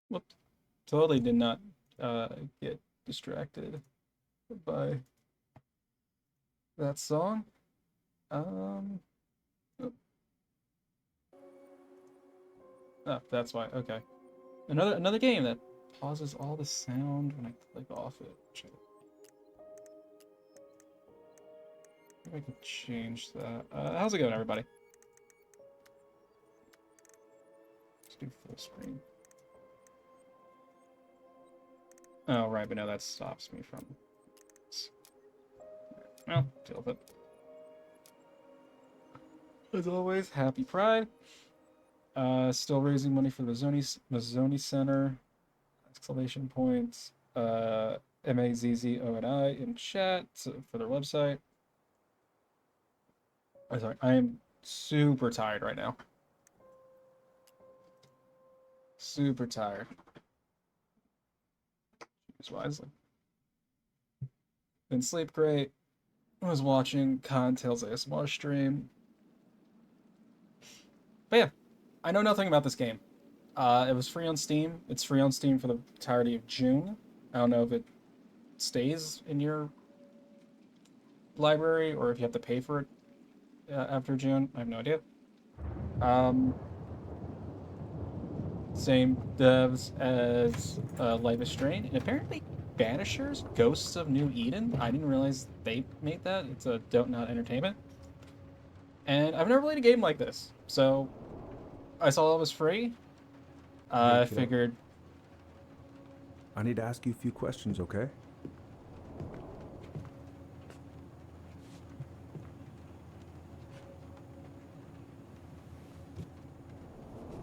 Whoop. Totally did not get distracted by that song. Um, oh, oh, that's why. Okay, another game that pauses all the sound when I click off it. Maybe I could change that. How's it going, everybody? Let's do full screen. Oh, right, but no, that stops me from... Well, deal with it. As always, happy Pride. Still raising money for the Mazzoni Center. Exclamation points. MAZZONI in chat for their website. I'm sorry, I am super tired right now. Super tired. Choose wisely. Didn't sleep great. I was watching Contails ASMR stream. But yeah, I know nothing about this game. It was free on Steam. It's free on Steam for the entirety of June. I don't know if it stays in your library or if you have to pay for it after June. I have no idea. Same devs as Life is Strange, and apparently Banishers, Ghosts of New Eden. I didn't realize they made that. It's a Don't Not Entertainment. And I've never played a game like this, so I saw it was free. Hey, I kiddo. figured... I need to ask you a few questions, okay?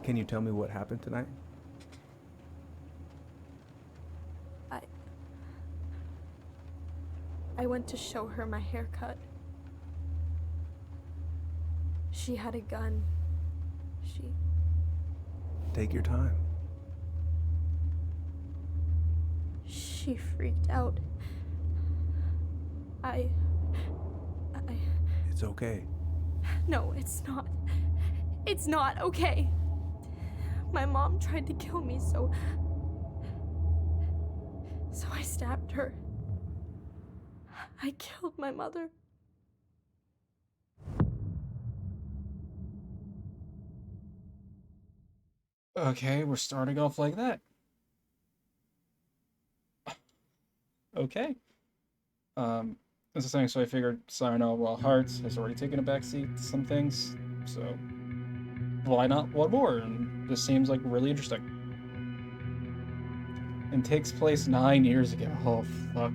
Can you tell me what happened tonight? I went to show her my haircut. She had a gun. Take your time. She freaked out. It's okay. No, it's not. It's not okay. My mom tried to kill me, so I stabbed her. I killed my mother. Okay, we're starting off like that. Okay. As I was saying, so I figured Sayonara Wild Hearts has already taken a backseat to some things, so why not one more? And this seems like really interesting. And takes place 9 years ago. Oh, fuck.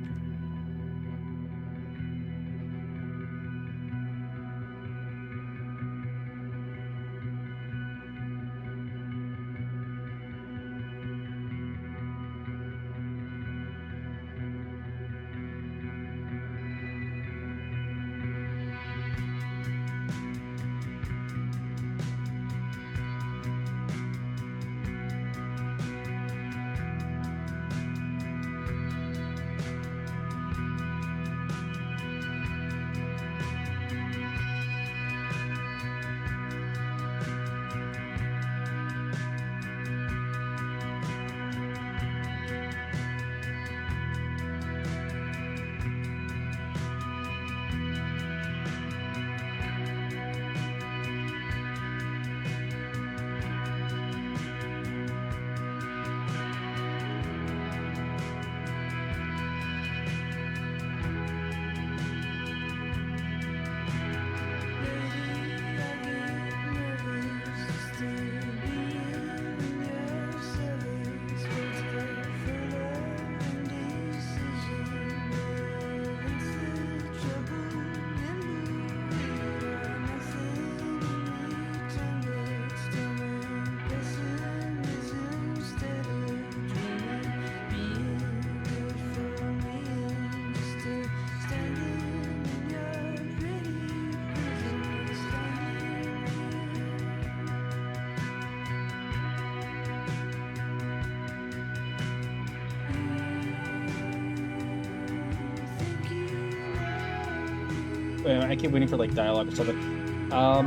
I keep waiting for like dialogue or something. I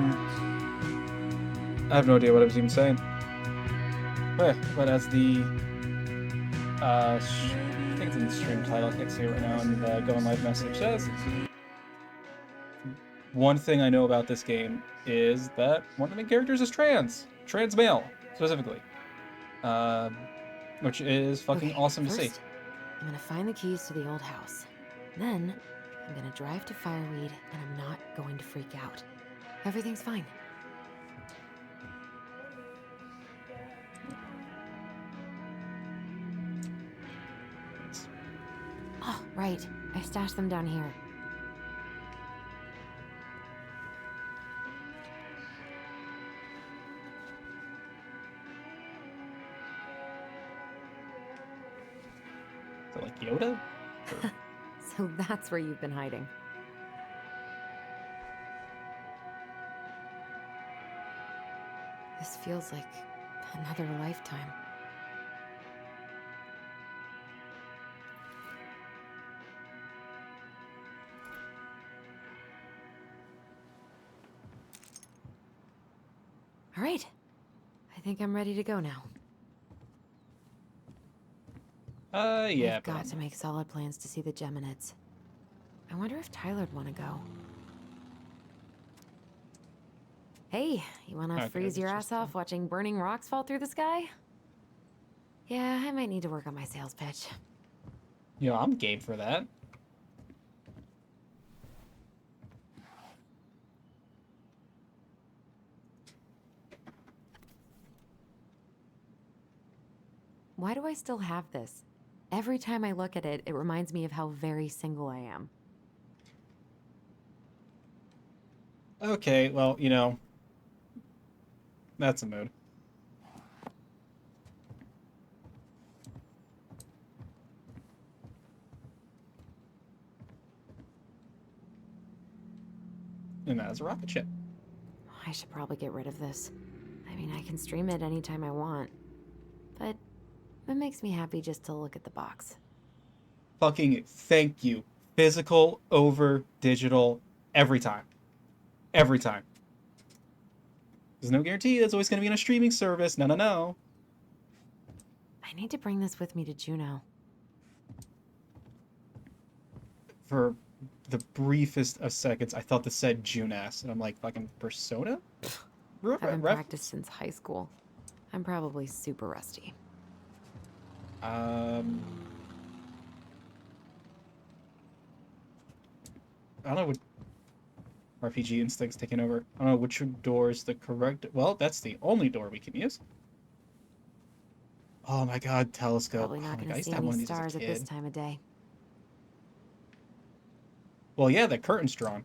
have no idea what I was even saying. But as the I think it's in the stream title. I can't see it right now. And the Go in Live message says, one thing I know about this game is that one of the main characters is trans male specifically, which is fucking awesome to see. First, I'm gonna find the keys to the old house. Then, I'm gonna drive to Fireweed, and I'm not going to freak out. Everything's fine. Oh, right. I stashed them down here. Is it like Yoda? So that's where you've been hiding. This feels like another lifetime. All right. I think I'm ready to go now. Yeah. I've got to make solid plans to see the Geminids. I wonder if Tyler'd want to go. Hey, you want to Okay, freeze your that's ass off watching burning rocks fall through the sky? Yeah, I might need to work on my sales pitch. You know, I'm game for that. Why do I still have this? Every time I look at it, it reminds me of how very single I am. Okay, well, you know, that's a mood. And that is a rocket ship. I should probably get rid of this. I mean, I can stream it anytime I want. But it makes me happy just to look at the box. Fucking thank you. Physical over digital every time. Every time. There's no guarantee it's always going to be on a streaming service. No, no, no. I need to bring this with me to Juneau. For the briefest of seconds, I thought this said Junas, and I'm like, fucking Persona? I've been practiced since high school. I'm probably super rusty. I don't know what RPG instinct's taking over. I don't know which door is the correct. Well, that's the only door we can use. Oh my god, telescope. Probably not Oh my going God, I to used see to have one of any these as a stars at this kid. time of day. Well, yeah, the curtain's drawn.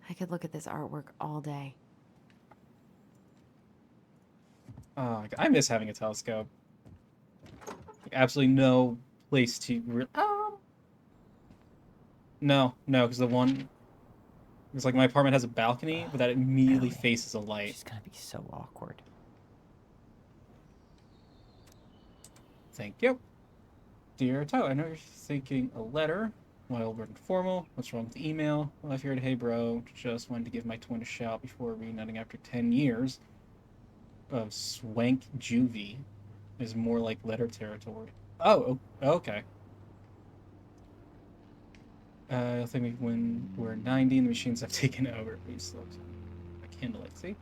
I could look at this artwork all day. Oh my God, I miss having a telescope. Like, absolutely no place to. No, because the one. It's like my apartment has a balcony, but that immediately Ellie, faces a light. She's gonna be so awkward. Thank you. Dear Tyler, I know you're thinking a letter. Wild word and formal. What's wrong with the email? Well, I figured, hey bro, just wanted to give my twin a shout before reuniting after 10 years of swank juvie. Is more like letter territory. Oh, okay. I think when we're 90 and the machines have taken over. Please look. I candlelight, see?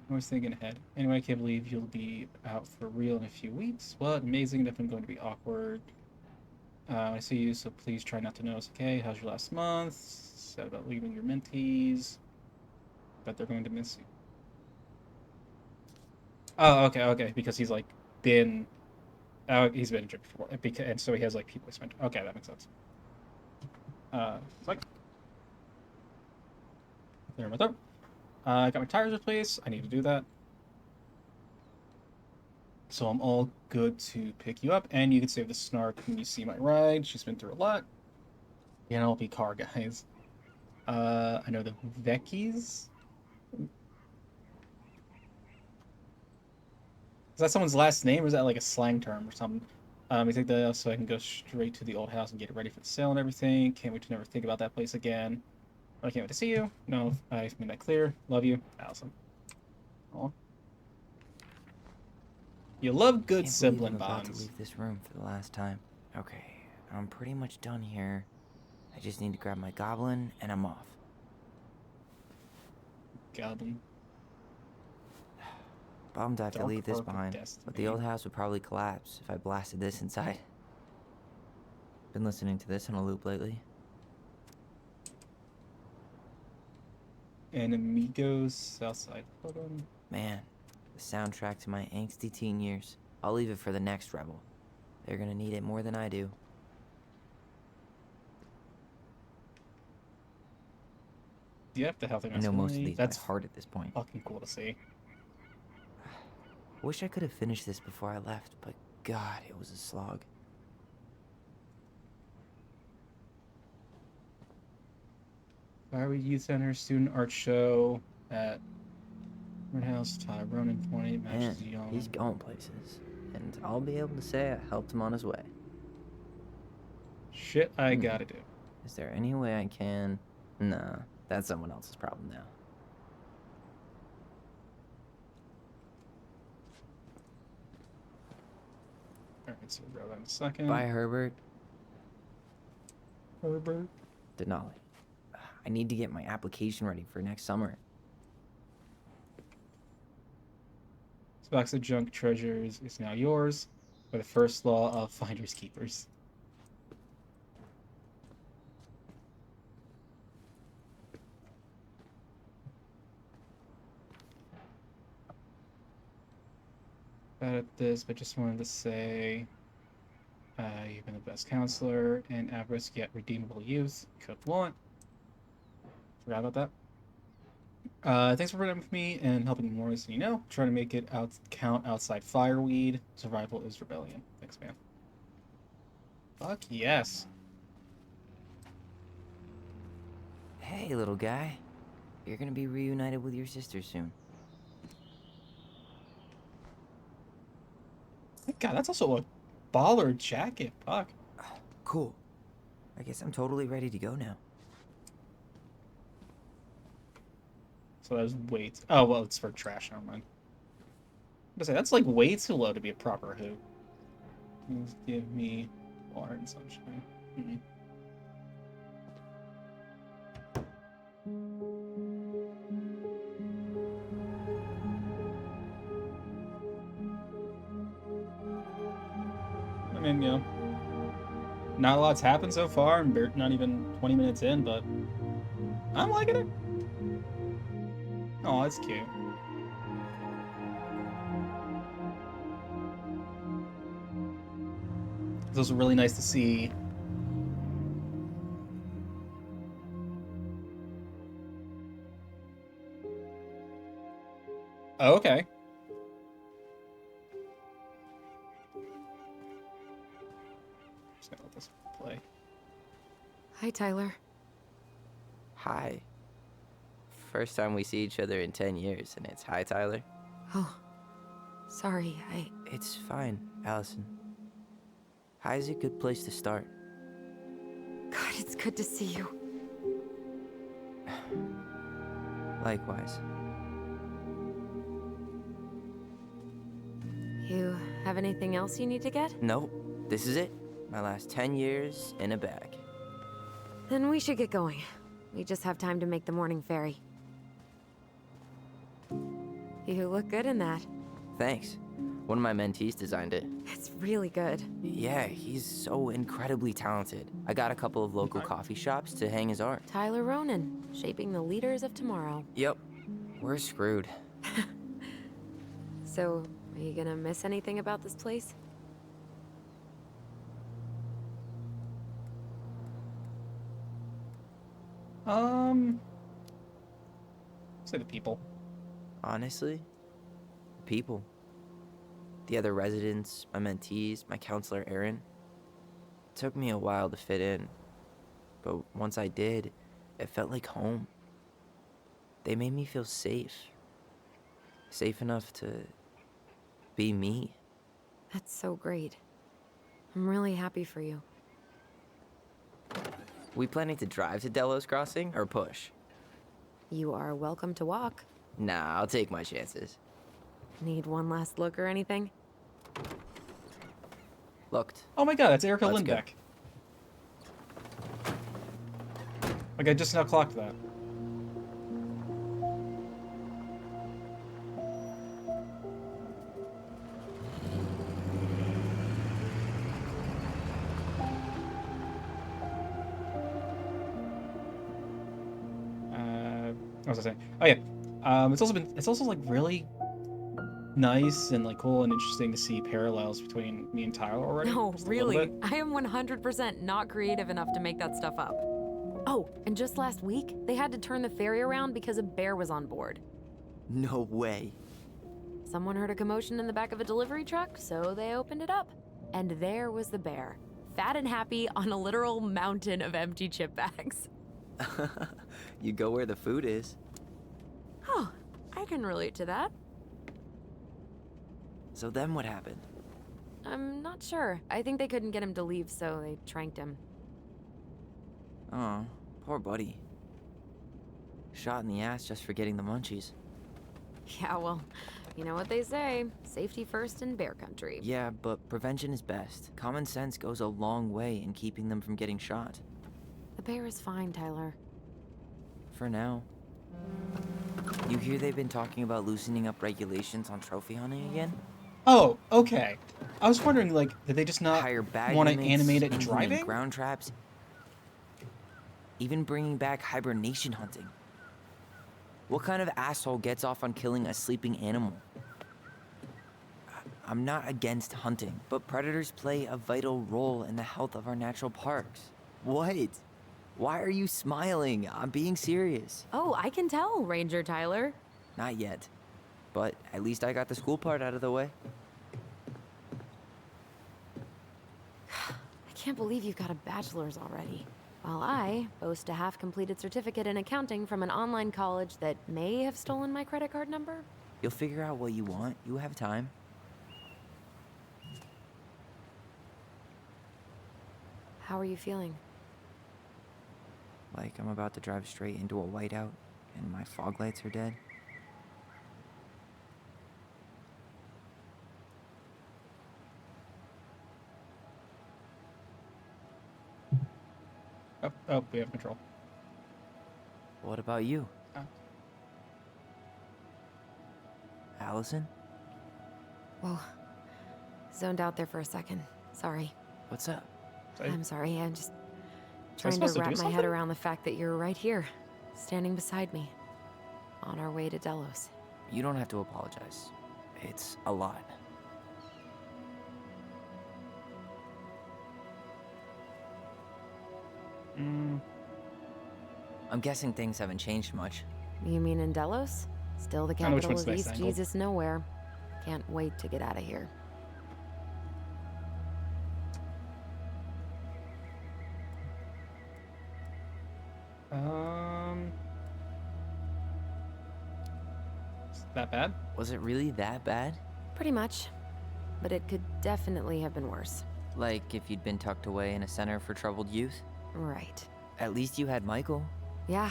I was thinking ahead. Anyway, I can't believe you'll be out for real in a few weeks. What? Amazing. Definitely going to be awkward. I see you, so please try not to notice. Okay, how's your last month? Sad about leaving your mentees. Bet they're going to miss you. Oh, okay. Because he's like been, he's been injured before, and so he has like people spent. Okay, that makes sense. It's like there my throat. I got my tires replaced. I need to do that. So I'm all good to pick you up, and you can save the snark when you see my ride. She's been through a lot. Yeah, I'll be car guys. I know the Vecchies. Is that someone's last name, or is that like a slang term or something? You think that so I can go straight to the old house and get it ready for the sale and everything. Can't wait to never think about that place again. I can't wait to see you. No, I've made that clear. Love you, Allison. Aw. You love good Can't believe sibling I'm about to bonds. leave this room for the last time. Okay, I'm pretty much done here. I just need to grab my goblin and I'm off. Goblin. Bummed I have to Dark leave this Ark of behind, Destiny. but the old house would probably collapse if I blasted this inside. Been listening to this on a loop lately. And Amigos Southside Photo. Man, the soundtrack to my angsty teen years. I'll leave it for the next rebel. They're gonna need it more than I do. Do you have the healthy I know most of masculinity? these by That's heart at this point. fucking cool to see. Wish I could have finished this before I left, but God, it was a slog. Firewood Youth Center Student Art Show at House. Tyler Ronan 20 Man, matches young. he's going places. And I'll be able to say I helped him on his way. Shit, I gotta do. Is there any way I can... Nah, that's someone else's problem now. Alright, so we'll grab that in a second. Bye, Herbert. Herbert. Denali. I need to get my application ready for next summer. This box of junk treasures is now yours by the first law of finders keepers. At this, but just wanted to say you've been the best counselor and at-risk yet redeemable youth you could want. Forgot about that. Thanks for putting up with me and helping more than you know. Try to make it count outside fireweed. Survival is rebellion. Thanks, man. Fuck yes. Hey, little guy. You're gonna be reunited with your sister soon. God, that's also a baller jacket. Fuck. Cool. I guess I'm totally ready to go now. So there's weight. Oh, well, it's for trash. Never mind. I was gonna say, that's like way too low to be a proper who. Please give me water and sunshine. Mm-mm. I mean, you know, not a lot's happened so far, and we're not even 20 minutes in, but I'm liking it. Oh, that's cute. It's also really nice to see. Oh, okay. Just gonna let this play. Hi, Tyler. Hi. First time we see each other in 10 years, and it's hi, Tyler. Oh, sorry, It's fine, Allison. Hi is a good place to start. God, it's good to see you. Likewise. You have anything else you need to get? Nope, this is it. My last 10 years in a bag. Then we should get going. We just have time to make the morning ferry. You look good in that. Thanks. One of my mentees designed it. It's really good. Yeah, he's so incredibly talented. I got a couple of local coffee shops to hang his art. Tyler Ronan, shaping the leaders of tomorrow. Yep, we're screwed. So, are you gonna miss anything about this place? Say the people. Honestly, people. The other residents, my mentees, my counselor Aaron. It took me a while to fit in, but once I did, it felt like home. They made me feel safe. Safe enough to be me. That's so great. I'm really happy for you. We planning to drive to Delos Crossing or push? You are welcome to walk. Nah, I'll take my chances. Need one last look or anything? Looked. Oh my god, that's Erica Let's go. Lindbeck. Like, I just now clocked that. What was I saying? Oh yeah, it's also like really nice and like cool and interesting to see parallels between me and Tyler already. No, just a little really. bit. I am 100% not creative enough to make that stuff up. Oh, and just last week, they had to turn the ferry around because a bear was on board. No way. Someone heard a commotion in the back of a delivery truck, so they opened it up. And there was the bear, fat and happy on a literal mountain of empty chip bags. You go where the food is. Oh, I can relate to that. So then what happened? I'm not sure. I think they couldn't get him to leave, so they tranked him. Oh, poor buddy. Shot in the ass just for getting the munchies. Yeah, well, you know what they say. Safety first in bear country. Yeah, but prevention is best. Common sense goes a long way in keeping them from getting shot. The bear is fine, Tyler. For now. You hear they've been talking about loosening up regulations on trophy hunting again? Oh, okay. I was wondering, like, did they just not Higher bag want to limits, animate it implement driving? ground traps, even bringing back hibernation hunting. What kind of asshole gets off on killing a sleeping animal? I'm not against hunting, but predators play a vital role in the health of our natural parks. What? Why are you smiling? I'm being serious. Oh, I can tell, Ranger Tyler. Not yet. But at least I got the school part out of the way. I can't believe you've got a bachelor's already. While I boast a half-completed certificate in accounting from an online college that may have stolen my credit card number. You'll figure out what you want. You have time. How are you feeling? Like I'm about to drive straight into a whiteout and my fog lights are dead. Oh, we have control. What about you? Oh. Allison? Whoa. Zoned out there for a second. Sorry. What's up? I'm sorry. I'm just trying to supposed to do wrap my head something? around the fact that you're right here, standing beside me, on our way to Delos. You don't have to apologize. It's a lot. I'm guessing things haven't changed much. You mean in Delos? Still the I know which capital one's of best East angle. Jesus Nowhere. Can't wait to get out of here. Is that bad? Was it really that bad? Pretty much. But it could definitely have been worse. Like if you'd been tucked away in a center for troubled youth? Right. At least you had Michael. Yeah.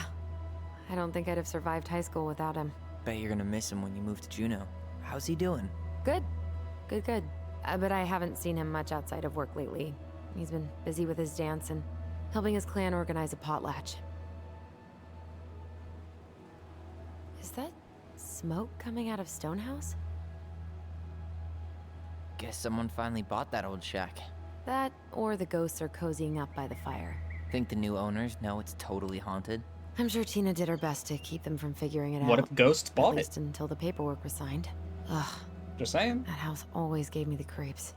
I don't think I'd have survived high school without him. Bet you're gonna miss him when you move to Juneau. How's he doing? Good. Good. But I haven't seen him much outside of work lately. He's been busy with his dance and helping his clan organize a potlatch. Is that smoke coming out of Stonehouse? Guess someone finally bought that old shack. That, or the ghosts are cozying up by the fire. Think the new owners know it's totally haunted? I'm sure Tina did her best to keep them from figuring it What out. if Ghost At bought it? least until the paperwork was signed. Ugh, Just saying. that house always gave me the creeps.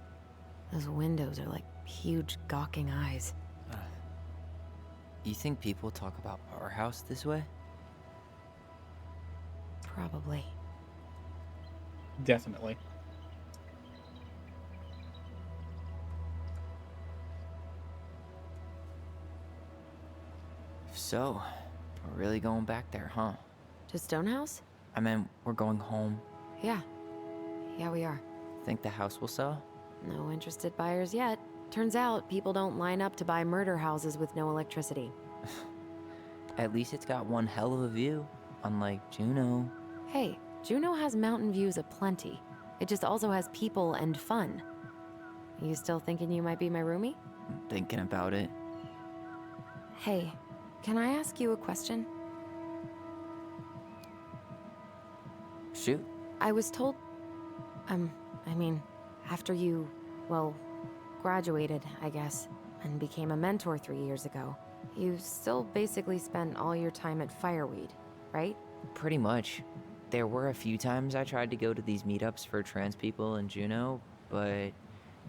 Those windows are like huge gawking eyes. You think people talk about our house this way? Probably. Definitely. So, we're really going back there, huh? To Stonehouse? I mean, we're going home. Yeah. Yeah, we are. Think the house will sell? No interested buyers yet. Turns out people don't line up to buy murder houses with no electricity. At least it's got one hell of a view, unlike Juneau. Hey, Juneau has mountain views aplenty. It just also has people and fun. You still thinking you might be my roomie? I'm thinking about it. Hey, can I ask you a question? Shoot. I was told... I mean, after you, well, graduated, I guess, and became a mentor 3 years ago, you still basically spent all your time at Fireweed, right? Pretty much. There were a few times I tried to go to these meetups for trans people in Juneau, but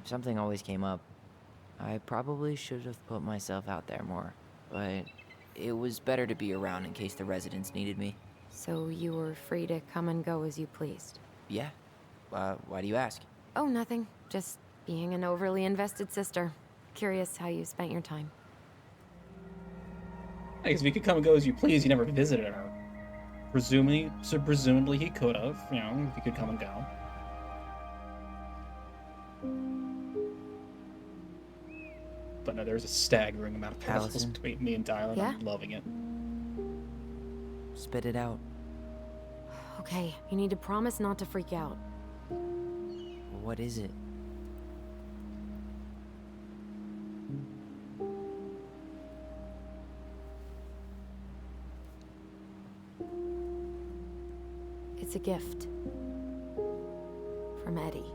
something always came up. I probably should have put myself out there more, but it was better to be around in case the residents needed me. So you were free to come and go as you pleased? Yeah. Why do you ask? Oh, nothing. Just being an overly invested sister. Curious how you spent your time. I guess we could come and go as you please. You never visited her. Presumably he could have, you know, if he could come and go. But no, there's a staggering amount of parallels Allison? between me and Tyler, and Yeah? I'm loving it. Spit it out. Okay, you need to promise not to freak out. What is it? It's a gift. From Eddie.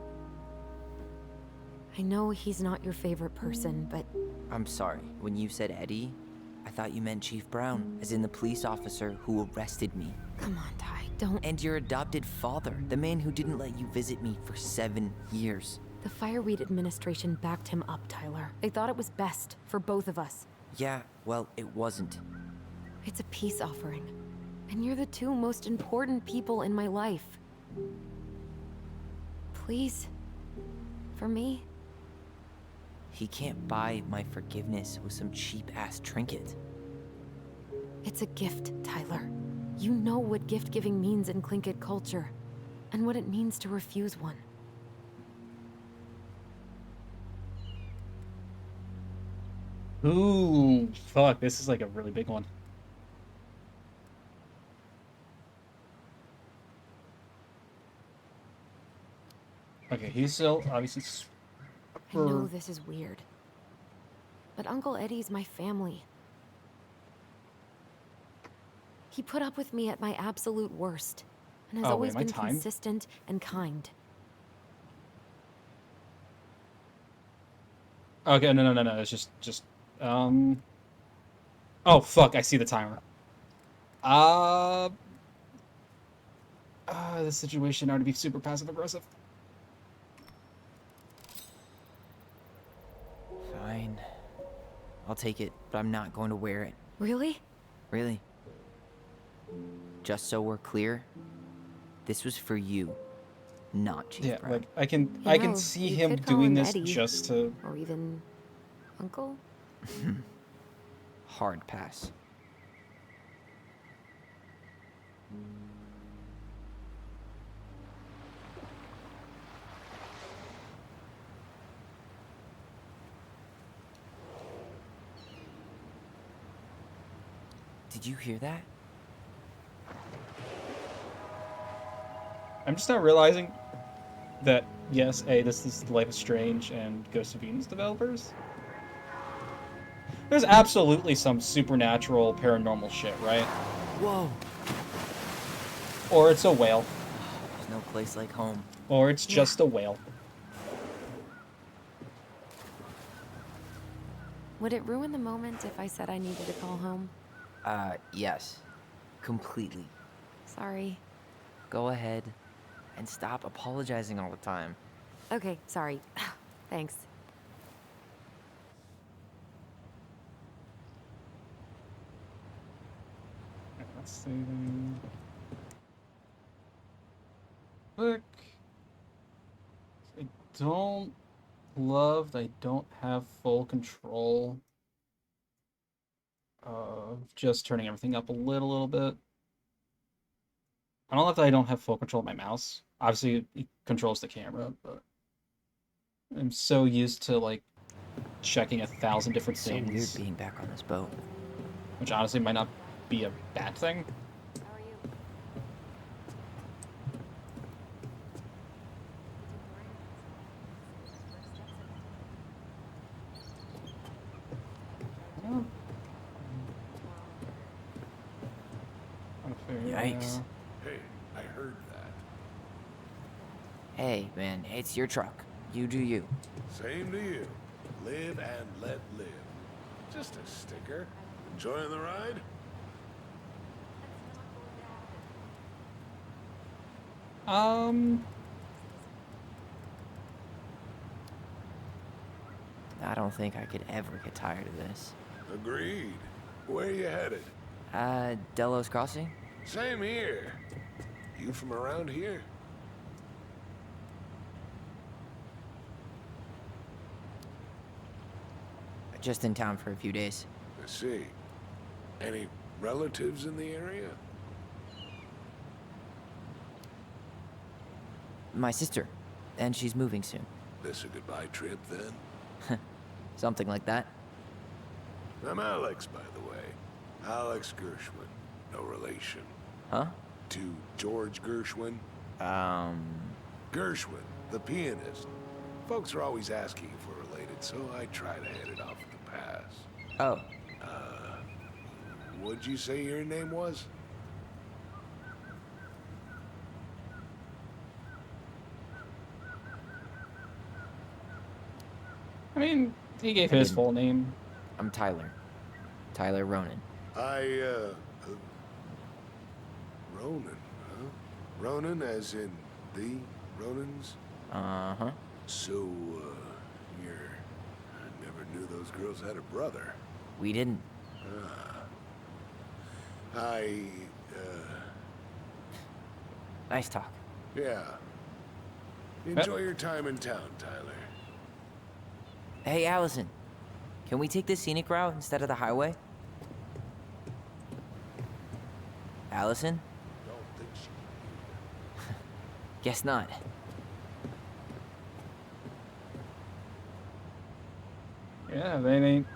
I know he's not your favorite person, but I'm sorry. When you said Eddie, I thought you meant Chief Brown, as in the police officer who arrested me. come on, Ty, don't. And your adopted father, the man who didn't let you visit me for 7 years. The Fireweed administration backed him up, Tyler. They thought it was best for both of us. Yeah, well, it wasn't. It's a peace offering. And you're the two most important people in my life. Please. For me. He can't buy my forgiveness with some cheap-ass trinket. It's a gift, Tyler. You know what gift-giving means in Tlingit culture. And what it means to refuse one. Ooh, fuck, this is like a really big one. Okay, he's still obviously I know this is weird. But Uncle Eddie's my family. He put up with me at my absolute worst. And has Oh, wait, always am I been timed? consistent and kind. Okay, no. It's just oh fuck, I see the timer. This situation ought to be super passive aggressive. Fine. I'll take it, but I'm not going to wear it. Really? Really. Just so we're clear, this was for you, not Chief Yeah, Brown. like I can You can know, see you him could call doing him this Eddie. just to. Or even Uncle? Hard pass. Did you hear that? I'm just not realizing that yes, this is Life is Strange and Ghost of Venus developers. There's absolutely some supernatural, paranormal shit, right? Whoa! Or it's a whale, There's no place like home. or it's just a whale. Would it ruin the moment if I said I needed to call home? Yes. Completely. Sorry. Go ahead and stop apologizing all the time. Okay, sorry. Thanks. Let's see. Look. I don't love that I don't have full control of just turning everything up a little bit. I don't love that I don't have full control of my mouse. Obviously, it controls the camera, but I'm so used to, like, checking 1,000 different It's so weird things, being back on this boat. which honestly might not be a bad thing. How are you? Yikes. Hey, I heard that. Hey, man, it's your truck. You do you. Same to you. Live and let live. Just a sticker. Enjoying the ride? I don't think I could ever get tired of this. Agreed. Where you headed? Delos Crossing? Same here. You from around here? Just in town for a few days. I see. Any relatives in the area? My sister. And she's moving soon. This a goodbye trip, then? Something like that. I'm Alex, by the way. Alex Gershwin. No relation. Huh? To George Gershwin. Gershwin, the pianist. Folks are always asking if we're related, so I try to hit it off at the pass. Oh. What'd you say your name was? I mean, he gave his full name. I'm Tyler. Tyler Ronan. Ronan, huh? Ronan as in the Ronans? Uh-huh. So, I never knew those girls had a brother. We didn't. Nice talk. Yeah. Enjoy your time in town, Tyler. Hey, Allison. Can we take the scenic route instead of the highway? Allison? Don't think she... Guess not. Yeah, they ain't.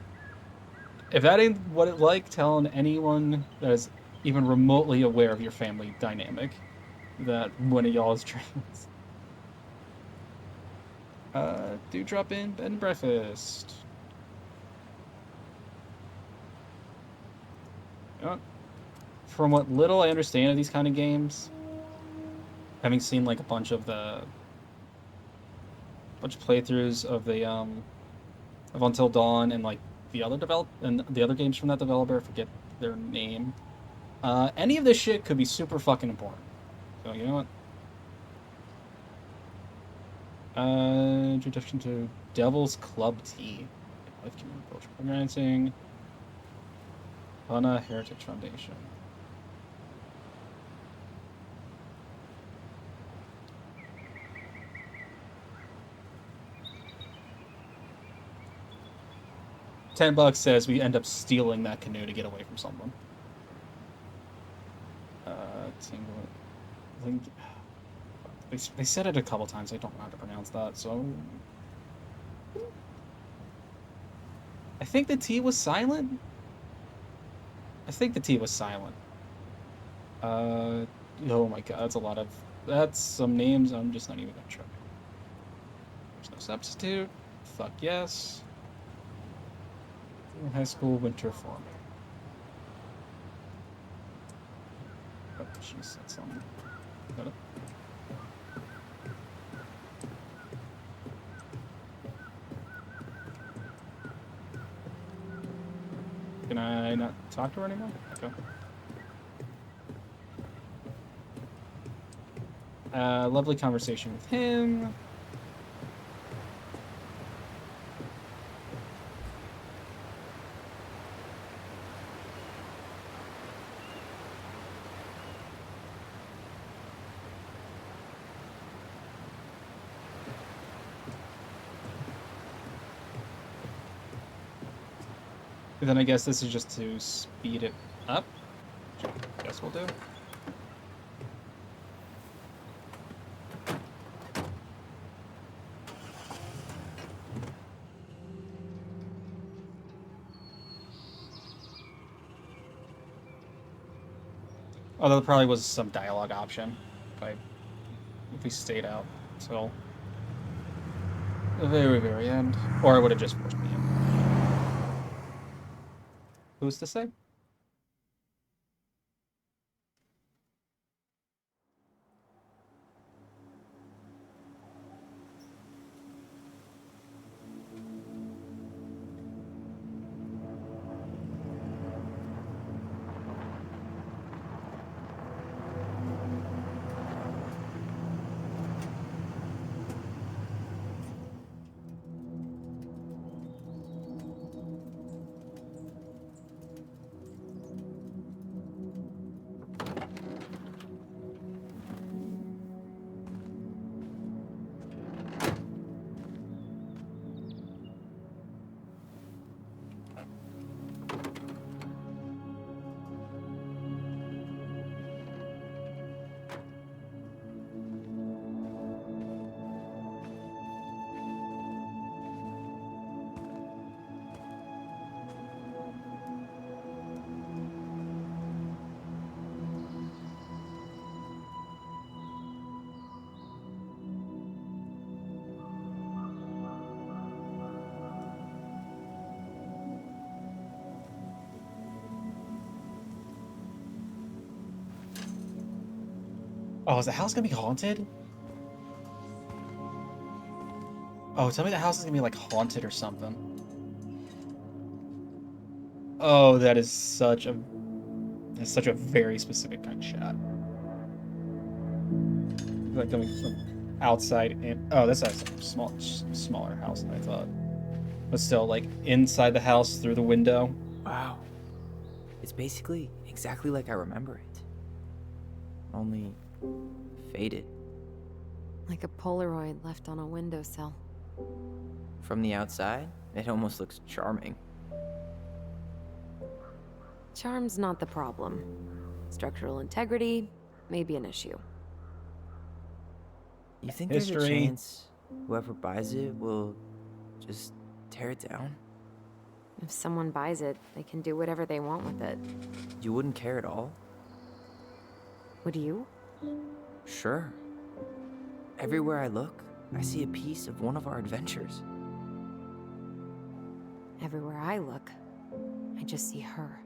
If that ain't what it's like telling anyone that is even remotely aware of your family dynamic, that one of y'all is trans. Do drop in bed and breakfast. From what little I understand of these kind of games, having seen like a bunch of playthroughs of the of Until Dawn and like the other games from that developer, I forget their name. Any of this shit could be super fucking important. So you know what? Introduction to Devil's Club Tea. Life Community Culture Organizing. Hana Heritage Foundation. $10 says we end up stealing that canoe to get away from someone. I think they said it a couple times. I don't know how to pronounce that, so I think the T was silent. Oh my god, that's some names I'm just not even gonna try. There's no substitute. Fuck yes. High school winter form. Oh, she said something. Got it? Can I not talk to her anymore? Okay. Lovely conversation with him. And then I guess this is just to speed it up. Which I guess we'll do. Although there probably was some dialogue option if we stayed out till the very, very end. Or I would have just forced me in. Who's to say? Oh, is the house gonna be haunted? Oh, tell me the house is gonna be like haunted or something. Oh, that's such a very specific kind of shot. Like coming from outside in. Oh, this has a smaller house than I thought. But still, like inside the house through the window. Wow. It's basically exactly like I remember it. Only faded. Like a Polaroid left on a windowsill. From the outside, it almost looks charming. Charm's not the problem. Structural integrity may be an issue. You think there's a History. chance whoever buys it will just tear it down? If someone buys it, they can do whatever they want with it. You wouldn't care at all? Would you? Sure. Everywhere I look, I see a piece of one of our adventures. Everywhere I look, I just see her.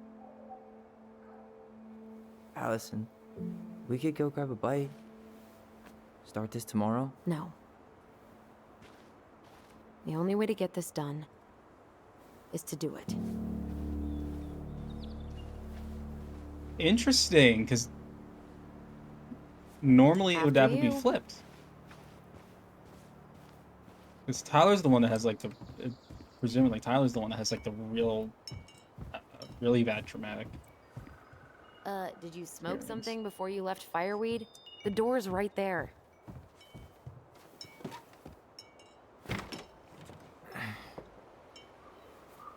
Allison, we could go grab a bite. Start this tomorrow? No. The only way to get this done is to do it. Interesting, because normally it would have After to be you. flipped. Because Tyler's the one that has like the, presumably Tyler's the one that has like the really bad traumatic. Did you smoke Experience. something before you left Fireweed? The door's right there.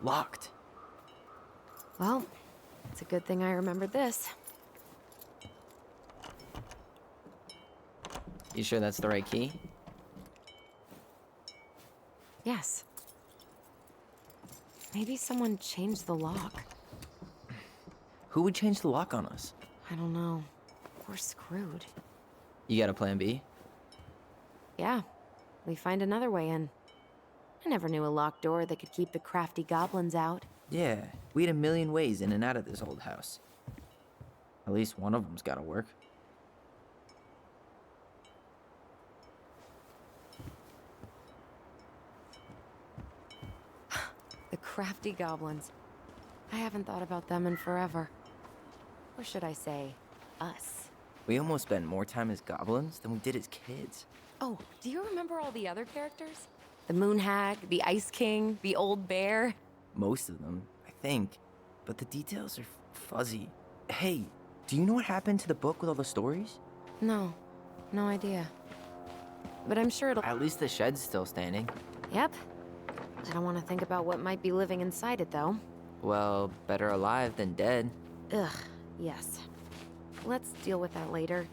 Locked. Well, it's a good thing I remembered this. You sure that's the right key? Yes. Maybe someone changed the lock. Who would change the lock on us? I don't know. We're screwed. You got a plan B? Yeah, we find another way in. I never knew a locked door that could keep the crafty goblins out. Yeah, we had a million ways in and out of this old house. At least one of them's gotta work. The crafty goblins. I haven't thought about them in forever. Or should I say, us. We almost spent more time as goblins than we did as kids. Oh, do you remember all the other characters? The Moon Hag, the Ice King, the Old Bear? Most of them, I think. But the details are fuzzy. Hey, do you know what happened to the book with all the stories? No, no idea. But I'm sure it'll... At least the shed's still standing. Yep. I don't want to think about what might be living inside it, though. Well, better alive than dead. Ugh, yes. Let's deal with that later.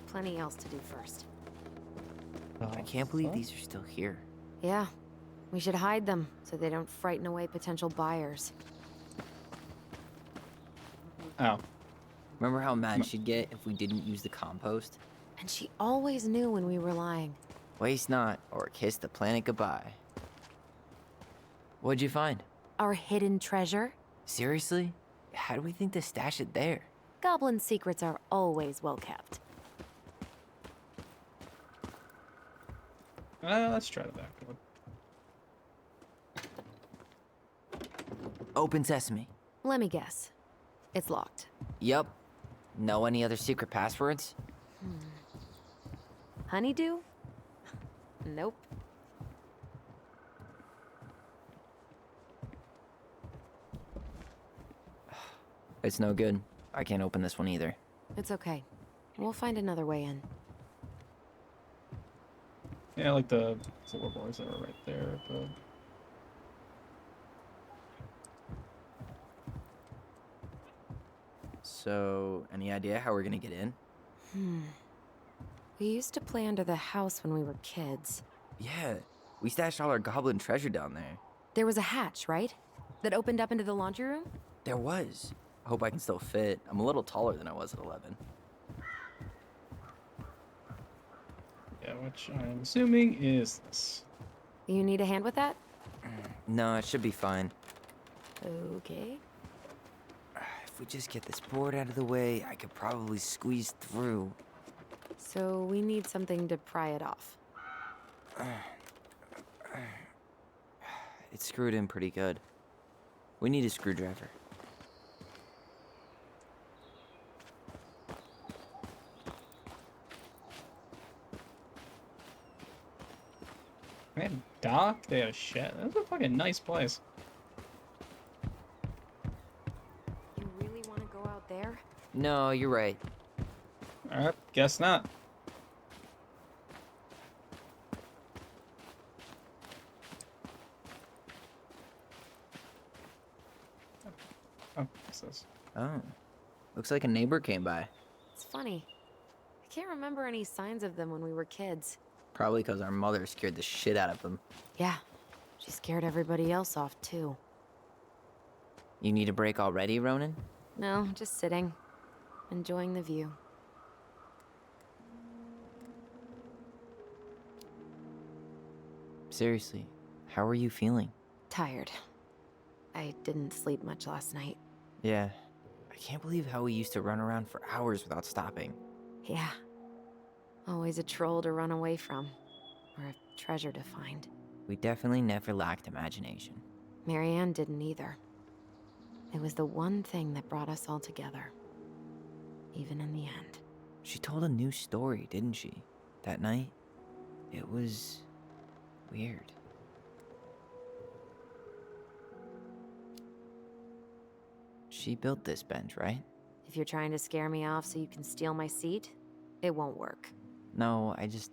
Plenty else to do first. I can't believe these are still here. Yeah, we should hide them so they don't frighten away potential buyers. Oh, Remember how mad she'd get if we didn't use the compost? And she always knew when we were lying. Waste not, or kiss the planet goodbye. What'd you find? Our hidden treasure? Seriously? How do we think to stash it there? Goblin secrets are always well kept. let's try the back one. Open sesame. Let me guess. It's locked. Yup. Know any other secret passwords? Honeydew? Nope. It's no good. I can't open this one either. It's okay. We'll find another way in. Yeah, like the silver boards that were right there, but So, any idea how we're gonna get in? We used to play under the house when we were kids. Yeah, we stashed all our goblin treasure down there. There was a hatch, right? That opened up into the laundry room? There was. I hope I can still fit. I'm a little taller than I was at 11. yeah, which I'm assuming is this. You need a hand with that? No, it should be fine. Okay. If we just get this board out of the way, I could probably squeeze through. So we need something to pry it off. It's screwed in pretty good. We need a screwdriver. They had a dock, they had a shed. That's a fucking nice place. You really want to go out there? No, you're right. Alright, guess not. Oh, what's this? Oh. Looks like a neighbor came by. It's funny. I can't remember any signs of them when we were kids. Probably because our mother scared the shit out of them. Yeah, she scared everybody else off too. You need a break already, Ronan? No, just sitting, enjoying the view. Seriously, how are you feeling? Tired. I didn't sleep much last night. Yeah. I can't believe how we used to run around for hours without stopping. Yeah. Always a troll to run away from, or a treasure to find. We definitely never lacked imagination. Marianne didn't either. It was the one thing that brought us all together. Even in the end. She told a new story, didn't she? That night? It was... weird. She built this bench, right? If you're trying to scare me off so you can steal my seat, it won't work. No, I just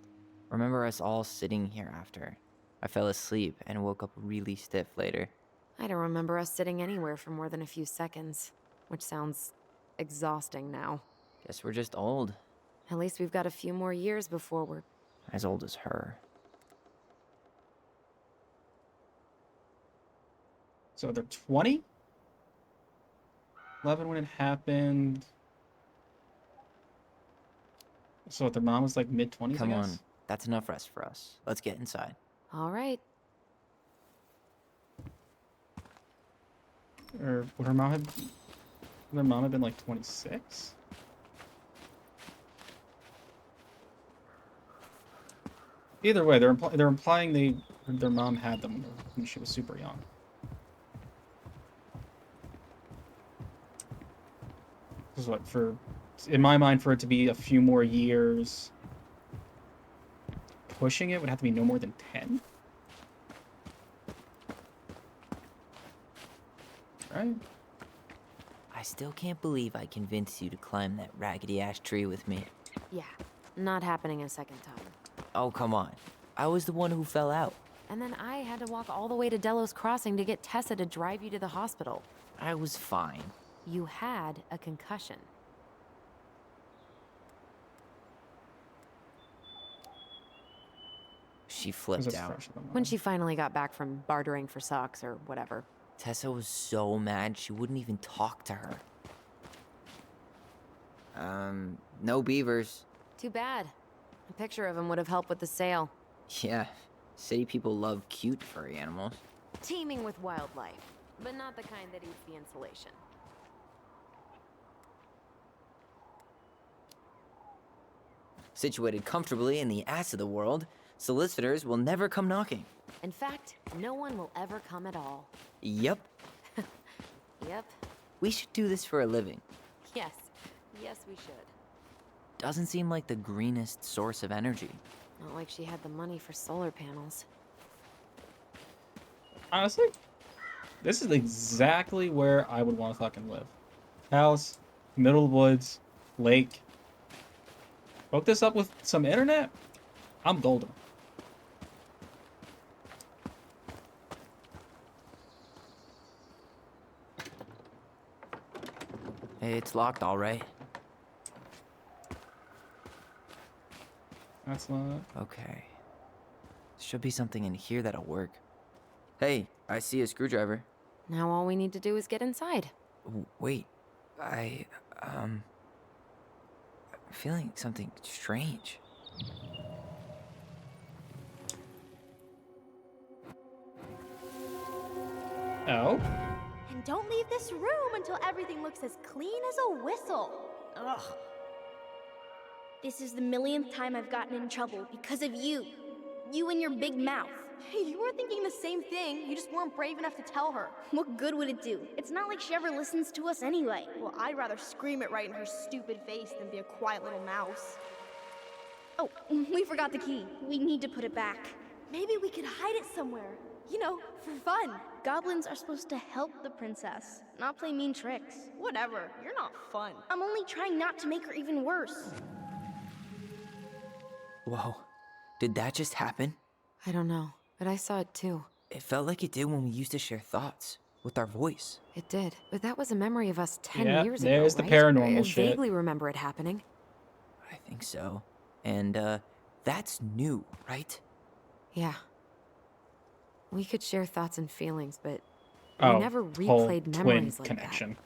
remember us all sitting here after. I fell asleep and woke up really stiff later. I don't remember us sitting anywhere for more than a few seconds, which sounds exhausting now. Guess we're just old. At least we've got a few more years before we're... As old as her. So they're 20? 11 when it happened. So their mom was like mid-20s, Come I on, guess? that's enough rest for us. Let's get inside. All right. Or would her mom have... Would their mom have been like 26? Either way, they're implying their mom had them when she was super young. This is what, in my mind, for it to be a few more years, pushing it would have to be no more than 10. Right? I still can't believe I convinced you to climb that raggedy-ass tree with me. Yeah, not happening a second time. Oh, come on. I was the one who fell out. And then I had to walk all the way to Delos Crossing to get Tessa to drive you to the hospital. I was fine. You had a concussion. She It was flipped just out. fresh in the When mind. she finally got back from bartering for socks or whatever. Tessa was so mad she wouldn't even talk to her. No beavers. Too bad. A picture of him would have helped with the sale. Yeah, city people love cute furry animals. Teeming with wildlife, but not the kind that eats the insulation. Situated comfortably in the ass of the world, solicitors will never come knocking. In fact, no one will ever come at all. Yep, Yep. we should do this for a living. Yes. Yes, we should. Doesn't seem like the greenest source of energy. Not like she had the money for solar panels. Honestly, this is exactly where I would want to fucking live. House, middle of the woods, lake. Hook this up with some internet, I'm golden. Hey, it's locked, all right. That's not... Okay. Should be something in here that'll work. Hey, I see a screwdriver. Now all we need to do is get inside. Wait, I'm feeling something strange. Oh? And don't leave this room until everything looks as clean as a whistle. Ugh. This is the millionth time I've gotten in trouble because of you. You and your big mouth. Hey, you were thinking the same thing. You just weren't brave enough to tell her. What good would it do? It's not like she ever listens to us anyway. Well, I'd rather scream it right in her stupid face than be a quiet little mouse. Oh, we forgot the key. We need to put it back. Maybe we could hide it somewhere. You know, for fun. Goblins are supposed to help the princess, not play mean tricks. Whatever, you're not fun. I'm only trying not to make her even worse. Whoa. Did that just happen? I don't know, but I saw it too. It felt like it did when we used to share thoughts with our voice. It did, but that was a memory of us 10 Yeah, years ago, there's the right? paranormal I shit. vaguely remember it happening. I think so. And, that's new, right? Yeah. We could share thoughts and feelings, but Oh, we never whole replayed twin memories like connection.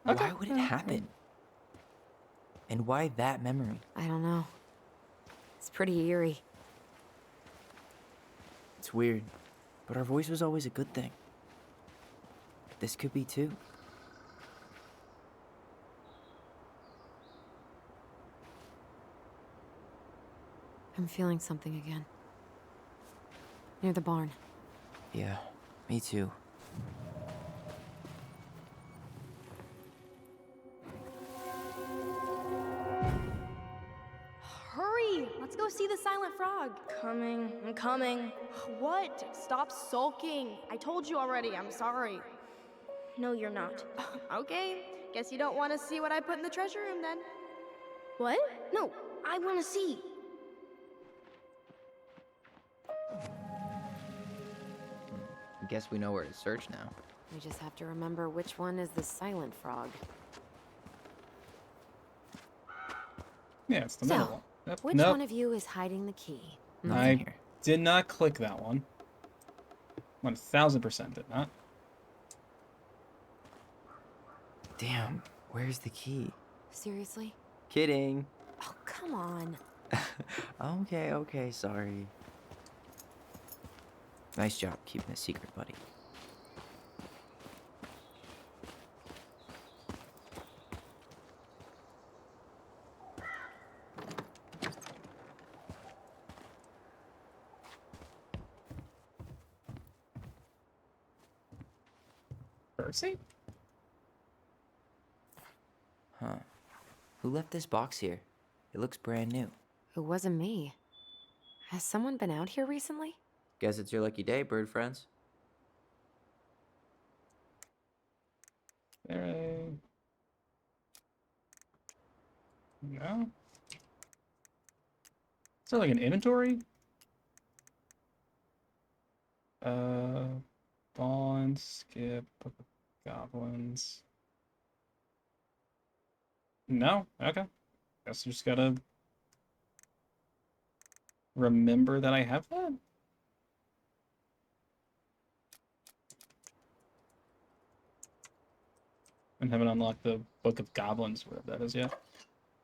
Why would it happen? And why that memory? that. I don't know. It's pretty eerie. It's weird, but our voice was always a good thing. This could be too. I'm feeling something again. Near the barn. Yeah, me too. Hurry! Let's go see the silent frog. I'm coming. What? Stop sulking. I told you already, I'm sorry. No, you're not. Okay, guess you don't want to see what I put in the treasure room then. What? No, I want to see. I guess we know where to search now. We just have to remember which one is the silent frog. Yeah, it's the middle So, one. Yep. Which Nope. one of you is hiding the key? Nothing I here. did not click that one. 1000% did not. Damn, where's the key? Seriously? Kidding. Oh, come on. Okay, sorry. Nice job keeping a secret, buddy. Percy? Huh. Who left this box here? It looks brand new. It wasn't me. Has someone been out here recently? Guess it's your lucky day, bird friends. There a... No? Is there like an inventory? Bond, skip, Book of Goblins. No? Okay. Guess I just gotta remember that I have that. And haven't unlocked the Book of Goblins, whatever that is yet.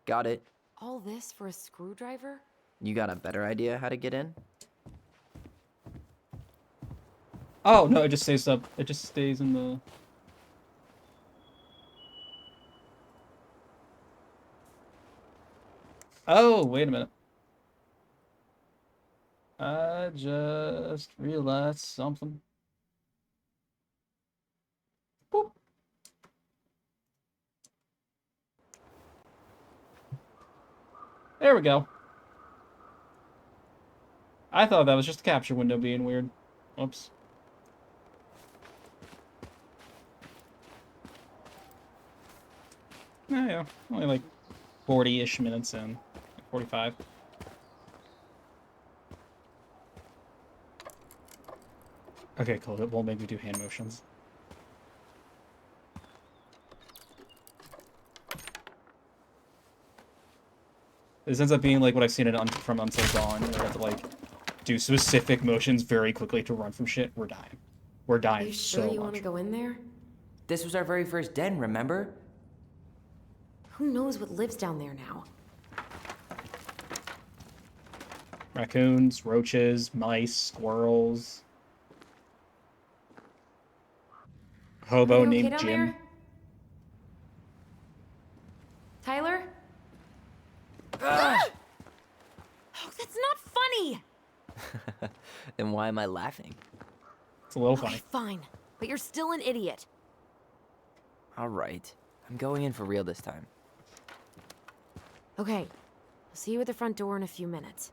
Got it. All this for a screwdriver? You got a better idea how to get in? Oh, no, it just stays up. It just stays in the... Oh, wait a minute. I just realized something. Boop. There we go. I thought that was just the capture window being weird. Whoops. Oh, yeah, only like 40-ish minutes in. 45. Okay, cool. It won't make me do hand motions. This ends up being like what I've seen it from Until Dawn, where I have to like do specific motions very quickly to run from shit. We're dying. We're Are dying you so sure you want much. to go in there? This was our very first den, remember? Who knows what lives down there now? Raccoons, roaches, mice, squirrels. Hobo Are you okay named down Jim. there? Tyler? Ah! Oh, that's not funny! Then why am I laughing? It's a little Okay, funny. fine. But you're still an idiot. All right. I'm going in for real this time. Okay. I'll see you at the front door in a few minutes.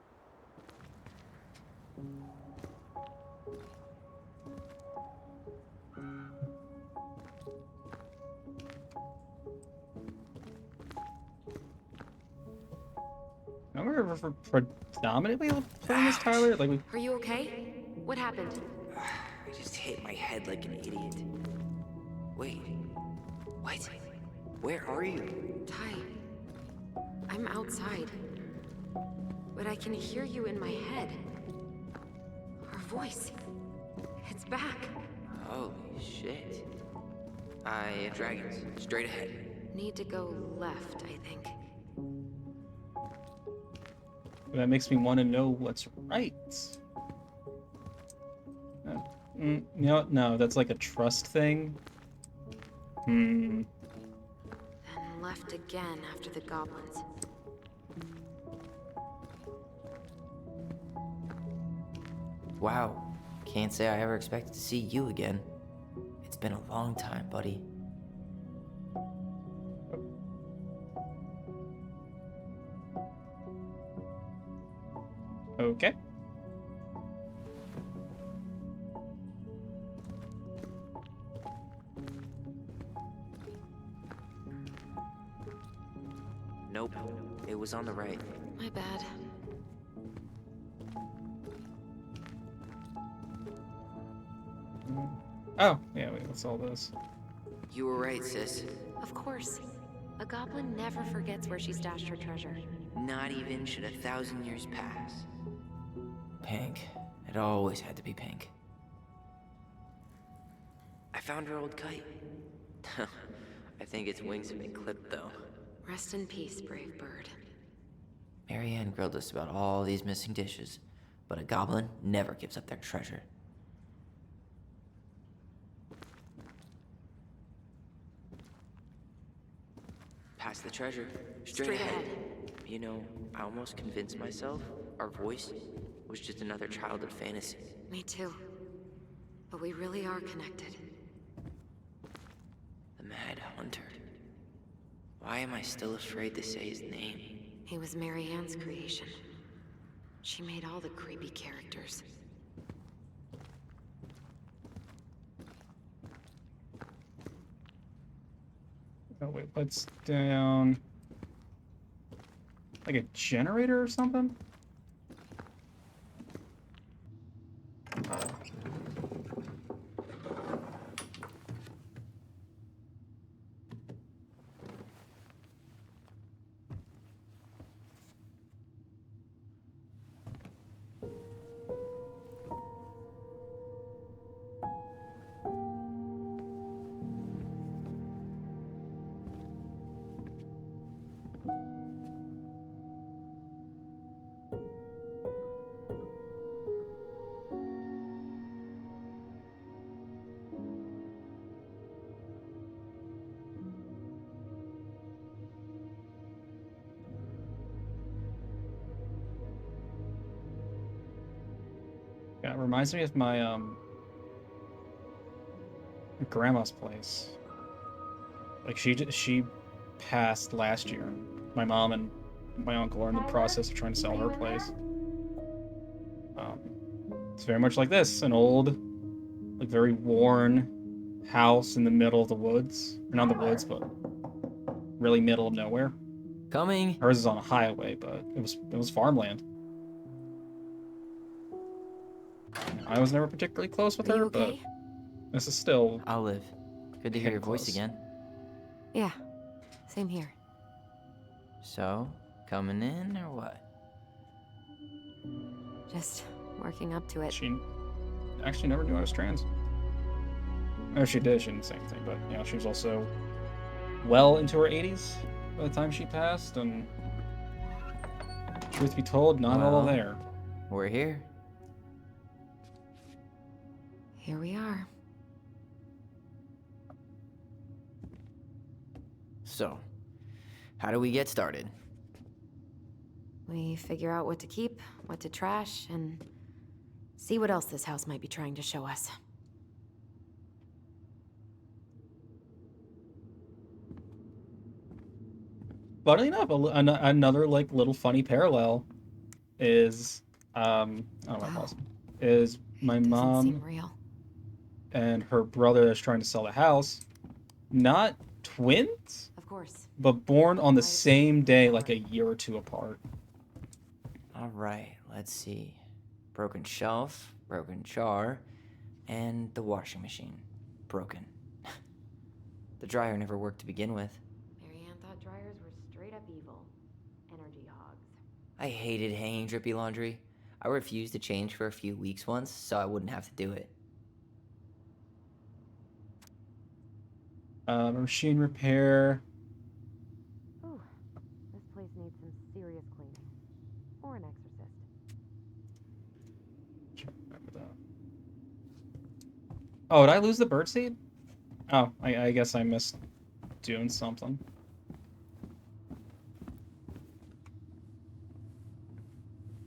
I remember predominantly playing as Tyler. Like, we Are you okay? What happened? I just hit my head like an idiot. Wait. What? Where are you? Ty. I'm outside. But I can hear you in my head. Our voice. It's back. Holy shit. I have dragons. Straight ahead. Need to go left, I think. that makes me want to know what's right. No, that's like a trust thing. Then left again after the goblins. Wow. Can't say I ever expected to see you again. It's been a long time, buddy. Okay. Nope. It was on the right. My bad. Oh, yeah, wait, what's all this? You were right, sis. Of course. A goblin never forgets where she stashed her treasure. Not even should 1,000 years pass. Pink. It always had to be pink. I found her old kite. I think its wings have been clipped, though. Rest in peace, brave bird. Marianne grilled us about all these missing dishes, but a goblin never gives up their treasure. Past the treasure. Straight ahead. You know, I almost convinced myself our voice was just another childhood fantasy. Me too. But we really are connected. The Mad Hunter. Why am I still afraid to say his name? He was Marianne's creation. She made all the creepy characters. Oh wait, what's down? Like a generator or something? Yeah, it reminds me of my grandma's place. Like she passed last year. My mom and my uncle are in the process of trying to sell her place. It's very much like this, an old, like very worn house in the middle of the woods. Or not the woods, but really middle of nowhere. Coming! Hers is on a highway, but it was farmland. I was never particularly close with Are her, you okay? but this is still I'll live. Good to hear Getting your voice close. again. Yeah. Same here. So, coming in or what? Just working up to it. She actually never knew I was trans. Or she did, she didn't say anything, but you know, she was also well into her 80s by the time she passed, and truth be told, not all Well. there. We're here. Here we are. So, how do we get started? We figure out what to keep, what to trash, and see what else this house might be trying to show us. Funnily enough, another like little funny parallel is I don't know what is my Doesn't seem mom real. and her brother that's trying to sell the house, not twins, Of course. but born on the Life, same day, like a power. year or two apart. All right, let's see. Broken shelf, broken jar, and the washing machine. Broken. The dryer never worked to begin with. Marianne thought dryers were straight up evil. Energy hogs. I hated hanging drippy laundry. I refused to change for a few weeks once so I wouldn't have to do it. Machine repair. Ooh, this place needs some serious cleaning. Or an exorcist. Oh, did I lose the birdseed? Oh, I guess I missed doing something.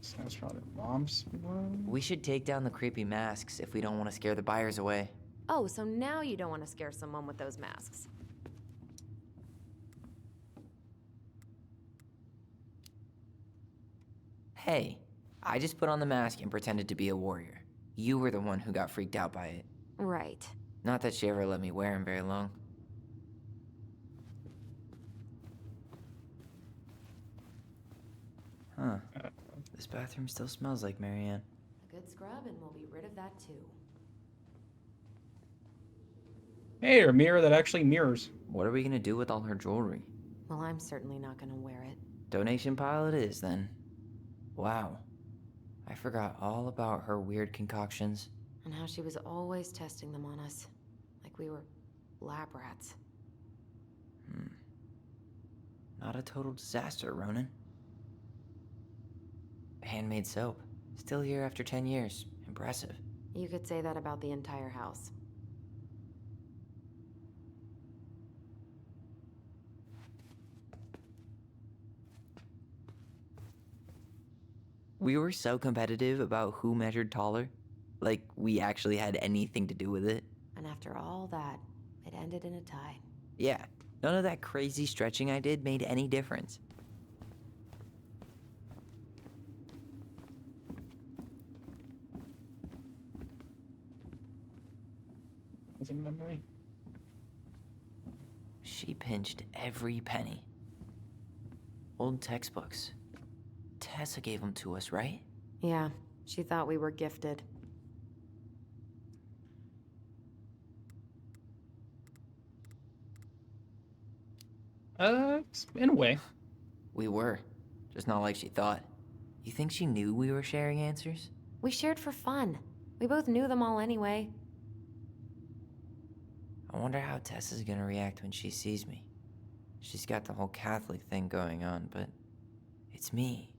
Sounds probably mom's room. We should take down the creepy masks if we don't want to scare the buyers away. Oh, so now you don't want to scare someone with those masks. Hey, I just put on the mask and pretended to be a warrior. You were the one who got freaked out by it. Right. Not that she ever let me wear him very long. Huh. This bathroom still smells like Marianne. A good scrub and we'll be rid of that too. Hey, a mirror that actually mirrors. What are we gonna do with all her jewelry? Well, I'm certainly not gonna wear it. Donation pile it is, then. Wow. I forgot all about her weird concoctions. And how she was always testing them on us. Like we were lab rats. Not a total disaster, Ronan. Handmade soap. Still here after 10 years. Impressive. You could say that about the entire house. We were so competitive about who measured taller. Like we actually had anything to do with it. And after all that, it ended in a tie. Yeah, none of that crazy stretching I did made any difference. Was it memory? She pinched every penny. Old textbooks. Tessa gave them to us, right? Yeah, she thought we were gifted. In a way. We were. Just not like she thought. You think she knew we were sharing answers? We shared for fun. We both knew them all anyway. I wonder how Tessa's gonna react when she sees me. She's got the whole Catholic thing going on, but it's me.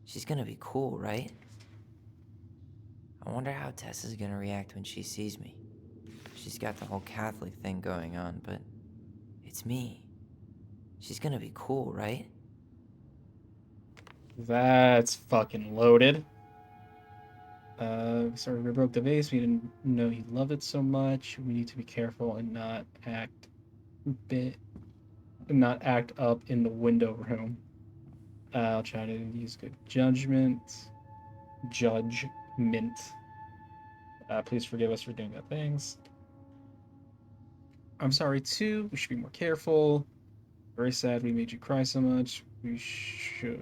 She's gonna be cool, right? I wonder how Tessa's gonna react when she sees me. She's got the whole Catholic thing going on, but it's me. She's gonna be cool, right? That's fucking loaded. Sorry, we broke the vase. We didn't know he loved it so much. We need to be careful and not act up in the window room. I'll try to use good judgment. Please forgive us for doing bad things. I'm sorry too. We should be more careful. Very sad we made you cry so much. We should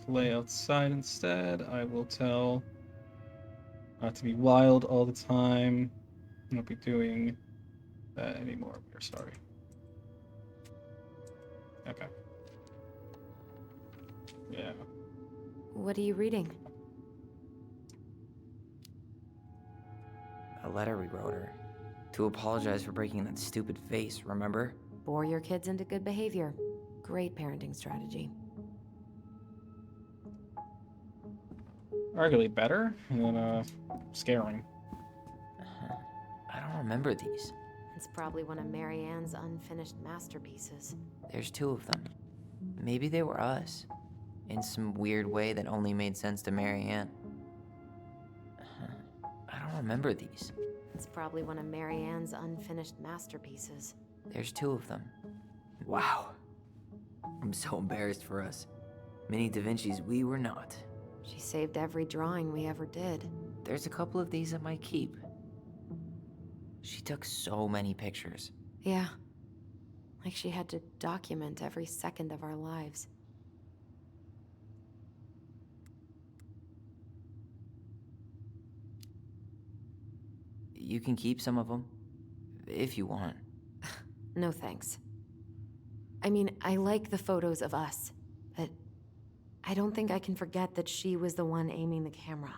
play outside instead. I will tell not to be wild all the time. Not be doing that anymore. We're sorry. Okay. Yeah. What are you reading? A letter we wrote her. To apologize for breaking that stupid vase, remember? Bore your kids into good behavior. Great parenting strategy. Arguably better than scaring. I don't remember these. It's probably one of Marianne's unfinished masterpieces. There's 2 of them. Maybe they were us. in some weird way that only made sense to Marianne. I don't remember these. It's probably one of Marianne's unfinished masterpieces. There's 2 of them. Wow. I'm so embarrassed for us. Mini Da Vinci's we were not. She saved every drawing we ever did. There's a couple of these at my keep. She took so many pictures. Yeah. Like she had to document every second of our lives. You can keep some of them, if you want. No thanks. I mean, I like the photos of us, but I don't think I can forget that she was the one aiming the camera.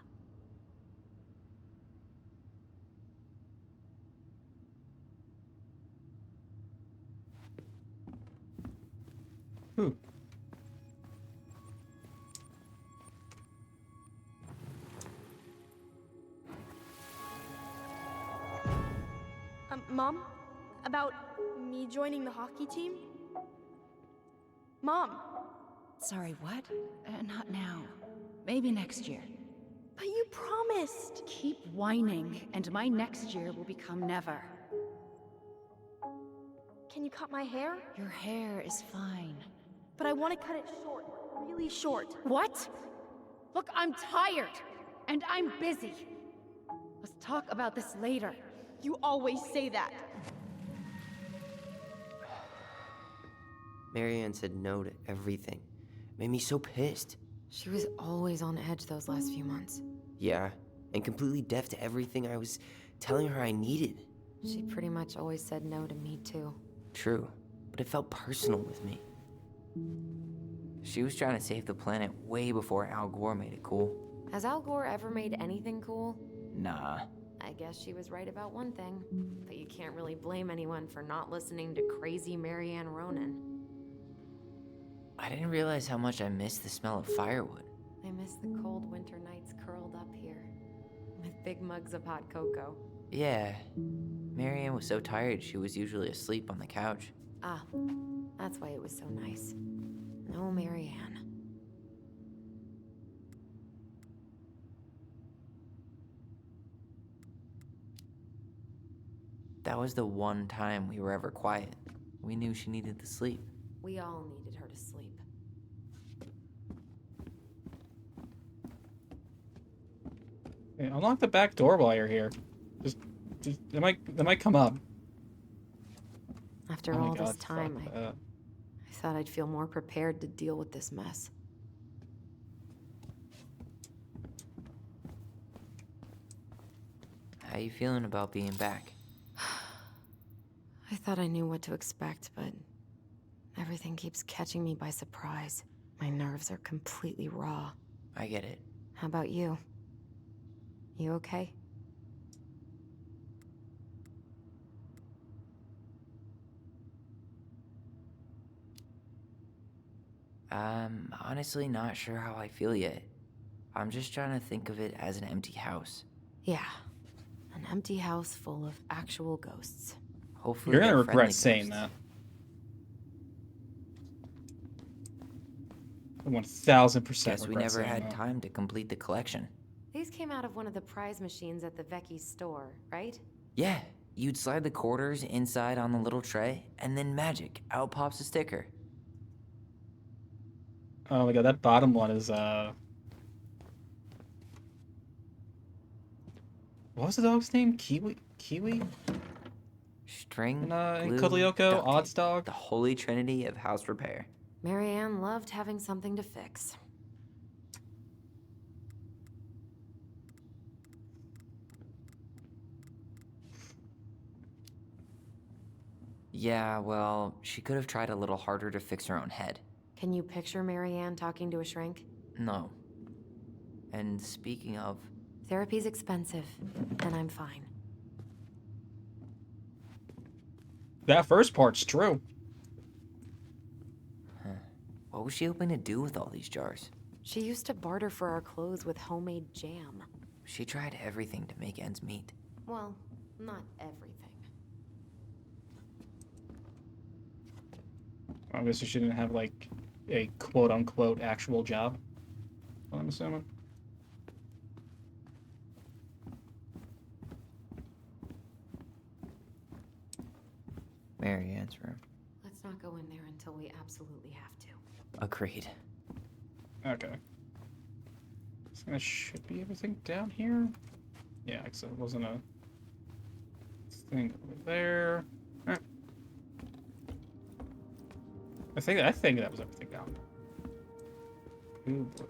Ooh. Mom? About me joining the hockey team? Mom! Sorry, what? Not now. Maybe next year. But you promised! Keep whining, and my next year will become never. Can you cut my hair? Your hair is fine. But I want to cut it short. Really short. What? Look, I'm tired, and I'm busy. Let's talk about this later. You always say that. Marianne said no to everything. Made me so pissed. She was always on edge those last few months. Yeah, and completely deaf to everything I was telling her I needed. She pretty much always said no to me, too. True, but it felt personal with me. She was trying to save the planet way before Al Gore made it cool. Has Al Gore ever made anything cool? Nah. I guess she was right about one thing, but you can't really blame anyone for not listening to crazy Marianne Ronan. I didn't realize how much I missed the smell of firewood. I miss the cold winter nights curled up here, with big mugs of hot cocoa. Yeah, Marianne was so tired she was usually asleep on the couch. Ah, that's why it was so nice. No Marianne. That was the one time we were ever quiet. We knew she needed to sleep. We all needed her to sleep. Okay, unlock the back door while you're here. Just it might come up. After Oh my all this God, time, fuck I that. thought I'd feel more prepared to deal with this mess. How you feeling about being back? I thought I knew what to expect, but everything keeps catching me by surprise. My nerves are completely raw. I get it. How about you? You okay? I'm honestly not sure how I feel yet. I'm just trying to think of it as an empty house. Yeah. An empty house full of actual ghosts. Hopefully You're gonna they're friendly regret saying ghosts. that. 1000% Guess we regret never saying had that. time to complete the collection. These came out of one of the prize machines at the Vecchi's store, right? Yeah, you'd slide the quarters inside on the little tray, and then magic, out pops a sticker. Oh my god, that bottom one is what was the dog's name? Kiwi? String, In glue, Kodlyoko, duct Odds tape. Dog? The holy trinity of house repair. Marianne loved having something to fix. Yeah, well, she could have tried a little harder to fix her own head. Can you picture Marianne talking to a shrink? No. And speaking of, Therapy's expensive, and I'm fine. That first part's true. what was she hoping to do with all these jars? She used to barter for our clothes with homemade jam. She tried everything to make ends meet. Well, not everything. Obviously she didn't have like a quote unquote actual job. I'm assuming. Marianne's room. Let's not go in there until we absolutely have to. Agreed. Okay. So that should be everything down here. Yeah, except it wasn't a thing over there. Alright. I think that was everything down there. Oh boy.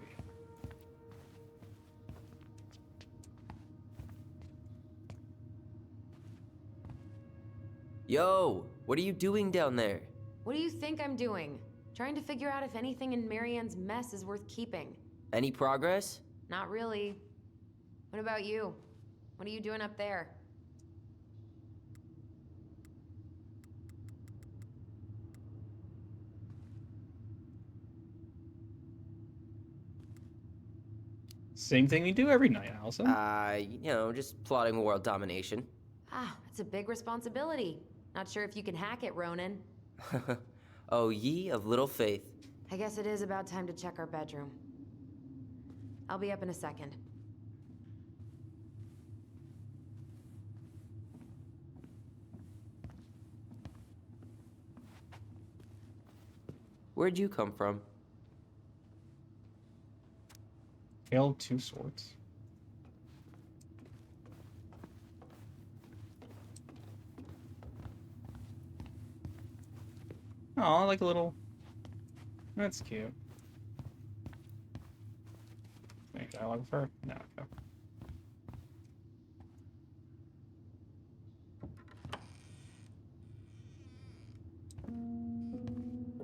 Yo, what are you doing down there? What do you think I'm doing? Trying to figure out if anything in Marianne's mess is worth keeping. Any progress? Not really. What about you? What are you doing up there? Same thing we do every night, Allison. Just plotting world domination. Ah, it's a big responsibility. Not sure if you can hack it, Ronan. Oh, ye of little faith. I guess it is about time to check our bedroom. I'll be up in a second. Where'd you come from? Hail 2 swords. Oh, like a little. That's cute. Any dialogue with her? No. Okay.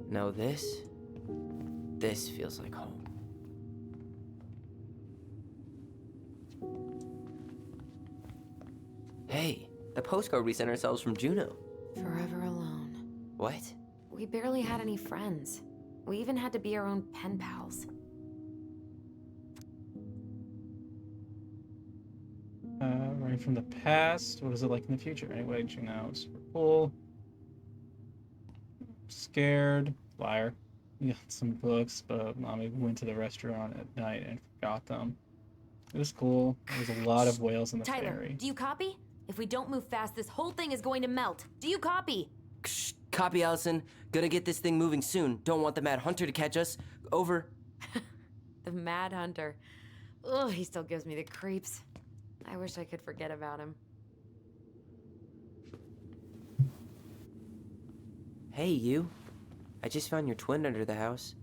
No, this feels like home. Hey, the postcard we sent ourselves from Juno. Forever alone. What? We barely had any friends. We even had to be our own pen pals. Running from the past. What is it like in the future? Anyway, you know, super cool. Scared. Liar. We got some books, but Mommy went to the restaurant at night and forgot them. It was cool. There was a lot of whales in the Tyler, ferry. do you copy? If we don't move fast, this whole thing is going to melt. Do you copy? Shh, copy, Allison. Gonna get this thing moving soon. Don't want the Mad Hunter to catch us. Over. The Mad Hunter. Ugh, he still gives me the creeps. I wish I could forget about him. Hey, you. I just found your twin under the house.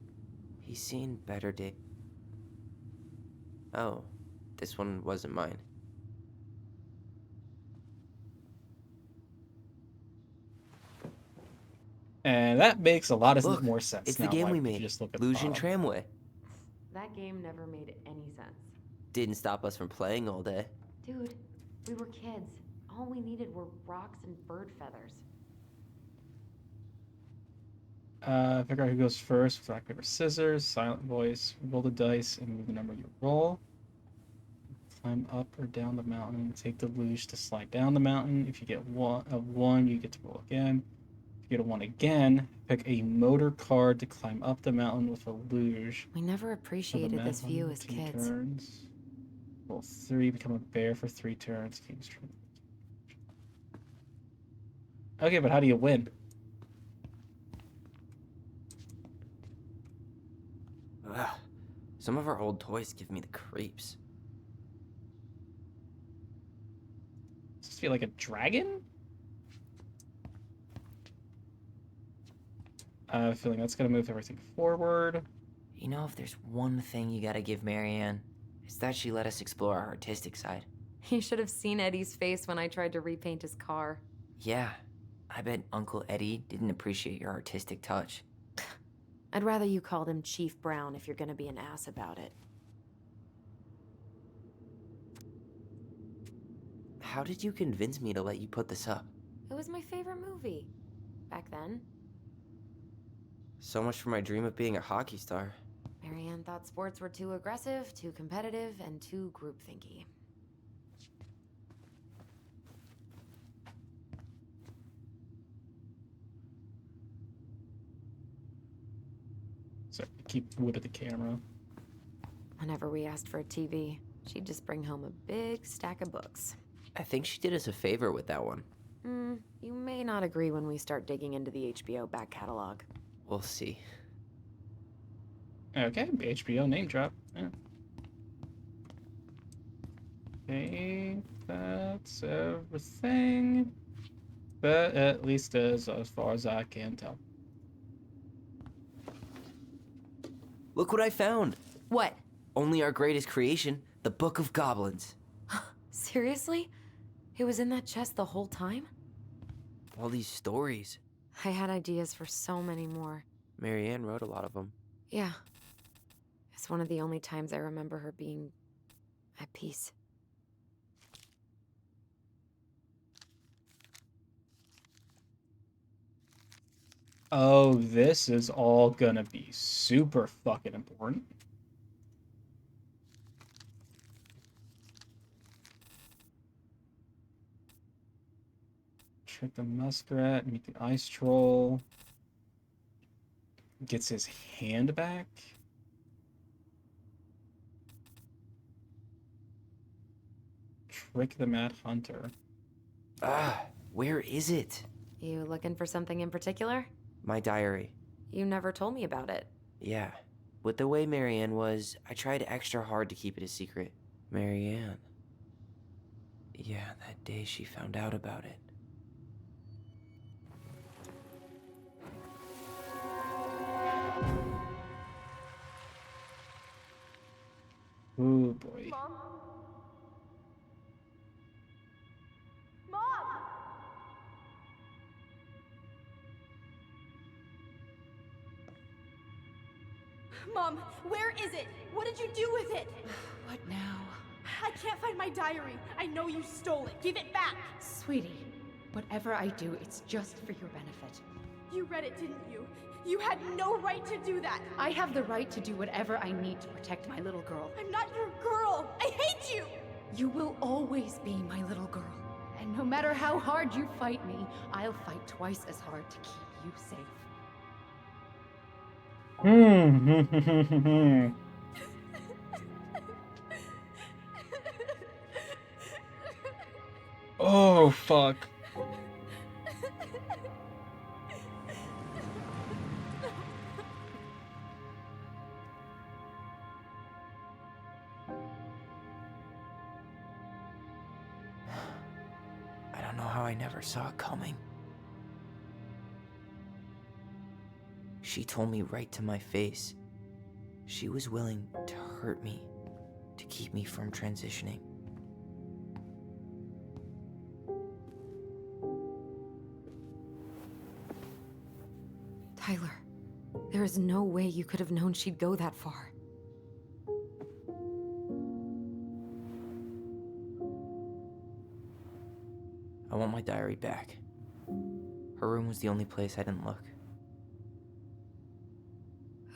He's seen better days. Oh, this one wasn't mine. And that makes a lot of Look, more sense. It's the now, game like, we if you made. just look at the Illusion bottom. Tramway. That game never made any sense. Didn't stop us from playing all day. Dude, we were kids. All we needed were rocks and bird feathers. Figure out who goes first with rock, paper, scissors. Silent voice. Roll the dice and move the number you roll. Climb up or down the mountain. Take the luge to slide down the mountain. If you get one, you get to roll again. If you get a 1 again, pick a motor card to climb up the mountain with a luge. We never For the appreciated this map view on as 2 kids. Turns. Roll 3, become a bear for 3 turns. King's turn. Okay, but how do you win? Ugh. Some of our old toys give me the creeps. Does this feel like a dragon? I have a feeling that's gonna move everything forward. You know, if there's one thing you gotta give Marianne, it's that she let us explore our artistic side. You should have seen Eddie's face when I tried to repaint his car. Yeah, I bet Uncle Eddie didn't appreciate your artistic touch. I'd rather you called him Chief Brown if you're gonna be an ass about it. How did you convince me to let you put this up? It was my favorite movie. Back then. So much for my dream of being a hockey star. Marianne thought sports were too aggressive, too competitive, and too groupthinky. So keep wood at the camera. Whenever we asked for a TV, she'd just bring home a big stack of books. I think she did us a favor with that one. You may not agree when we start digging into the HBO back catalog. We'll see. Okay, HBO name drop. Yeah. Okay, that's everything. But at least as far as I can tell. Look what I found! What? Only our greatest creation, the Book of Goblins. Seriously? It was in that chest the whole time? All these stories. I had ideas for so many more. Marianne wrote a lot of them. Yeah. It's one of the only times I remember her being at peace. Oh, this is all gonna be super fucking important. Trick the muskrat, meet the ice troll. Gets his hand back. Trick the mad hunter. Where is it? You looking for something in particular? My diary. You never told me about it. Yeah. With the way Marianne was, I tried extra hard to keep it a secret. Marianne. Yeah, that day she found out about it. Oh boy. Mom? Mom! Mom, where is it? What did you do with it? What now? I can't find my diary. I know you stole it. Give it back. Sweetie, whatever I do, it's just for your benefit. You read it, didn't you? You had no right to do that. I have the right to do whatever I need to protect my little girl. I'm not your girl. I hate you. You will always be my little girl. And no matter how hard you fight me, I'll fight twice as hard to keep you safe. Oh, fuck. I don't know how I never saw it coming. She told me right to my face. She was willing to hurt me to keep me from transitioning. Tyler, there is no way you could have known she'd go that far. I want my diary back. Her room was the only place I didn't look.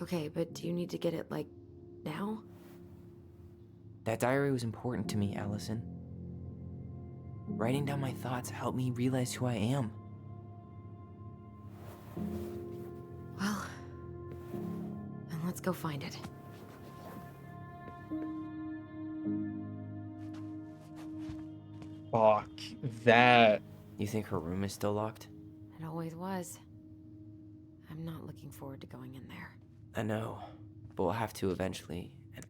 Okay, but do you need to get it, like, now? That diary was important to me, Allison. Writing down my thoughts helped me realize who I am. Well, then let's go find it. Fuck. That. You think her room is still locked? It always was. I'm not looking forward to going in there. I know, but we'll have to eventually. And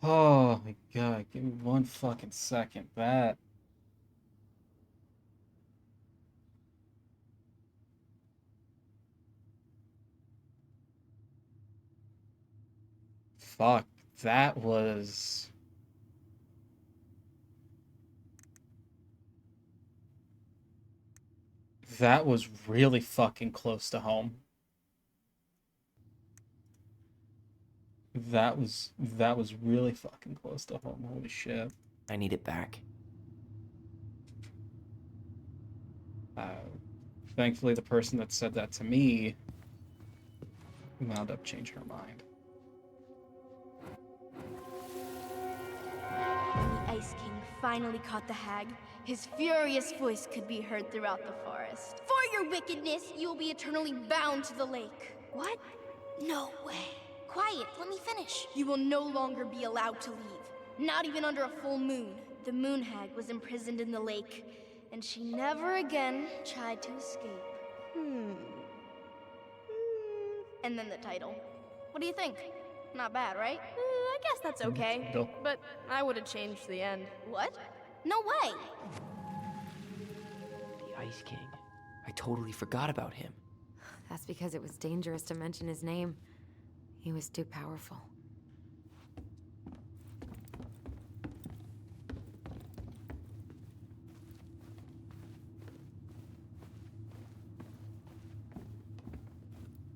Oh my god. Give me one fucking second. That. Fuck. That was. That was really fucking close to home. That was really fucking close to home. Holy shit. I need it back. Thankfully, the person that said that to me wound up changing her mind. I Ice King finally caught the hag, his furious voice could be heard throughout the forest. For your wickedness, you will be eternally bound to the lake. What? No way. Quiet, let me finish. You will no longer be allowed to leave. Not even under a full moon. The moon hag was imprisoned in the lake, and she never again tried to escape. And then the title. What do you think? Not bad, right? I guess that's okay. Bill. But I would have changed the end. What? No way! The Ice King. I totally forgot about him. That's because it was dangerous to mention his name. He was too powerful.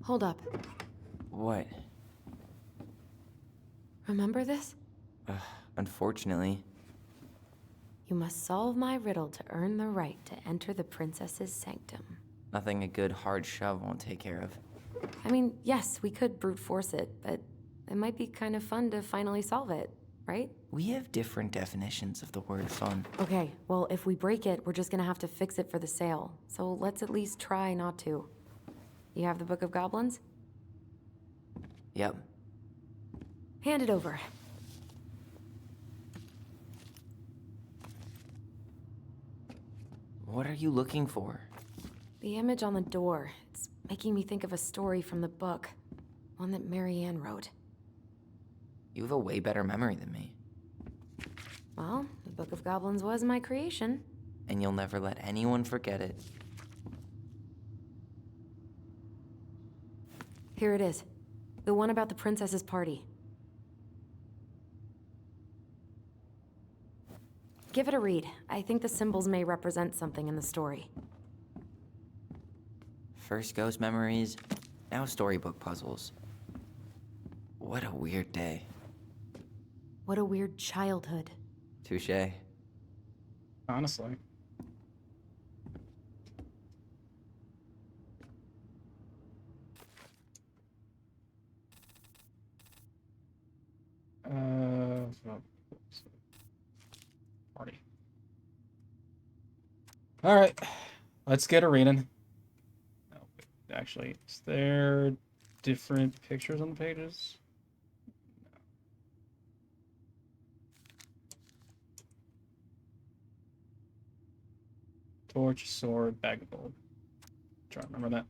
Hold up. What? Remember this? Unfortunately. You must solve my riddle to earn the right to enter the princess's sanctum. Nothing a good hard shove won't take care of. I mean, yes, we could brute force it, but it might be kind of fun to finally solve it, right? We have different definitions of the word fun. Okay, well, if we break it, we're just gonna have to fix it for the sale. So let's at least try not to. You have the Book of Goblins? Yep. Hand it over. What are you looking for? The image on the door. It's making me think of a story from the book. One that Marianne wrote. You have a way better memory than me. Well, the Book of Goblins was my creation. And you'll never let anyone forget it. Here it is. The one about the princess's party. Give it a read. I think the symbols may represent something in the story. First ghost memories, now storybook puzzles. What a weird day. What a weird childhood. Touché. Honestly. Party. All right, let's get a reading. No, wait, actually, is there different pictures on the pages? No. Torch, sword, bag of gold. Try to remember that.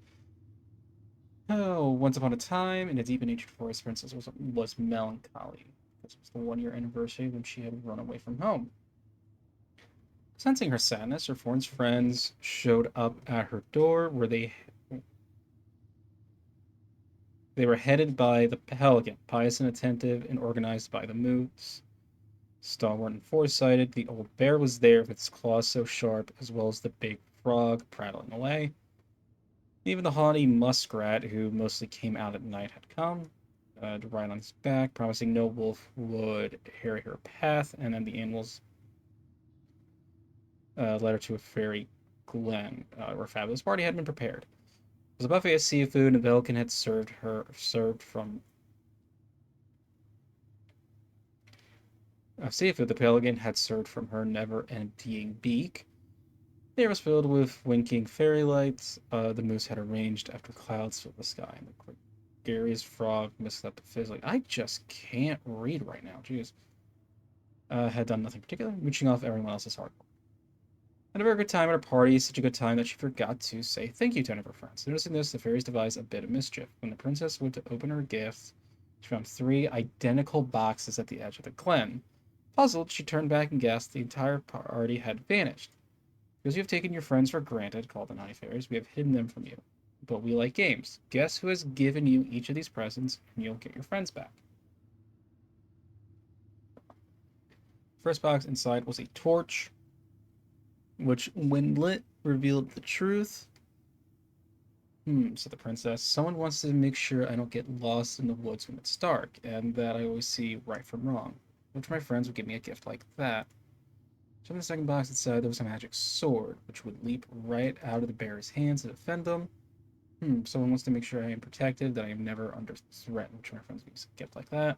Oh, once upon a time, in a deep and ancient forest, Princess was melancholy. This was the one-year anniversary when she had run away from home. Sensing her sadness, her foreign friends showed up at her door, where they were headed by the Pelican, pious and attentive, and organized by the Moods. Stalwart and foresighted, the old bear was there with its claws so sharp, as well as the big frog prattling away. Even the haughty muskrat, who mostly came out at night, had come to ride on his back, promising no wolf would harry her path, and then the animals led her to a fairy glen, where a fabulous party had been prepared. It was a buffet of seafood, and the Pelican had served from seafood the Pelican had served from her never-emptying beak. The air was filled with winking fairy lights. The moose had arranged after clouds filled the sky, and the gregarious frog mixed up the fizzling. I just can't read right now. Jeez. Had done nothing particular, mooching off everyone else's hard work. Had a very good time at her party, such a good time that she forgot to say thank you to any of her friends. Noticing this, the fairies devised a bit of mischief. When the princess went to open her gift, she found 3 identical boxes at the edge of the glen. Puzzled, she turned back and gasped the entire party had vanished. Because you have taken your friends for granted, called the naughty fairies, we have hidden them from you. But we like games. Guess who has given you each of these presents, and you'll get your friends back. First box inside was a torch, which, when lit, revealed the truth. Said the princess. Someone wants to make sure I don't get lost in the woods when it's dark, and that I always see right from wrong. Which of my friends would give me a gift like that? So in the second box inside, there was a magic sword, which would leap right out of the bear's hands to defend them. Someone wants to make sure I am protected, that I am never under threat. Which of my friends would give a gift like that?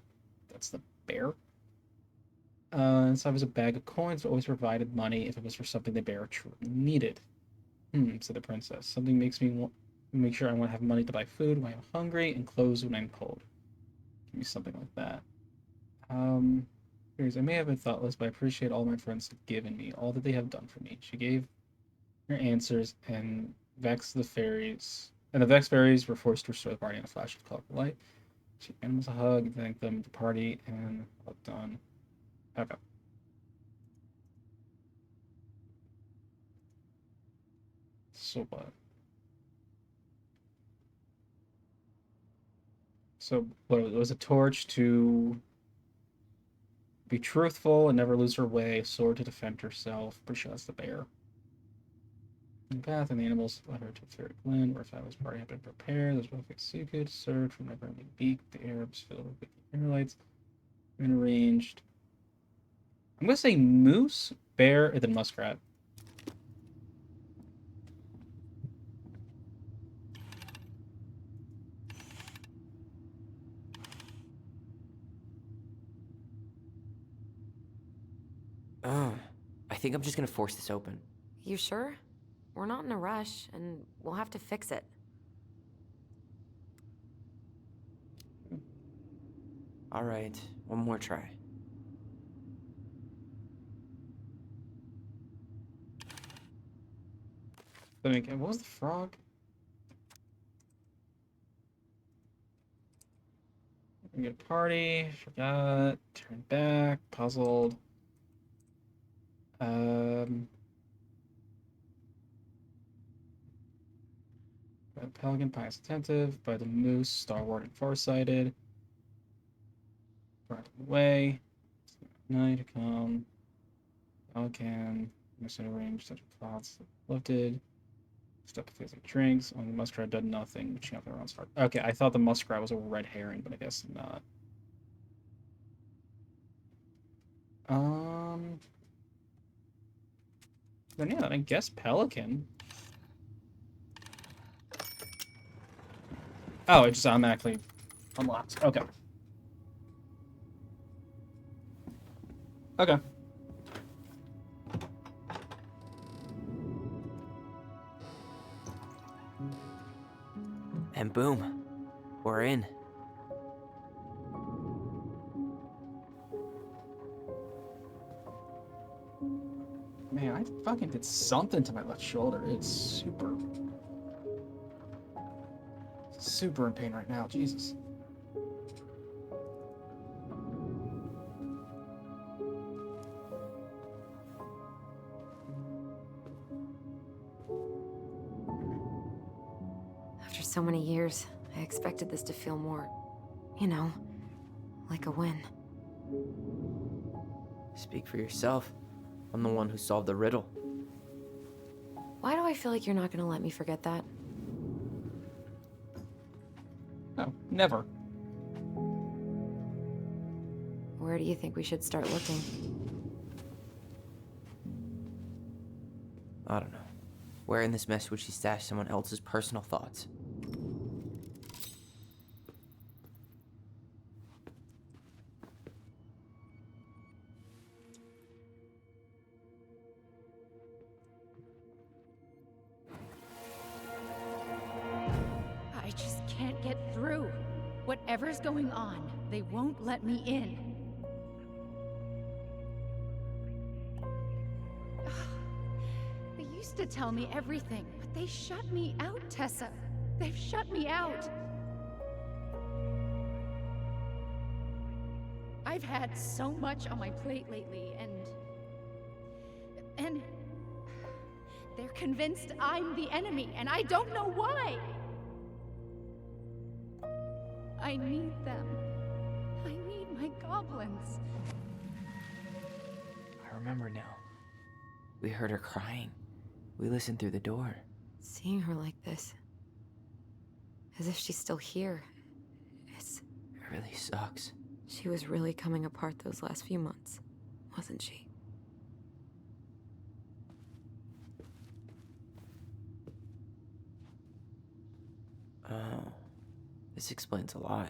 That's the bear. Inside was a bag of coins, but always provided money if it was for something the bear truly needed. Said the princess. Something makes me make sure I want to have money to buy food when I'm hungry and clothes when I'm cold. Give me something like that. Here's, I may have been thoughtless, but I appreciate all my friends have given me, all that they have done for me. She gave her answers and vexed the fairies. And the vexed fairies were forced to restore the party in a flash of colorful light. She gave animals a hug and thanked them at the party, and well done. Okay. So what? So what? It was a torch to be truthful and never lose her way, a sword to defend herself. Pretty sure that's the bear. In the path, and the animals led her to a fairy glen where Fabulous party had been prepared. There's one Suku to serve from never ending beak. The air was filled with air lights. And arranged. I'm gonna say moose, bear, and then muskrat. I think I'm just gonna force this open. You sure? We're not in a rush, and we'll have to fix it. Alright, one more try. Then again, what was the frog? We get a party, forgot, turn back, puzzled. By the pelican, pious attentive. By the moose, stalwart and farsighted. Brought away. Night come. Pelican, misarranged, such thoughts lifted. Step feels like drinks. Only the muskrat did nothing, which you have their own start. Okay, I thought the muskrat was a red herring, but I guess not. Then yeah, I guess pelican. Oh, it just automatically unlocks. Okay. Okay. And boom, we're in. Man, I fucking did something to my left shoulder. It's super in pain right now. Jesus. After so many years, I expected this to feel more, you know, like a win. Speak for yourself. I'm the one who solved the riddle. Why do I feel like you're not gonna let me forget that? No, never. Where do you think we should start looking? I don't know. Where in this mess would she stash someone else's personal thoughts? I just can't get through. Whatever's going on, they won't let me in. They used to tell me everything, but they shut me out, Tessa. They've shut me out. I've had so much on my plate lately, and they're convinced I'm the enemy, and I don't know why. I need them. I need my goblins. I remember now. We heard her crying. We listened through the door. Seeing her like this, as if she's still here, It really sucks. she was really coming apart those last few months, wasn't she? Oh, this explains a lot.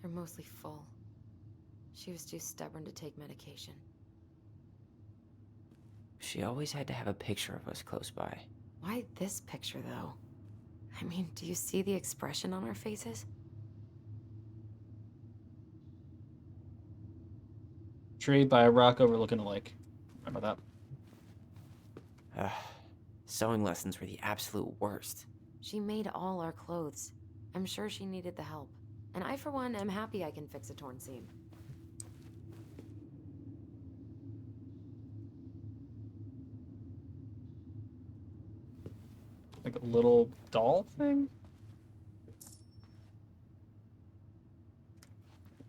They're mostly full. She was too stubborn to take medication. She always had to have a picture of us close by. Why this picture, though? I mean, do you see the expression on our faces? Tree by a rock overlooking a lake. Remember that? Ugh. Sewing lessons were the absolute worst. She made all our clothes. I'm sure she needed the help. And I, for one, am happy I can fix a torn seam. Like a little doll thing?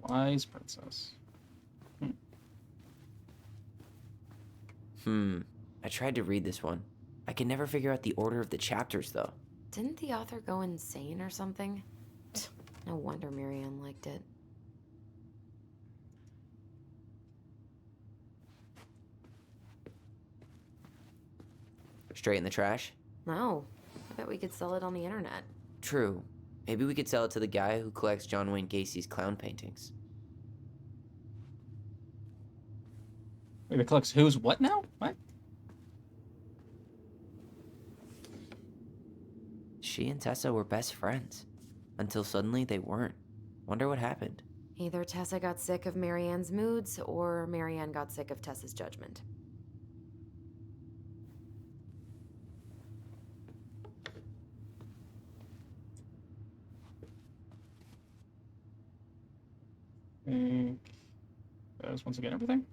Wise princess. I tried to read this one. I could never figure out the order of the chapters, though. Didn't the author go insane or something? No wonder Marianne liked it. Straight in the trash? No. I bet we could sell it on the internet. True. Maybe we could sell it to the guy who collects John Wayne Gacy's clown paintings. Wait, it collects who's what now? What? She and Tessa were best friends. Until suddenly they weren't. Wonder what happened. Either Tessa got sick of Marianne's moods, or Marianne got sick of Tessa's judgment. There's once again everything.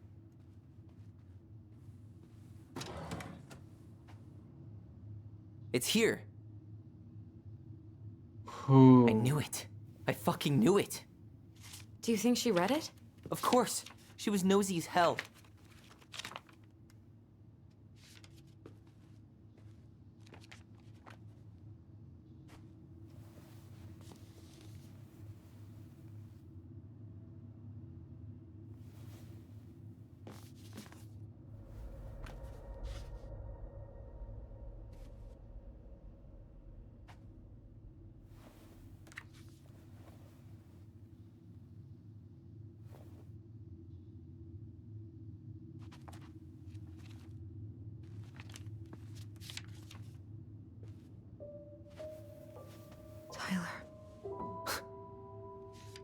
It's here. Who? I knew it. I fucking knew it. Do you think she read it? Of course. She was nosy as hell.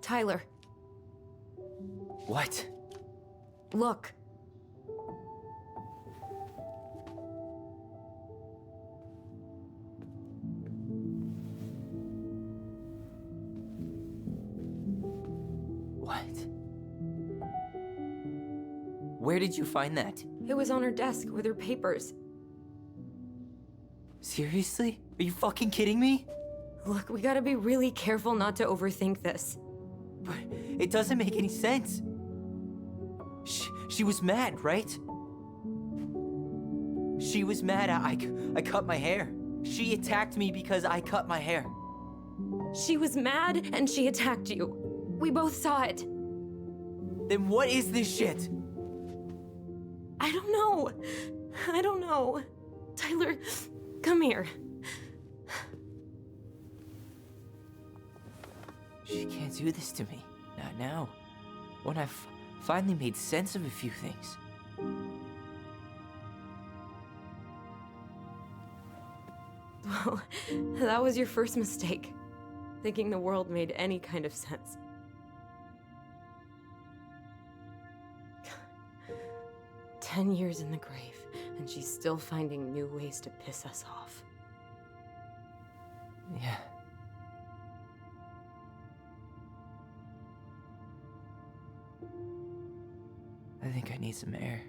Tyler. What? Look. What? Where did you find that? It was on her desk with her papers. Seriously? Are you fucking kidding me? Look, we gotta be really careful not to overthink this. But it doesn't make any sense. She was mad, right? She was mad I cut my hair. She attacked me because I cut my hair. She was mad and she attacked you. We both saw it. Then what is this shit? I don't know. I don't know. Tyler, come here. She can't do this to me. Not now. When I've finally made sense of a few things. Well, that was your first mistake. Thinking the world made any kind of sense. "10 years in the grave, and she's still finding new ways to piss us off." Yeah. I think I need some air.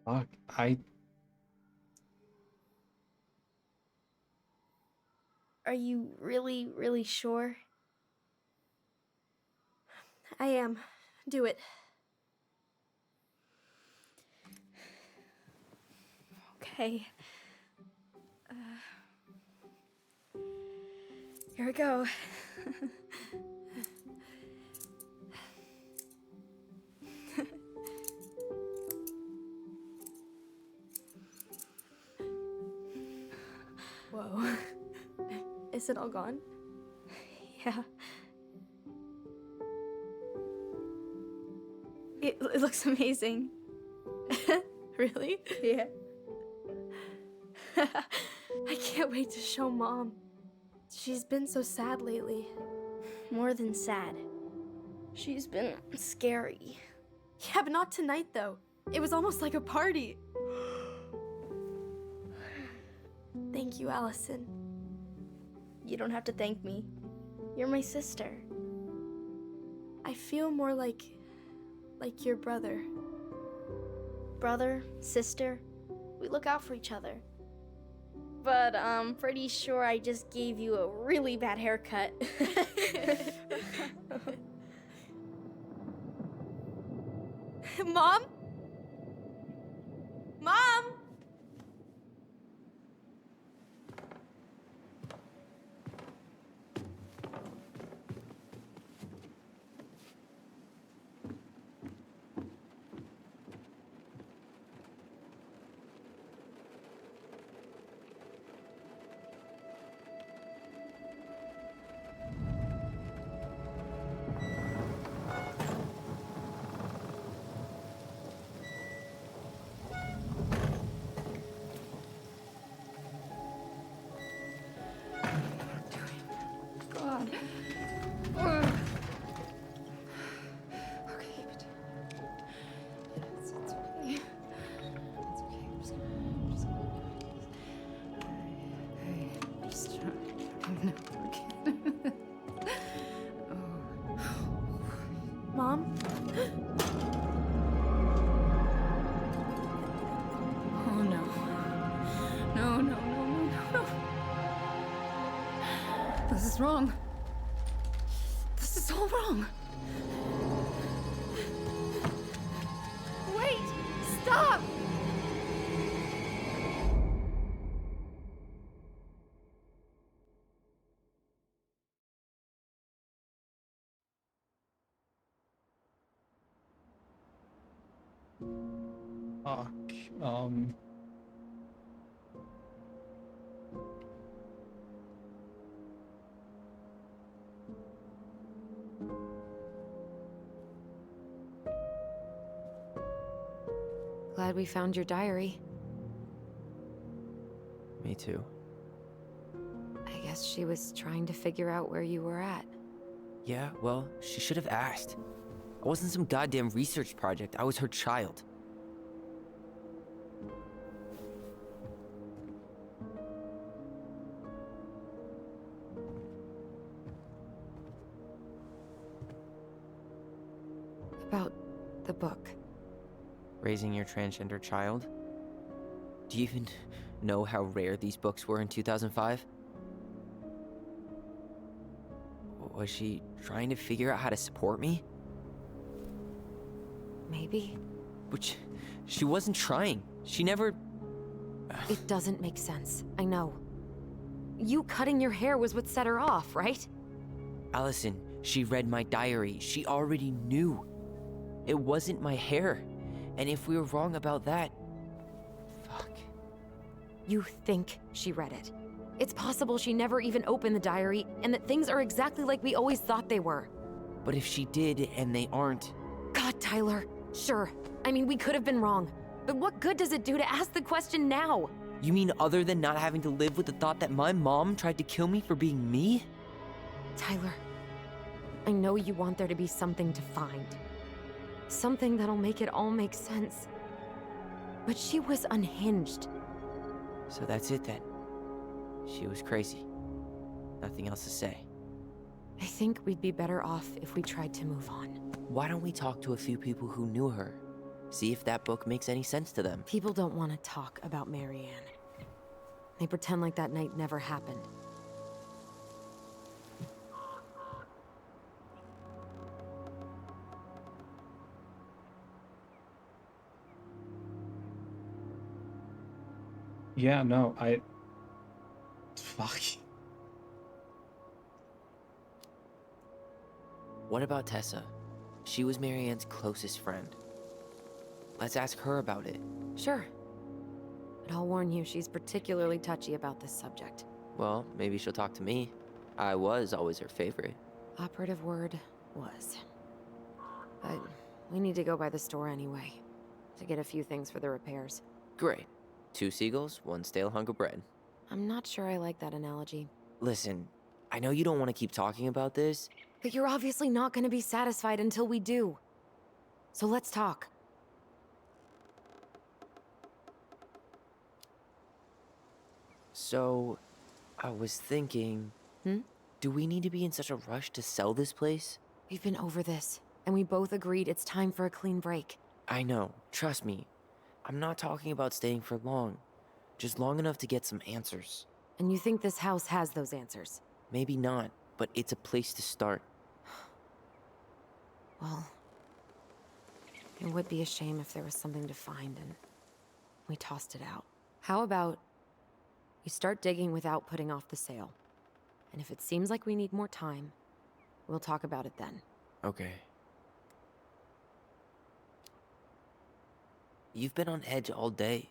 Fuck, Are you really, really sure? I am. Do it. Okay. Here we go. Whoa. Is it all gone? Yeah. It looks amazing. Really? Yeah. I can't wait to show Mom. She's been so sad lately. More than sad. She's been scary. Yeah, but not tonight, though. It was almost like a party. Thank you, Allison. You don't have to thank me. You're my sister. I feel more like your brother. Brother, sister, we look out for each other. But I'm pretty sure I just gave you a really bad haircut. Mom? Mom? God. Ugh. Okay, but it's okay. It's okay. I'm just gonna no, okay. Mom? Oh no. No, no, no, no, no, no. This is wrong. This is all wrong. Wait! Stop! Fuck. Glad we found your diary. Me too. I guess she was trying to figure out where you were at. Yeah, well, she should have asked. I wasn't some goddamn research project. I was her child. About the book. Raising your transgender child? Do you even know how rare these books were in 2005? Was she trying to figure out how to support me? Maybe. Which, she wasn't trying. She never... It doesn't make sense. I know. You cutting your hair was what set her off, right? Allison, she read my diary. She already knew. It wasn't my hair. And if we were wrong about that... Fuck. You think she read it. It's possible she never even opened the diary, and that things are exactly like we always thought they were. But if she did, and they aren't... God, Tyler. Sure. I mean, we could have been wrong. But what good does it do to ask the question now? You mean other than not having to live with the thought that my mom tried to kill me for being me? Tyler, I know you want there to be something to find. Something that'll make it all make sense. But she was unhinged. So that's it then. She was crazy. Nothing else to say. I think we'd be better off if we tried to move on. Why don't we talk to a few people who knew her? See if that book makes any sense to them. People don't want to talk about Marianne. They pretend like that night never happened. Yeah, no, fuck. What about Tessa? She was Marianne's closest friend. Let's ask her about it. Sure. But I'll warn you, she's particularly touchy about this subject. Well, maybe she'll talk to me. I was always her favorite. Operative word was. But we need to go by the store anyway, to get a few things for the repairs. Great. 2 seagulls, 1 stale hunk of bread. I'm not sure I like that analogy. Listen, I know you don't want to keep talking about this. But you're obviously not going to be satisfied until we do. So let's talk. So, I was thinking... Do we need to be in such a rush to sell this place? We've been over this, and we both agreed it's time for a clean break. I know, trust me. I'm not talking about staying for long. Just long enough to get some answers. And you think this house has those answers? Maybe not, but it's a place to start. Well, it would be a shame if there was something to find and we tossed it out. How about you start digging without putting off the sale? And if it seems like we need more time, we'll talk about it then. Okay. You've been on edge all day.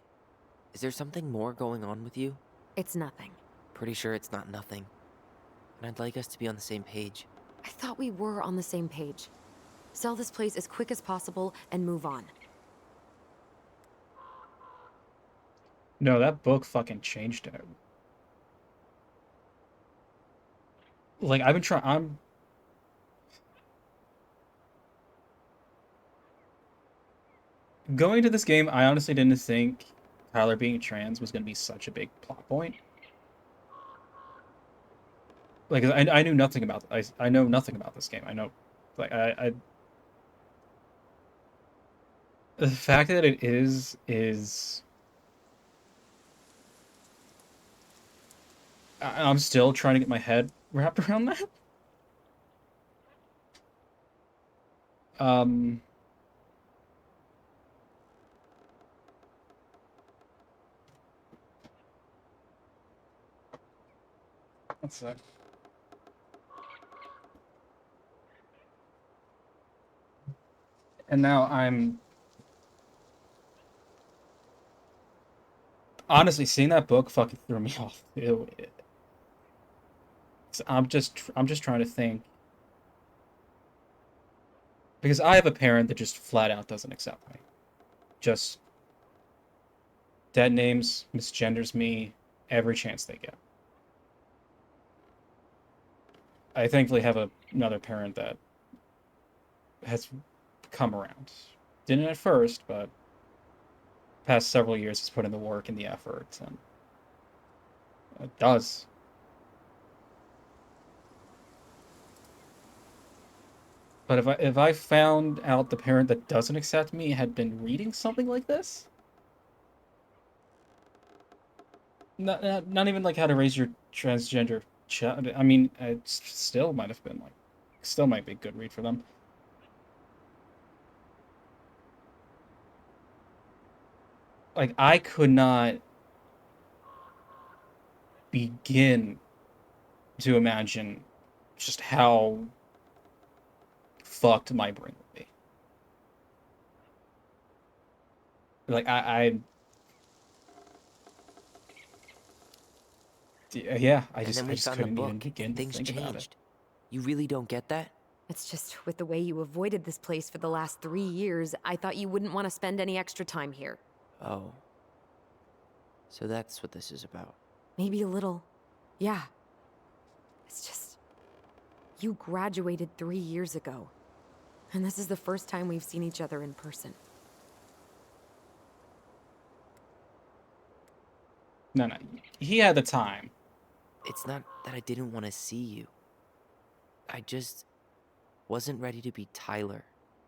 Is there something more going on with you? It's nothing. Pretty sure it's not nothing. And I'd like us to be on the same page. I thought we were on the same page. Sell this place as quick as possible and move on. No, that book fucking changed it. Like, I'm going to this game, I honestly didn't think Tyler being trans was going to be such a big plot point. Like, I knew nothing about... I know nothing about this game. I know... Like, the fact that it is... I'm still trying to get my head wrapped around that. One sec. And now I'm... Honestly, seeing that book fucking threw me off. I'm just trying to think. Because I have a parent that just flat out doesn't accept me. Just dead names, misgenders me every chance they get. I thankfully have another parent that has come around. Didn't at first, but past several years has put in the work and the effort, and it does. But if I found out the parent that doesn't accept me had been reading something like this, not even like how to raise your transgender child. I mean, it still might have been like, still might be a good read for them. Like, I could not begin to imagine just how fucked my brain would be. Like, yeah, I just couldn't even begin to think about it. You really don't get that? It's just, with the way you avoided this place for the last 3 years, I thought you wouldn't want to spend any extra time here. Oh. So that's what this is about. Maybe a little. Yeah. It's just... You graduated 3 years ago. And this is the first time we've seen each other in person. No, he had the time. It's not that I didn't want to see you. I just wasn't ready to be Tyler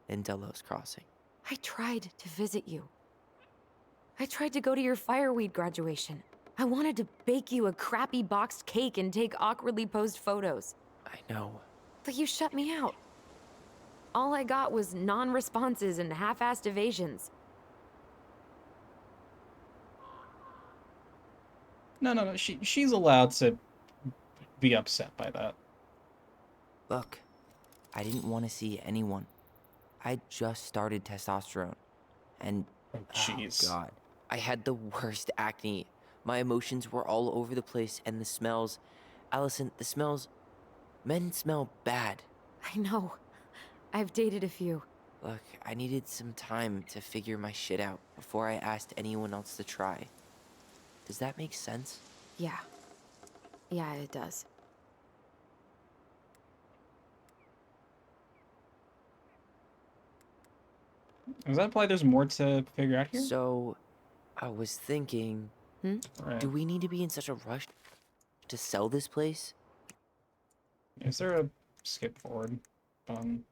in Delos Crossing. I tried to visit you. I tried to go to your fireweed graduation. I wanted to bake you a crappy boxed cake and take awkwardly posed photos. I know. But you shut me out. All I got was non-responses and half-assed evasions. No. She's allowed to be upset by that. Look, I didn't want to see anyone. I just started testosterone. And, Oh, jeez. God, I had the worst acne. My emotions were all over the place, and the smells... Allison, the smells... Men smell bad. I know. I've dated a few. Look, I needed some time to figure my shit out before I asked anyone else to try. Does that make sense? Yeah. Yeah, it does. Does that imply there's more to figure out here? So, I was thinking, Right. do we need to be in such a rush to sell this place? Is there a skip forward button?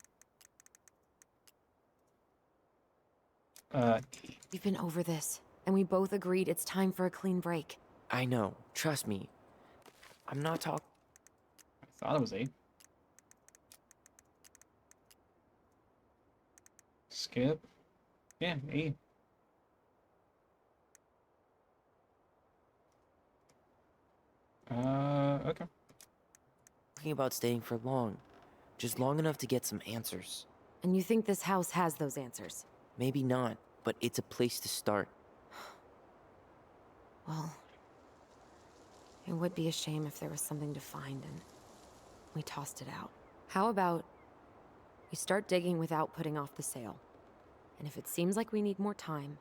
We've been over this, and we both agreed it's time for a clean break. I know, trust me. I'm not talking... I thought it was 8. Skip. Yeah, 8. Okay. Talking about staying for long. Just long enough to get some answers. And you think this house has those answers? Maybe not, but it's a place to start. Well, it would be a shame if there was something to find and we tossed it out. How about we start digging without putting off the sale? And if it seems like we need more time,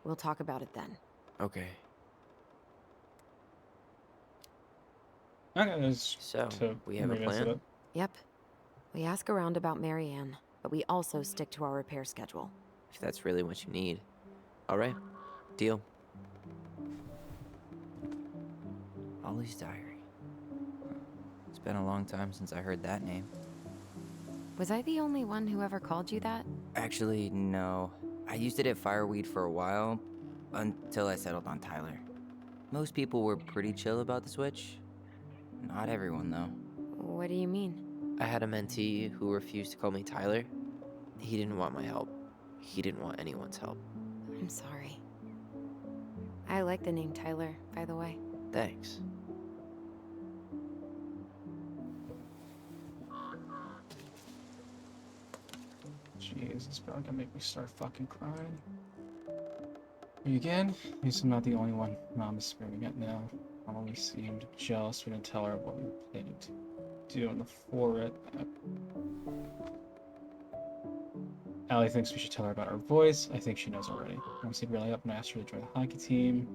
we'll talk about it then. Okay. Okay, there's So, to we have a revisit plan? it. Yep. We ask around about Marianne, but we also stick to our repair schedule. If that's really what you need. Alright, deal. Ollie's Diary. It's been a long time since I heard that name. Was I the only one who ever called you that? Actually, no. I used it at Fireweed for a while, until I settled on Tyler. Most people were pretty chill about the switch. Not everyone, though. What do you mean? I had a mentee who refused to call me Tyler. He didn't want my help. He didn't want anyone's help. I'm sorry. I like the name Tyler, by the way. Thanks. Jeez, it's probably gonna make me start fucking crying. Me again? At least I'm not the only one Mom is screaming at now. Mom always seemed jealous. We didn't tell her what we were planning to do in the forest. Allie thinks we should tell her about our voice. I think she knows already. Mom seemed really up when I asked her to join the hockey team.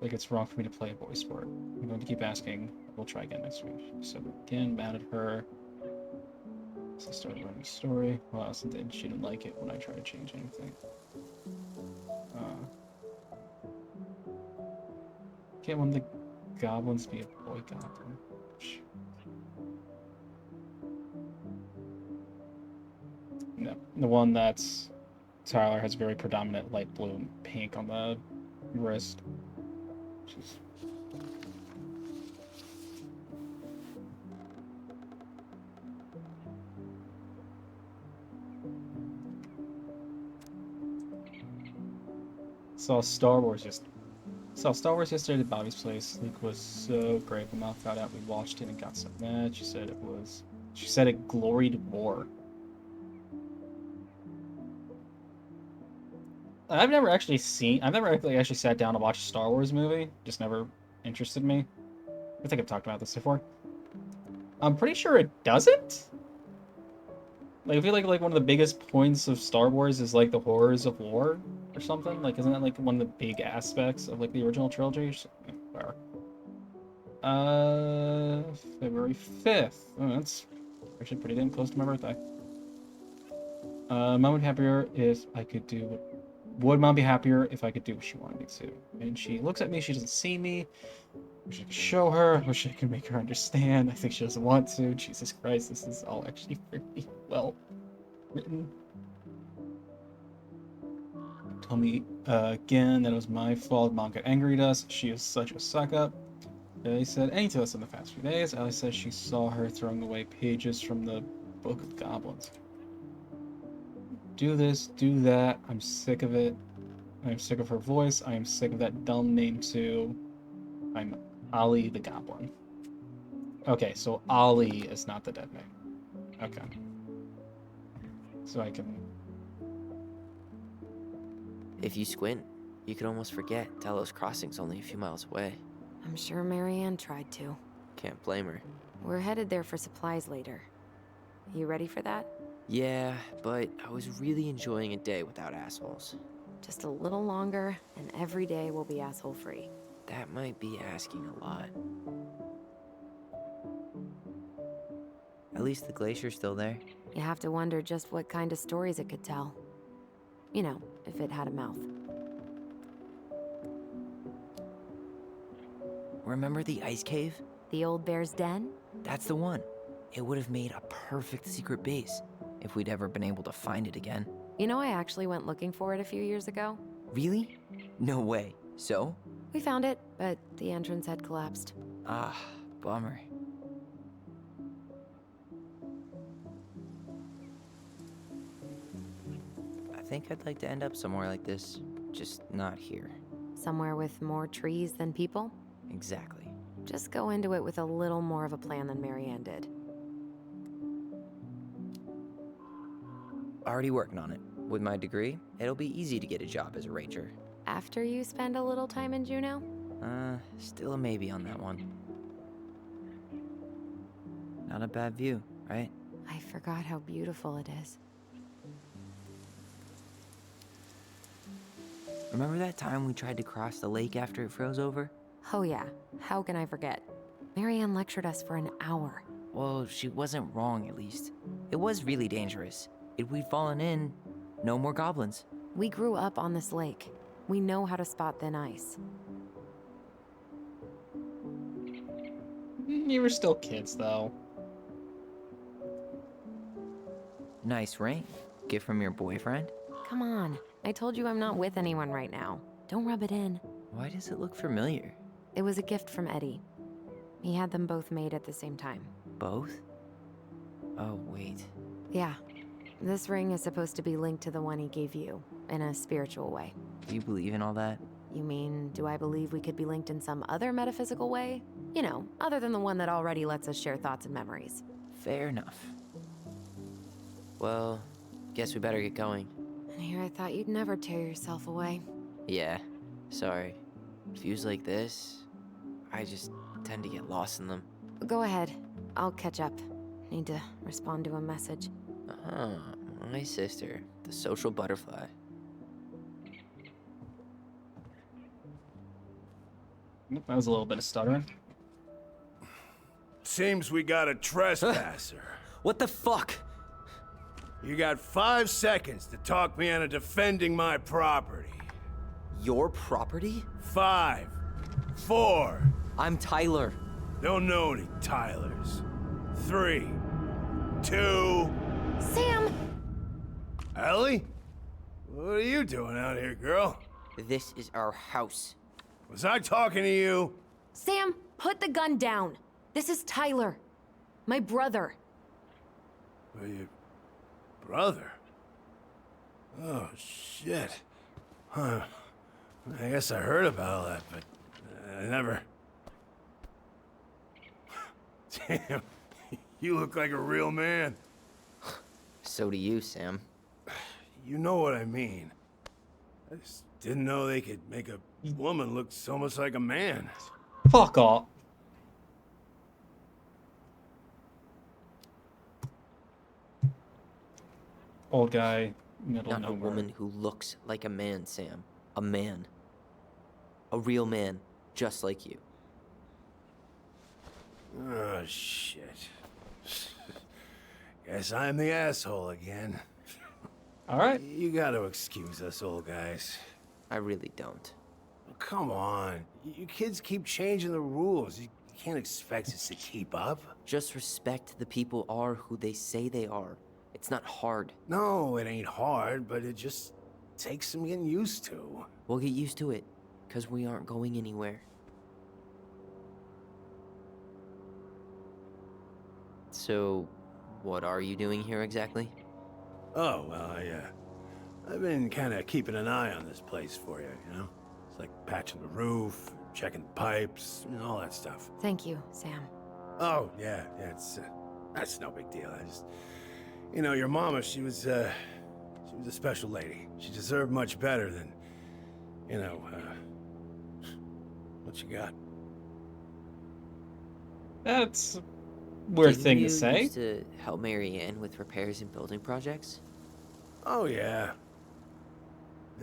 Like it's wrong for me to play a boy sport. I'm going to keep asking. We'll try again next week. She said again, mad at her. So I started learning the story. Well, Allison did. She didn't like it when I tried to change anything. Can't one of the goblins be a boy goblin? No, the one that's Tyler has very predominant light blue and pink on the wrist. Jeez. Saw Star Wars yesterday at Bobby's place. Luke was so great. When Mom found out we watched it and got so mad. She said it gloried war. I've never actually sat down to watch a Star Wars movie. Just never interested me. I think I've talked about this before. I'm pretty sure it doesn't. Like, I feel like one of the biggest points of Star Wars is like the horrors of war or something. Like, isn't that like one of the big aspects of like the original trilogy? Where? February 5th. Oh, that's actually pretty damn close to my birthday. Mom would be happier if I could do. Would Mom be happier if I could do what she wanted me to? And she looks at me. She doesn't see me. I wish I could show her. I wish I could make her understand. I think she doesn't want to. Jesus Christ, this is all actually pretty well written. Told me again that it was my fault. Mom got angry at us. She is such a suck up. Ellie said any to us in the past few days. Ellie says she saw her throwing away pages from the Book of Goblins. Do this, do that. I'm sick of it. I'm sick of her voice. I am sick of that dumb name too. I'm Ollie the Goblin. Okay, so Ollie is not the dead name. Okay. So I can... If you squint, you could almost forget Delos Crossing's only a few miles away. I'm sure Marianne tried to. Can't blame her. We're headed there for supplies later. You ready for that? Yeah, but I was really enjoying a day without assholes. Just a little longer, and every day will be asshole-free. That might be asking a lot. At least the glacier's still there. You have to wonder just what kind of stories it could tell. You know, if it had a mouth. Remember the ice cave? The old bear's den? That's the one. It would have made a perfect secret base if we'd ever been able to find it again. You know, I actually went looking for it a few years ago. Really? No way. So? We found it, but the entrance had collapsed. Ah, bummer. I think I'd like to end up somewhere like this, just not here. Somewhere with more trees than people? Exactly. Just go into it with a little more of a plan than Marianne did. Already working on it. With my degree, it'll be easy to get a job as a ranger. After you spend a little time in Juneau? Still a maybe on that one. Not a bad view, right? I forgot how beautiful it is. Remember that time we tried to cross the lake after it froze over? Oh yeah, how can I forget? Marianne lectured us for an hour. Well, she wasn't wrong, at least. It was really dangerous. If we'd fallen in, no more goblins. We grew up on this lake. We know how to spot thin ice. You were still kids, though. Nice ring. Gift from your boyfriend? Come on, I told you I'm not with anyone right now. Don't rub it in. Why does it look familiar? It was a gift from Eddie. He had them both made at the same time. Both? Oh, wait. Yeah. This ring is supposed to be linked to the one he gave you, in a spiritual way. Do you believe in all that? You mean, do I believe we could be linked in some other metaphysical way? You know, other than the one that already lets us share thoughts and memories. Fair enough. Well, guess we better get going. And here I thought you'd never tear yourself away. Yeah, sorry. Views like this, I just tend to get lost in them. Go ahead. I'll catch up. Need to respond to a message. My sister, the social butterfly. That was a little bit of stuttering. Seems we got a trespasser. What the fuck? You got 5 seconds to talk me into defending my property. Your property? 5, 4. I'm Tyler. Don't know any Tylers. 3, 2. Sam! Ellie? What are you doing out here, girl? This is our house. Was I talking to you? Sam, put the gun down. This is Tyler. My brother. Well, your brother? Oh, shit. Huh. I guess I heard about all that, but I never... Damn, you look like a real man. So do you, Sam. You know what I mean. I just didn't know they could make a woman look so much like a man. Fuck off. Old guy, middle Not a nowhere. woman who looks like a man, Sam. A man. A real man, just like you. Oh, shit. Guess I'm the asshole again. Alright. You gotta excuse us old guys. I really don't. Oh, come on. You kids keep changing the rules. You can't expect us to keep up. Just respect the people are who they say they are. It's not hard. No, it ain't hard, but it just takes some getting used to. We'll get used to it, because we aren't going anywhere. So, what are you doing here exactly? Oh, well, I've been kind of keeping an eye on this place for you, you know? It's like patching the roof, checking pipes, and all that stuff. Thank you, Sam. Oh, yeah, it's that's no big deal. I just, you know, your mama, she was a special lady. She deserved much better than, you know, what you got. That's a weird Didn't thing to you say. used to help Mary Ann with repairs and building projects? Oh, yeah.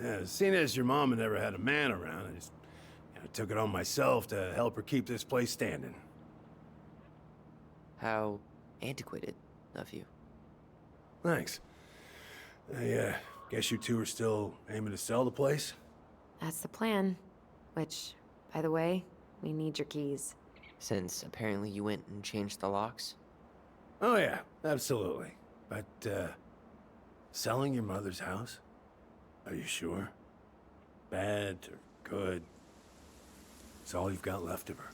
Yeah, seeing as your mama never had a man around, I just took it on myself to help her keep this place standing. How antiquated of you. Thanks. I guess you two are still aiming to sell the place? That's the plan. Which, by the way, we need your keys. Since apparently you went and changed the locks? Oh, yeah, absolutely. But, selling your mother's house? Are you sure? Bad or good? It's all you've got left of her.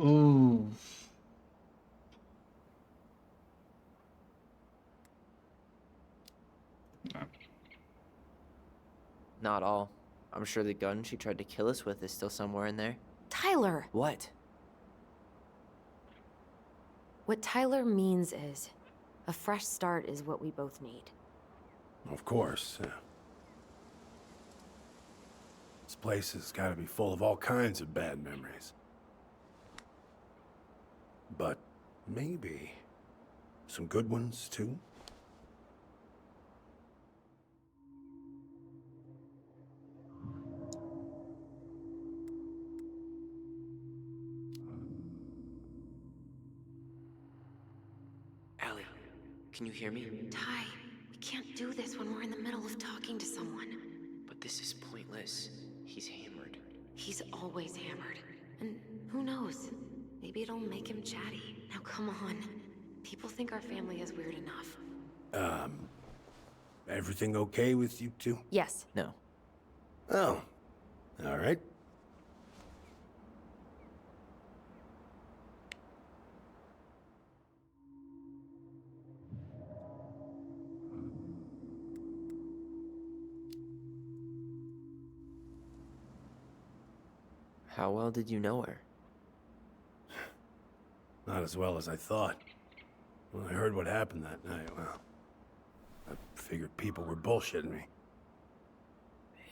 Ooh. Not all. I'm sure the gun she tried to kill us with is still somewhere in there. Tyler! What? What Tyler means is, a fresh start is what we both need. Of course. This place has got to be full of all kinds of bad memories. But maybe some good ones, too? Allie, can you hear me? Ty, we can't do this when we're in the middle of talking to someone. But this is pointless. He's hammered. He's always hammered. And who knows? Maybe it'll make him chatty. Now come on. People think our family is weird enough. Everything okay with you two? Yes. No. Oh, all right. How well did you know her? Not as well as I thought. When I heard what happened that night, well, I figured people were bullshitting me.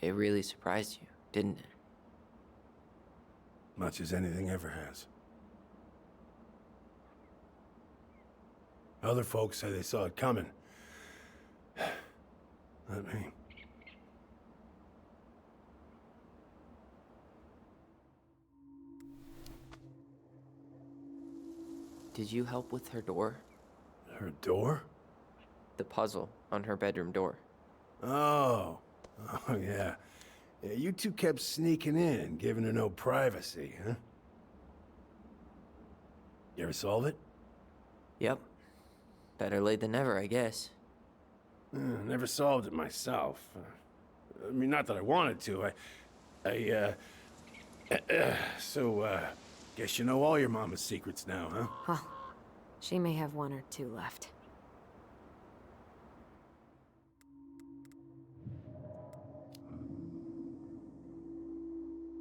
It really surprised you, didn't it? Much as anything ever has. Other folks say they saw it coming. Not me. Did you help with her door? Her door? The puzzle on her bedroom door. Oh. Oh, yeah. Yeah, you two kept sneaking in, giving her no privacy, huh? You ever solve it? Yep. Better late than never, I guess. Never solved it myself. I mean, not that I wanted to. Guess you know all your mama's secrets now, huh? Well, she may have one or two left.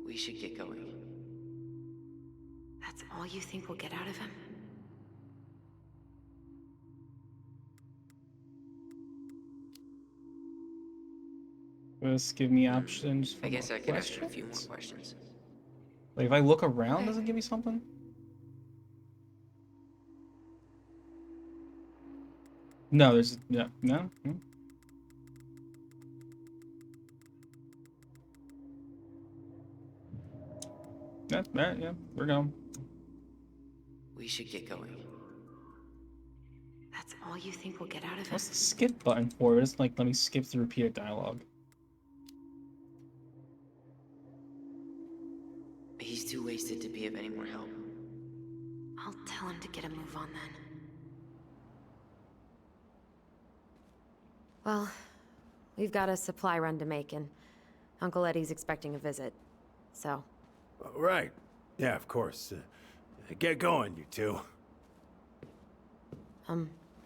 We should get going. That's all you think we'll get out of him? Just give me options for I guess more I could ask you a few more questions. questions. Like if I look around, does it give me something? No, there's no. Yeah, alright, yeah, we're going. We should get going. That's all you think we'll get out of him? What's the skip button for? It's like let me skip through repeated dialogue. He's too wasted to be of any more help. I'll tell him to get a move on then. Well, we've got a supply run to make, and Uncle Eddie's expecting a visit. So, Right. Yeah, of course. Get going, you two.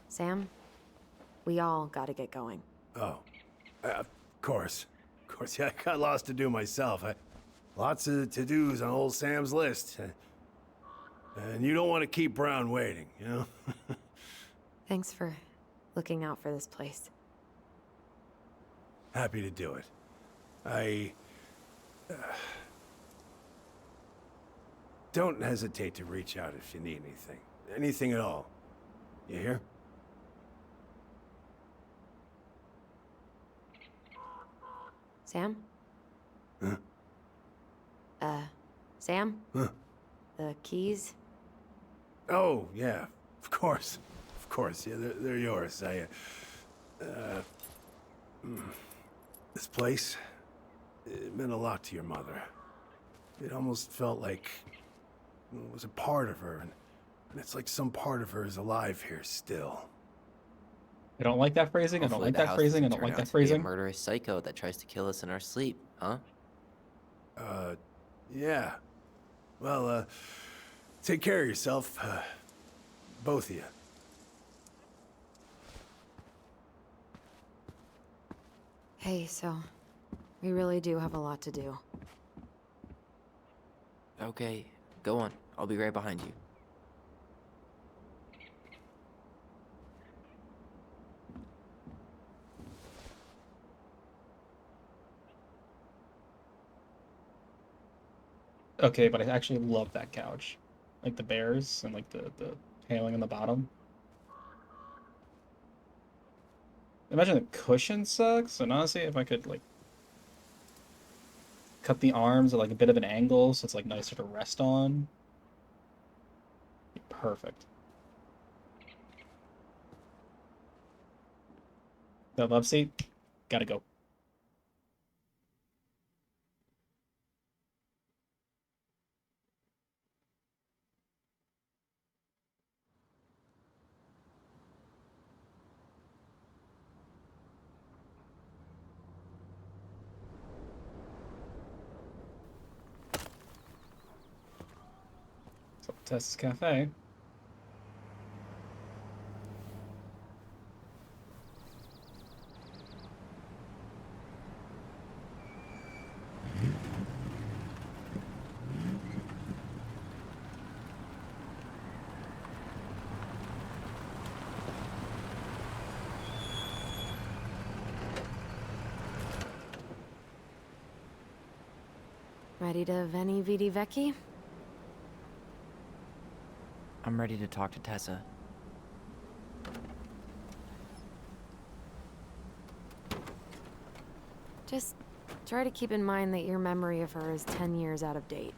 Sam? We all gotta get going. Oh, of course. Of course, yeah, I got lots to do myself. Lots of to-dos on old Sam's list. And you don't want to keep Brown waiting, you know? Thanks for looking out for this place. Happy to do it. Don't hesitate to reach out if you need anything. Anything at all. You hear? Sam? Huh? Sam? Huh? The keys? Oh, yeah. Of course. Of course. Yeah, they're yours. This place, it meant a lot to your mother. It almost felt like it was a part of her, and it's like some part of her is alive here still. I don't like that phrasing. I don't Hopefully like the that house phrasing. I doesn't don't turn like out that to be a phrasing. murderous psycho that tries to kill us in our sleep, huh? Yeah. Well, take care of yourself, both of you. Hey, so we really do have a lot to do. Okay, go on. I'll be right behind you. Okay, but I actually love that couch. Like the bears and like the paneling on the bottom. Imagine the cushion sucks, and honestly, if I could like cut the arms at like a bit of an angle so it's like nicer to rest on. Be perfect. The love seat, gotta go. So Tessa's Cafe. Ready to Veni Vidi Vecchi? I'm ready to talk to Tessa. Just try to keep in mind that your memory of her is 10 years out of date.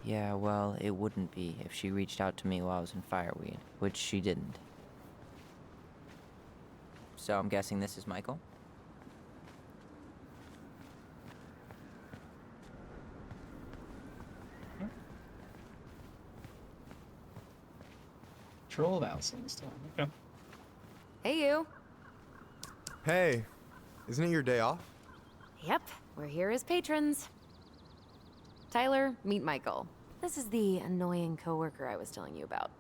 Yeah, well, it wouldn't be if she reached out to me while I was in Fireweed, which she didn't. So I'm guessing this is Michael? Troll of Allison stuff. Okay. Hey, you. Hey, isn't it your day off? Yep, we're here as patrons. Tyler, meet Michael. This is the annoying coworker I was telling you about.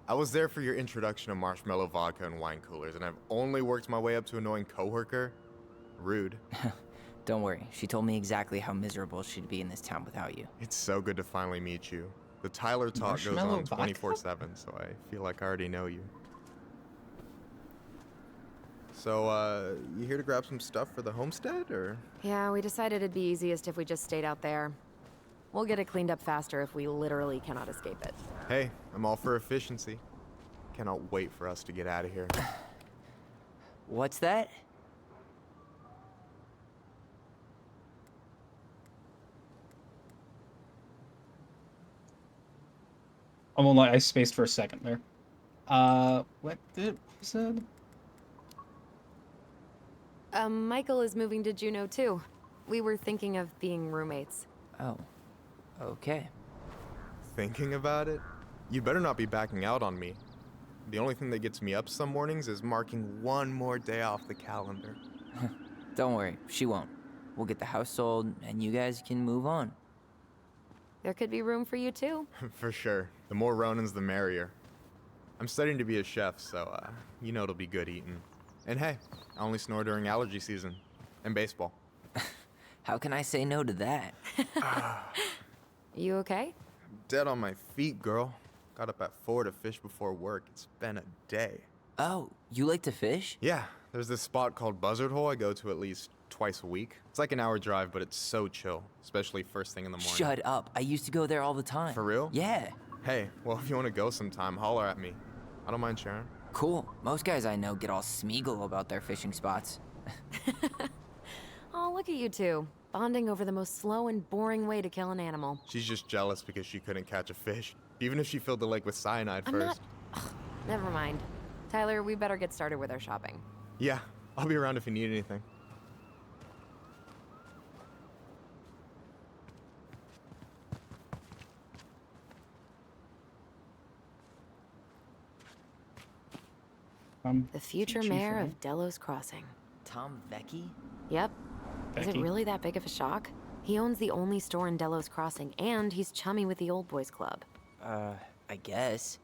I was there for your introduction to marshmallow vodka and wine coolers, and I've only worked my way up to annoying coworker. Rude. Don't worry, she told me exactly how miserable she'd be in this town without you. It's so good to finally meet you. The Tyler talk goes Marshmallow on vodka? 24/7, so I feel like I already know you. So, you here to grab some stuff for the homestead, or? Yeah, we decided it'd be easiest if we just stayed out there. We'll get it cleaned up faster if we literally cannot escape it. Hey, I'm all for efficiency. Cannot wait for us to get out of here. What's that? I'm gonna lie, I spaced for a second there. What was it? Michael is moving to Juneau too. We were thinking of being roommates. Oh, okay. Thinking about it? You better not be backing out on me. The only thing that gets me up some mornings is marking one more day off the calendar. Don't worry, she won't. We'll get the house sold, and you guys can move on. There could be room for you too. For sure. The more Ronins, the merrier. I'm studying to be a chef, so, you know it'll be good eating. And hey, I only snore during allergy season. And baseball. How can I say no to that? You okay? Dead on my feet, girl. Got up at 4 to fish before work. It's been a day. Oh, you like to fish? Yeah, there's this spot called Buzzard Hole I go to at least twice a week. It's like an hour drive, but it's so chill, especially first thing in the morning. Shut up. I used to go there all the time. For real? Yeah. Hey, well, if you want to go sometime, holler at me. I don't mind sharing. Cool. Most guys I know get all Smeagol about their fishing spots. Oh, look at you two. Bonding over the most slow and boring way to kill an animal. She's just jealous because she couldn't catch a fish, even if she filled the lake with cyanide I'm first. not... Ugh, never mind. Tyler, we better get started with our shopping. Yeah, I'll be around if you need anything. The future mayor of Delos Crossing. Tom Vecchi? Yep. Is it Becky. really that big of a shock? He owns the only store in Delos Crossing, and he's chummy with the Old Boys Club. I guess.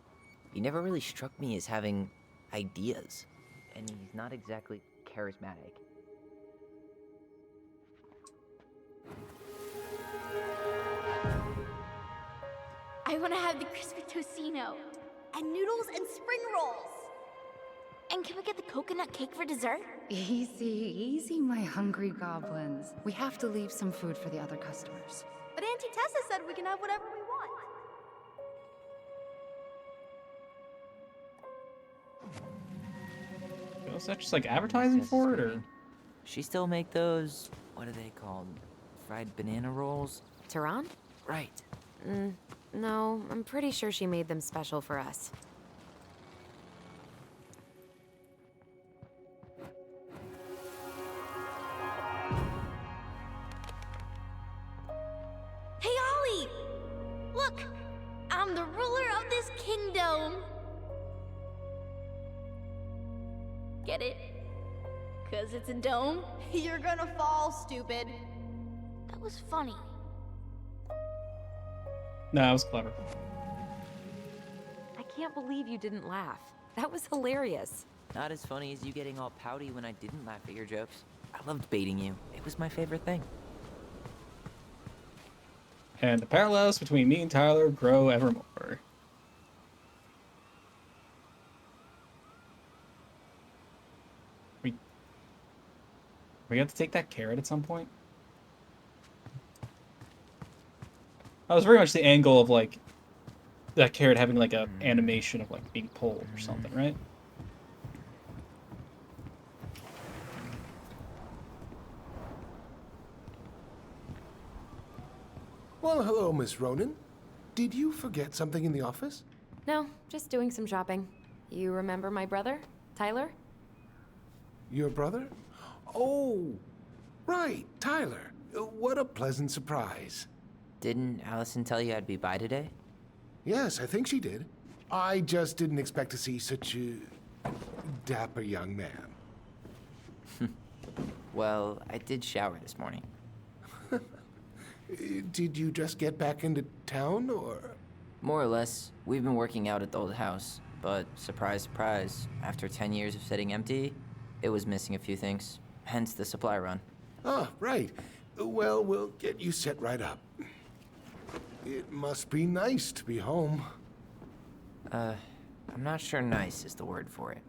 He never really struck me as having ideas. And he's not exactly charismatic. I want to have the crispy tocino, and noodles and spring rolls. And can we get the coconut cake for dessert? Easy, easy, my hungry goblins. We have to leave some food for the other customers. But Auntie Tessa said we can have whatever we want. Was that just like advertising for it, or? She still make those, what are they called? Fried banana rolls? Tehran? Right. No, I'm pretty sure she made them special for us. Hey, Ollie! Look, I'm the ruler of this kingdom. Get it? 'Cause it's a dome? You're gonna fall, stupid. That was funny. No, that was clever. I can't believe you didn't laugh. That was hilarious. Not as funny as you getting all pouty when I didn't laugh at your jokes. I loved baiting you. It was my favorite thing. And the parallels between me and Tyler grow ever more. We have to take that carrot at some point. That was very much the angle of like that carrot having like a animation of like being pulled or something, right? Well, hello, Miss Ronan. Did you forget something in the office? No, just doing some shopping. You remember my brother, Tyler? Your brother? Oh, right, Tyler. What a pleasant surprise. Didn't Allison tell you I'd be by today? Yes, I think she did. I just didn't expect to see such a dapper young man. Well, I did shower this morning. Did you just get back into town, or? More or less. We've been working out at the old house, but surprise, surprise, after 10 years of sitting empty, it was missing a few things. Hence the supply run. Ah, right. Well, we'll get you set right up. It must be nice to be home. I'm not sure nice is the word for it.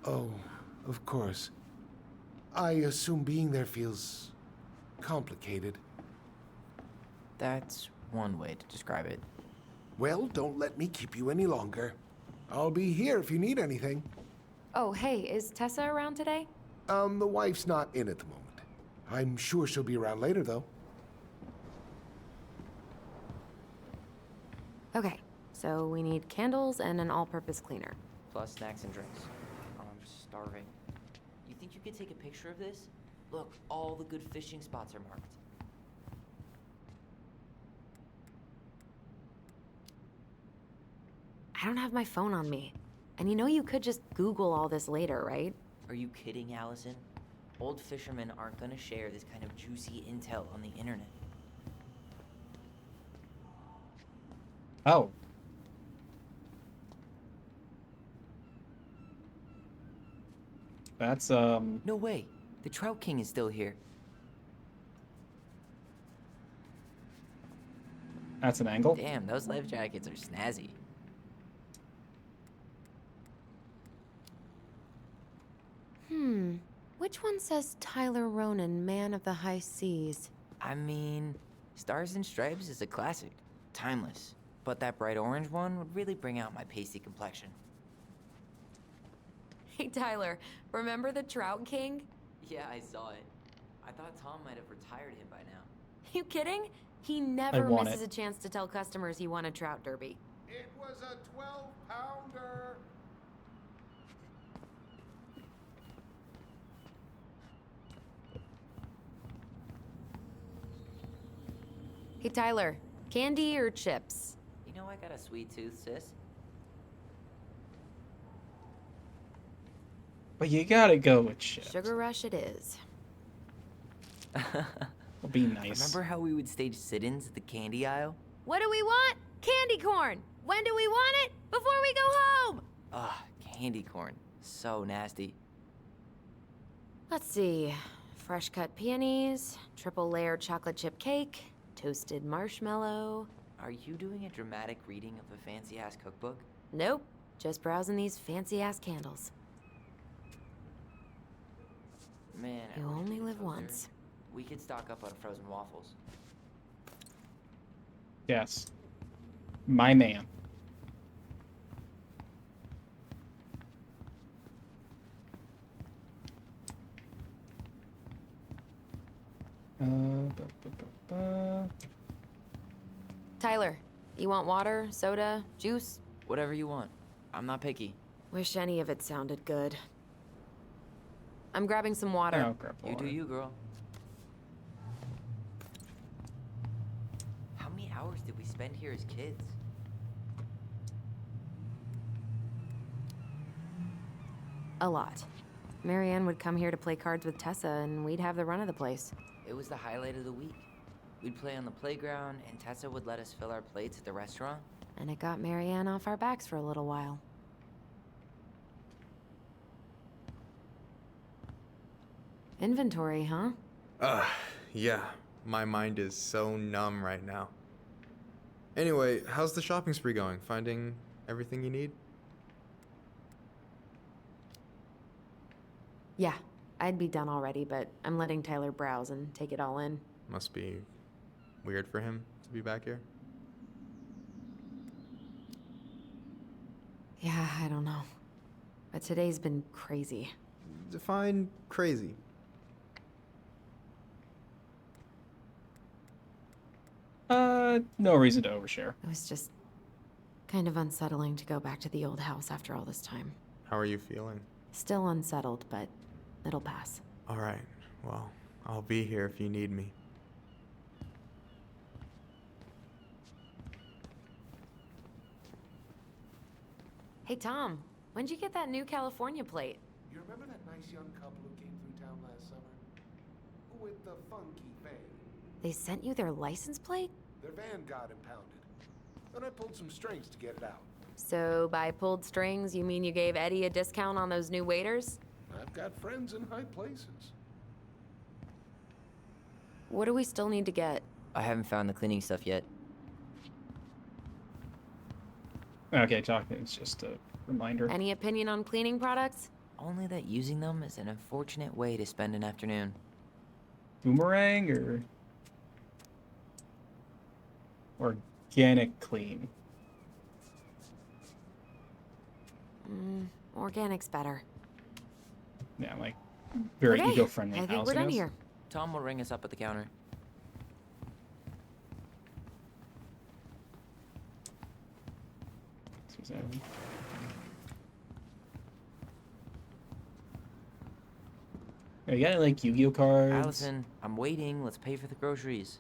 Oh, of course. I assume being there feels complicated. That's one way to describe it. Well, don't let me keep you any longer. I'll be here if you need anything. Oh, hey, is Tessa around today? The wife's not in at the moment. I'm sure she'll be around later, though. Okay, so we need candles and an all-purpose cleaner. Plus snacks and drinks. I'm starving. You think you could take a picture of this? Look, all the good fishing spots are marked. I don't have my phone on me. And you know you could just Google all this later, right? Are you kidding, Allison? Old fishermen aren't gonna share this kind of juicy intel on the internet. Oh. That's No way. The Trout King is still here. that's an angle. Damn, those life jackets are snazzy. Which one says Tyler Ronan, Man of the High Seas? I mean, Stars and Stripes is a classic. Timeless. But that bright orange one would really bring out my pasty complexion. Hey, Tyler, remember the Trout King? Yeah, I saw it. I thought Tom might have retired him by now. You kidding? He never want misses it. a chance to tell customers he won a trout derby. It was a 12-pounder. Hey, Tyler, candy or chips? You know I got a sweet tooth, sis. But you gotta go with chips. Sugar Rush it is. It'll be nice. Remember how we would stage sit-ins at the candy aisle? What do we want? Candy corn! When do we want it? Before we go home! Ugh, candy corn. So nasty. Let's see. Fresh cut peonies, triple layer chocolate chip cake, toasted marshmallow. Are you doing a dramatic reading of a fancy-ass cookbook? Nope, just browsing these fancy ass candles. Man, I You wish only we live could go there. once. We could stock up on frozen waffles. Yes. My man. Ba, ba, ba, ba. Tyler, you want water, soda, juice? Whatever you want. I'm not picky. Wish any of it sounded good. I'm grabbing some water. Oh, grab You do water. you, girl. How many hours did we spend here as kids? A lot. Marianne would come here to play cards with Tessa, and we'd have the run of the place. It was the highlight of the week. We'd play on the playground, and Tessa would let us fill our plates at the restaurant. And it got Marianne off our backs for a little while. Inventory, huh? Yeah. My mind is so numb right now. Anyway, how's the shopping spree going? Finding everything you need? Yeah, I'd be done already, but I'm letting Tyler browse and take it all in. Must be weird for him to be back here. Yeah, I don't know. But today's been crazy. Define crazy. No reason to overshare. It was just kind of unsettling to go back to the old house after all this time. How are you feeling? Still unsettled, but it'll pass. All right. Well, I'll be here if you need me. Hey, Tom, when'd you get that new California plate? You remember that nice young couple who came through town last summer? With the funky van. They sent you their license plate? Their van got impounded. And I pulled some strings to get it out. So by pulled strings, you mean you gave Eddie a discount on those new waiters? I've got friends in high places. What do we still need to get? I haven't found the cleaning stuff yet. Okay, talking. It's just a reminder. Any opinion on cleaning products? Only that using them is an unfortunate way to spend an afternoon. Boomerang or organic clean? Organic's better. Yeah, like very Okay, eco-friendly I house. think we're done here. Tom will ring us up at the counter. Oh, you got any, like Yu-Gi-Oh cards? Allison, I'm waiting. Let's pay for the groceries.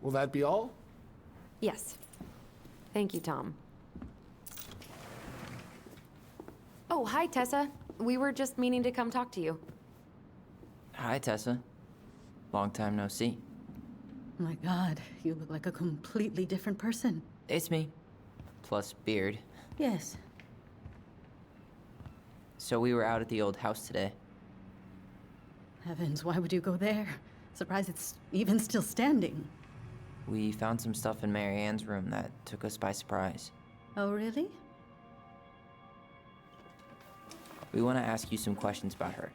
Will that be all? Yes. Thank you, Tom. Oh, hi, Tessa. We were just meaning to come talk to you. Hi, Tessa. Long time no see. My God, you look like a completely different person. It's me. Plus beard. Yes. So we were out at the old house today. Heavens, why would you go there? Surprised it's even still standing. We found some stuff in Mary Ann's room that took us by surprise. Oh, really? We want to ask you some questions about her.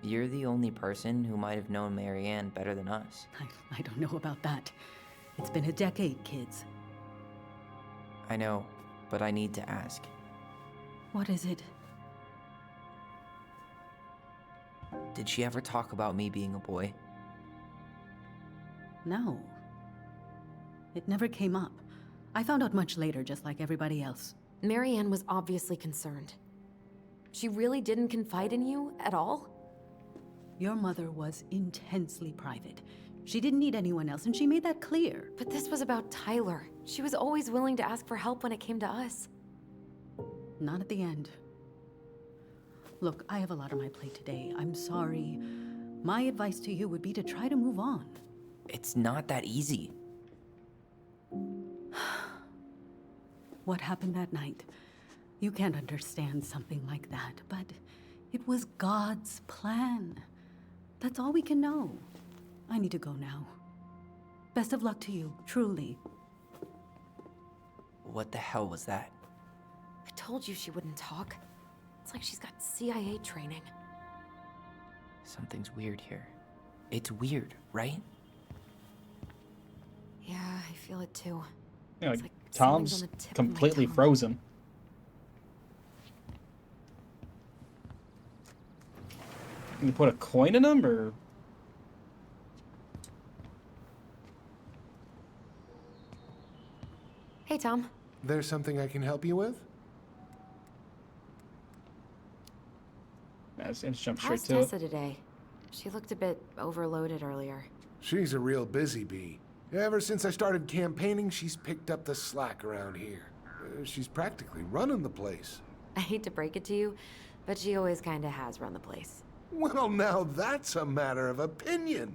You're the only person who might have known Mary Ann better than us. I don't know about that. It's been a decade, kids. I know, but I need to ask. What is it? Did she ever talk about me being a boy? No. It never came up. I found out much later, just like everybody else. Mary Ann was obviously concerned. She really didn't confide in you at all? Your mother was intensely private. She didn't need anyone else, and she made that clear. But this was about Tyler. She was always willing to ask for help when it came to us. Not at the end. Look, I have a lot on my plate today. I'm sorry. My advice to you would be to try to move on. It's not that easy. What happened that night? You can't understand something like that, but it was God's plan. That's all we can know. I need to go now. Best of luck to you, truly. What the hell was that? I told you she wouldn't talk. It's like she's got CIA training. Something's weird here. It's weird, right? Yeah, I feel it too. Yeah, It's like Tom's something's on the tip of my completely tongue. frozen. Can you put a coin in him, or? Hey, Tom. There's something I can help you with? Let's jump straight How's to it. Tessa today? She looked a bit overloaded earlier. She's a real busy bee. Ever since I started campaigning, she's picked up the slack around here. She's practically running the place. I hate to break it to you, but she always kinda has run the place. Well, now that's a matter of opinion.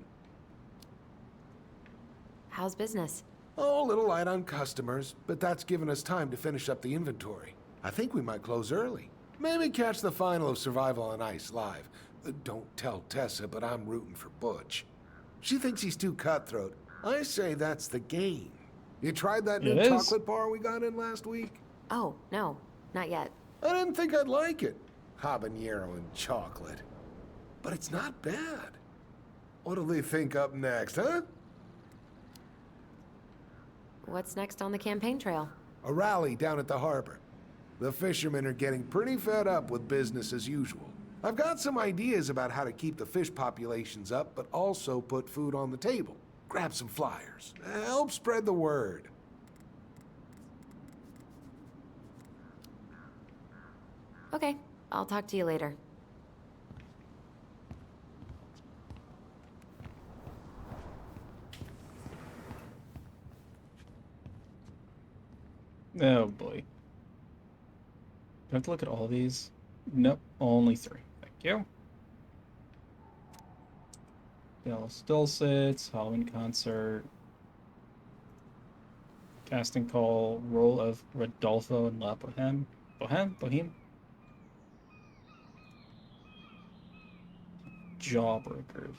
How's business? Oh, a little light on customers, but that's given us time to finish up the inventory. I think we might close early. Maybe catch the final of Survival on Ice live. Don't tell Tessa, but I'm rooting for Butch. She thinks he's too cutthroat. I say that's the game. You tried that new It is. chocolate bar we got in last week? Oh, no, not yet. I didn't think I'd like it. Habanero and chocolate. But it's not bad. What'll they think up next, huh? What's next on the campaign trail? A rally down at the harbor. The fishermen are getting pretty fed up with business as usual. I've got some ideas about how to keep the fish populations up, but also put food on the table. Grab some flyers. Help spread the word. Okay, I'll talk to you later. Oh boy. Do I have to look at all these? Nope, only 3. Thank you. Dallas Dulcets, Halloween concert, casting call, role of Rodolfo in La Boheme. Boheme? Jawbreakers.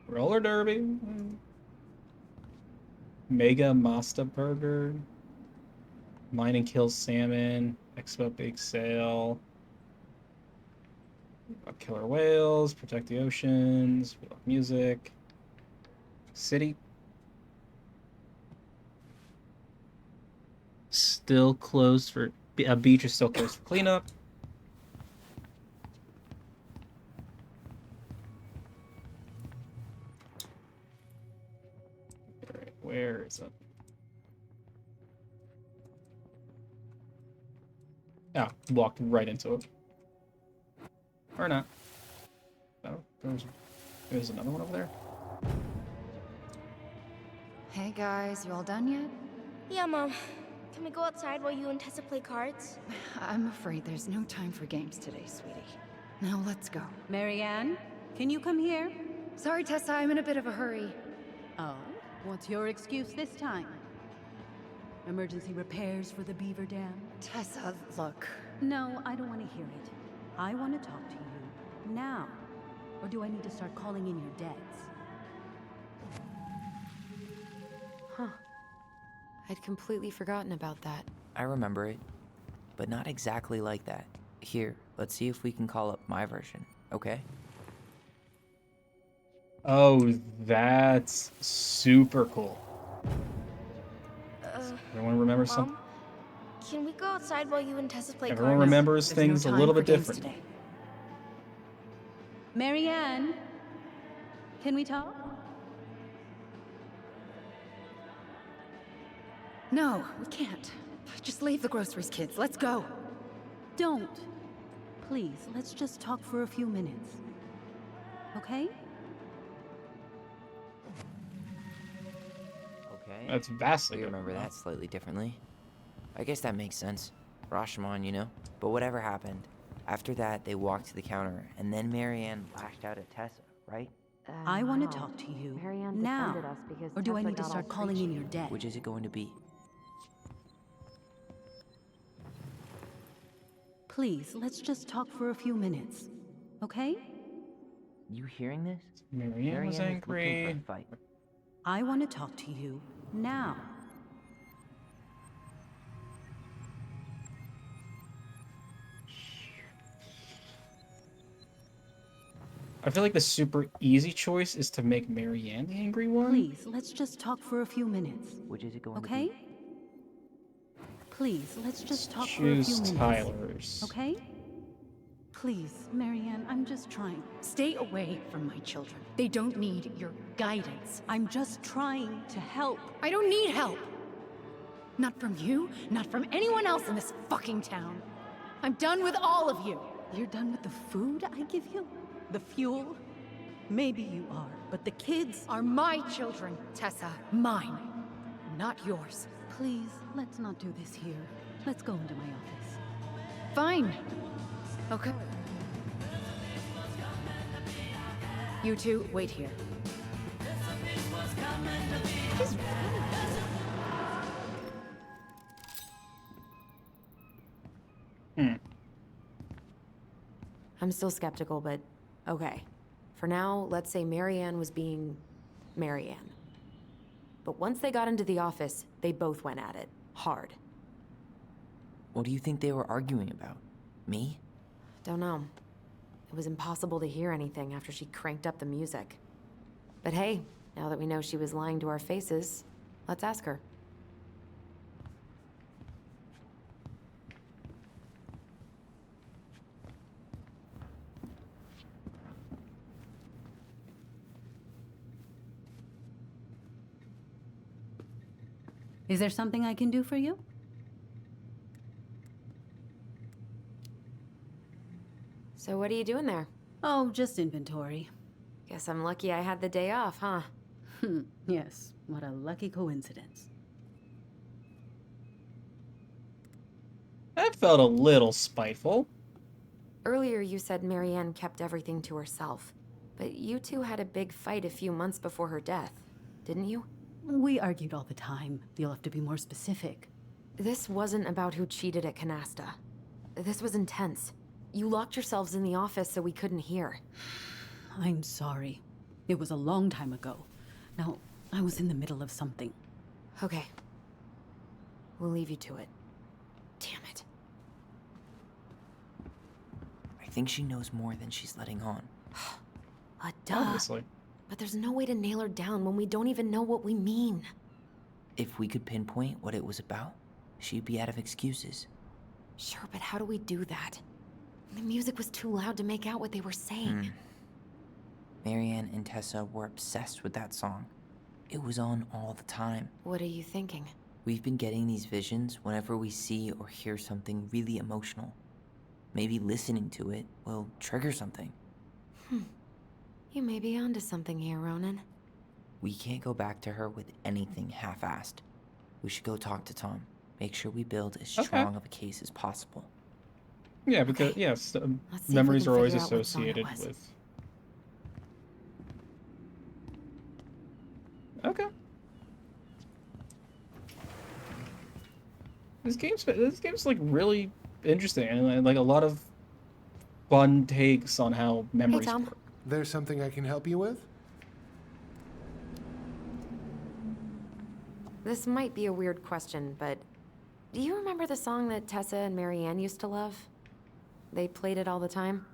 Roller Derby? Mega Masta Burger. Mine and Kill Salmon. Expo Big Sale. Killer Whales. Protect the Oceans. We Love Music. City. Still closed for... beach is still closed for cleanup. Alright, where is it? Ah, walked right into it. Or not. Oh, there's another one over there. Hey guys, you all done yet? Yeah, Mom. Can we go outside while you and Tessa play cards? I'm afraid there's no time for games today, sweetie. Now let's go. Marianne, can you come here? Sorry, Tessa, I'm in a bit of a hurry. Oh, what's your excuse this time? Emergency repairs for the beaver dam? Tessa, look. No, I don't want to hear it. I want to talk to you now. Or do I need to start calling in your debts? Huh. I'd completely forgotten about that. I remember it, but not exactly like that. Here, let's see if we can call up my version, okay? Oh, that's super cool. Everyone remembers Mom, something? can we go outside while you and Tessa play Everyone cards? remembers There's no things a time little for bit games different. today. Marianne, can we talk? No, we can't. Just leave the groceries, kids. Let's go. Don't. Please, let's just talk for a few minutes. Okay? Okay. That's vastly We remember that slightly differently. I guess that makes sense. Rashomon, you know? But whatever happened, after that, they walked to the counter, and then Marianne lashed out at Tessa, right? I want no. to talk to you Marianne now. defended us because Or do I Tessa need to got start all calling in preachy. your debt? Which is it going to be? Please, let's just talk for a few minutes. Okay? You hearing this? Marianne was is looking angry. for a fight. I want to talk to you now. I feel like the super easy choice is to make Marianne the angry one. Please, let's just talk for a few minutes. Which is it going to Okay? be? Please, let's just talk for a few Choose minutes. Tyler's. Okay? Please, Marianne, I'm just trying. Stay away from my children. They don't need your guidance. I'm just trying to help. I don't need help. Not from you, not from anyone else in this fucking town. I'm done with all of you. You're done with the food I give you? The fuel? Maybe you are, but the kids Are my children, Tessa. Mine, not yours. Please, let's not do this here. Let's go into my office. Fine. Okay. You two, wait here. I'm still skeptical, but okay. For now, let's say Marianne was being Marianne. But once they got into the office, they both went at it. Hard. What do you think they were arguing about? Me? Don't know. It was impossible to hear anything after she cranked up the music. But hey, now that we know she was lying to our faces, let's ask her. Is there something I can do for you? So what are you doing there? Oh, just inventory. Guess I'm lucky I had the day off, huh? Yes, what a lucky coincidence. That felt a little spiteful. Earlier you said Marianne kept everything to herself. But you two had a big fight a few months before her death, didn't you? We argued all the time. You'll have to be more specific. This wasn't about who cheated at Canasta. This was intense. You locked yourselves in the office so we couldn't hear. I'm sorry. It was a long time ago. Now, I was in the middle of something. Okay. We'll leave you to it. Damn it. I think she knows more than she's letting on. Duh. Obviously. But there's no way to nail her down when we don't even know what we mean. If we could pinpoint what it was about, she'd be out of excuses. Sure, but how do we do that? The music was too loud to make out what they were saying. Marianne and Tessa were obsessed with that song. It was on all the time. What are you thinking? We've been getting these visions whenever we see or hear something really emotional. Maybe listening to it will trigger something. You may be onto something here, Ronan. We can't go back to her with anything half-assed. We should go talk to Tom. Make sure we build as strong of a case as possible. Yeah, because yes, Let's see if we memories can are always figure out what song it associated was. with. Okay. This game's like really interesting and like a lot of fun takes on how Hey, memories Tom. work. There's something I can help you with? This might be a weird question, but do you remember the song that Tessa and Marianne used to love? They played it all the time.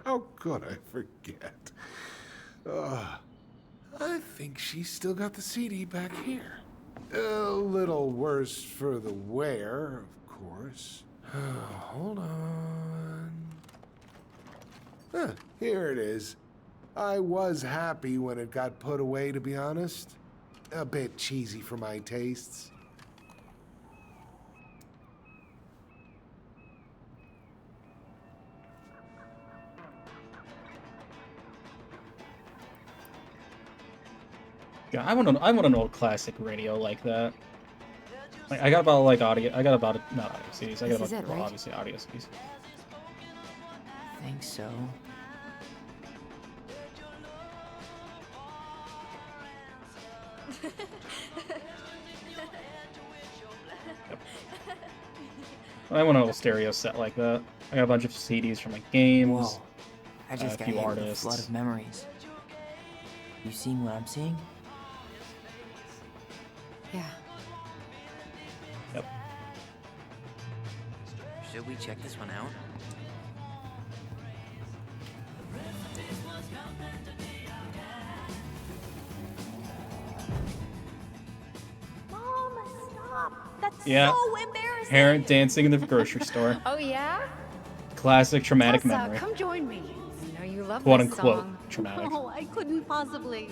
How could I forget? I think she's still got the CD back here. A little worse for the wear, of course. Hold on. Here it is. I was happy when it got put away, to be honest. A bit cheesy for my tastes. Yeah, I want an old classic radio like that. Like I got about like audio. I got about not audio CDs. I got This is about it, right? obviously audio CDs. I think so. I want an old stereo set like that. I got a bunch of CDs from like games. Whoa. I just a got few hit with a artists. flood of memories. You seeing what I'm seeing? Yeah. Yep. Should we check this one out? Mom, stop! That's Yeah. so embarrassing! Parent dancing in the grocery store. Oh yeah? Classic traumatic Tessa, memory. come join me. I know you love Quote this unquote song. traumatic. Oh, I couldn't possibly.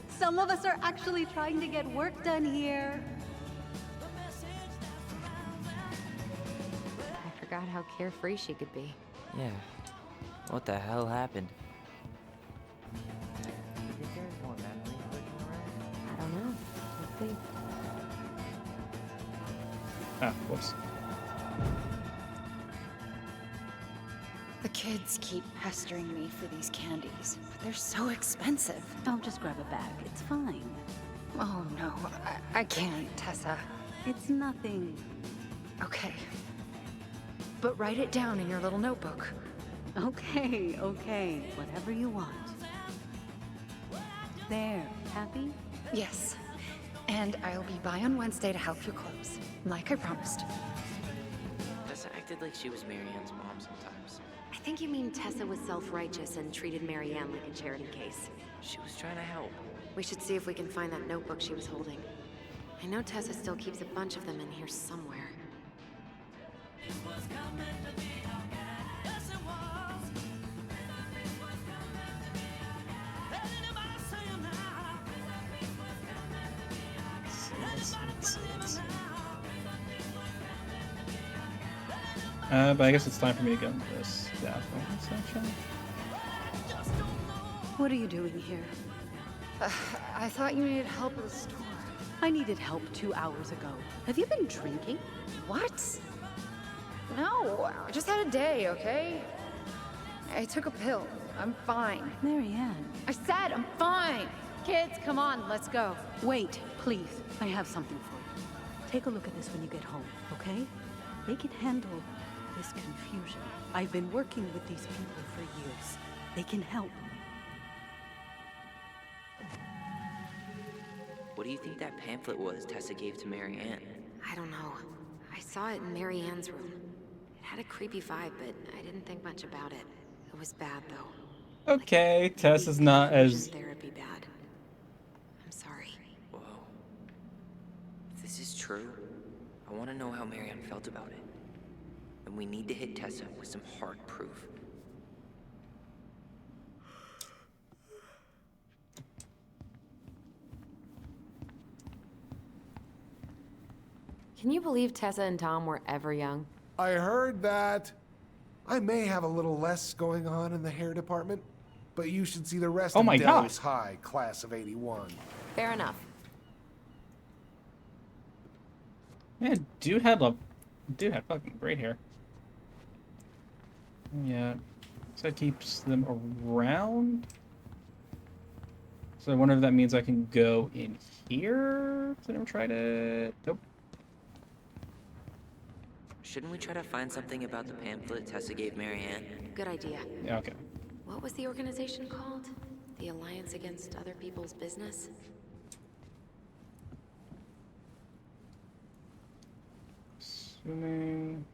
Some of us are actually trying to get work done here. I forgot how carefree she could be. Yeah. What the hell happened? You think there's more memories lurking around? I don't know. Let's see. Ah, whoops. The kids keep pestering me for these candies, but they're so expensive. I'll just grab a bag. It's fine. Oh no, I can't, Tessa. It's nothing. Okay. But write it down in your little notebook. Okay, okay. Whatever you want. There. Happy? Yes. And I'll be by on Wednesday to help you close, like I promised. Tessa acted like she was Marianne's mom sometimes. I think you mean Tessa was self-righteous and treated Marianne like a charity case. She was trying to help. We should see if we can find that notebook she was holding. I know Tessa still keeps a bunch of them in here somewhere. But I guess it's time for me to go into this bathroom section. What are you doing here? I thought you needed help at the store. I needed help 2 hours ago. Have you been drinking? What? No, I just had a day, okay? I took a pill. I'm fine. Marianne. I said I'm fine. Kids, come on, let's go. Wait, please. I have something for you. Take a look at this when you get home, okay? They can handle this confusion. I've been working with these people for years. They can help. What do you think that pamphlet was Tessa gave to Marianne? I don't know. I saw it in Marianne's room. It had a creepy vibe, but I didn't think much about it. It was bad, though. Okay, Tess is not as... Therapy bad. I'm sorry. Whoa. If this is true, I want to know how Marianne felt about it. And we need to hit Tessa with some hard proof. Can you believe Tessa and Tom were ever young? I heard that. I may have a little less going on in the hair department, but you should see the rest Oh of my God. Delos High, class of 81. Fair enough. Man, dude had fucking great hair. Yeah. So that keeps them around. So I wonder if that means I can go in here. Has I never tried it? Nope. Shouldn't we try to find something about the pamphlet Tessa gave Marianne? Good idea. Yeah, okay. What was the organization called? The Alliance Against Other People's Business? Assuming...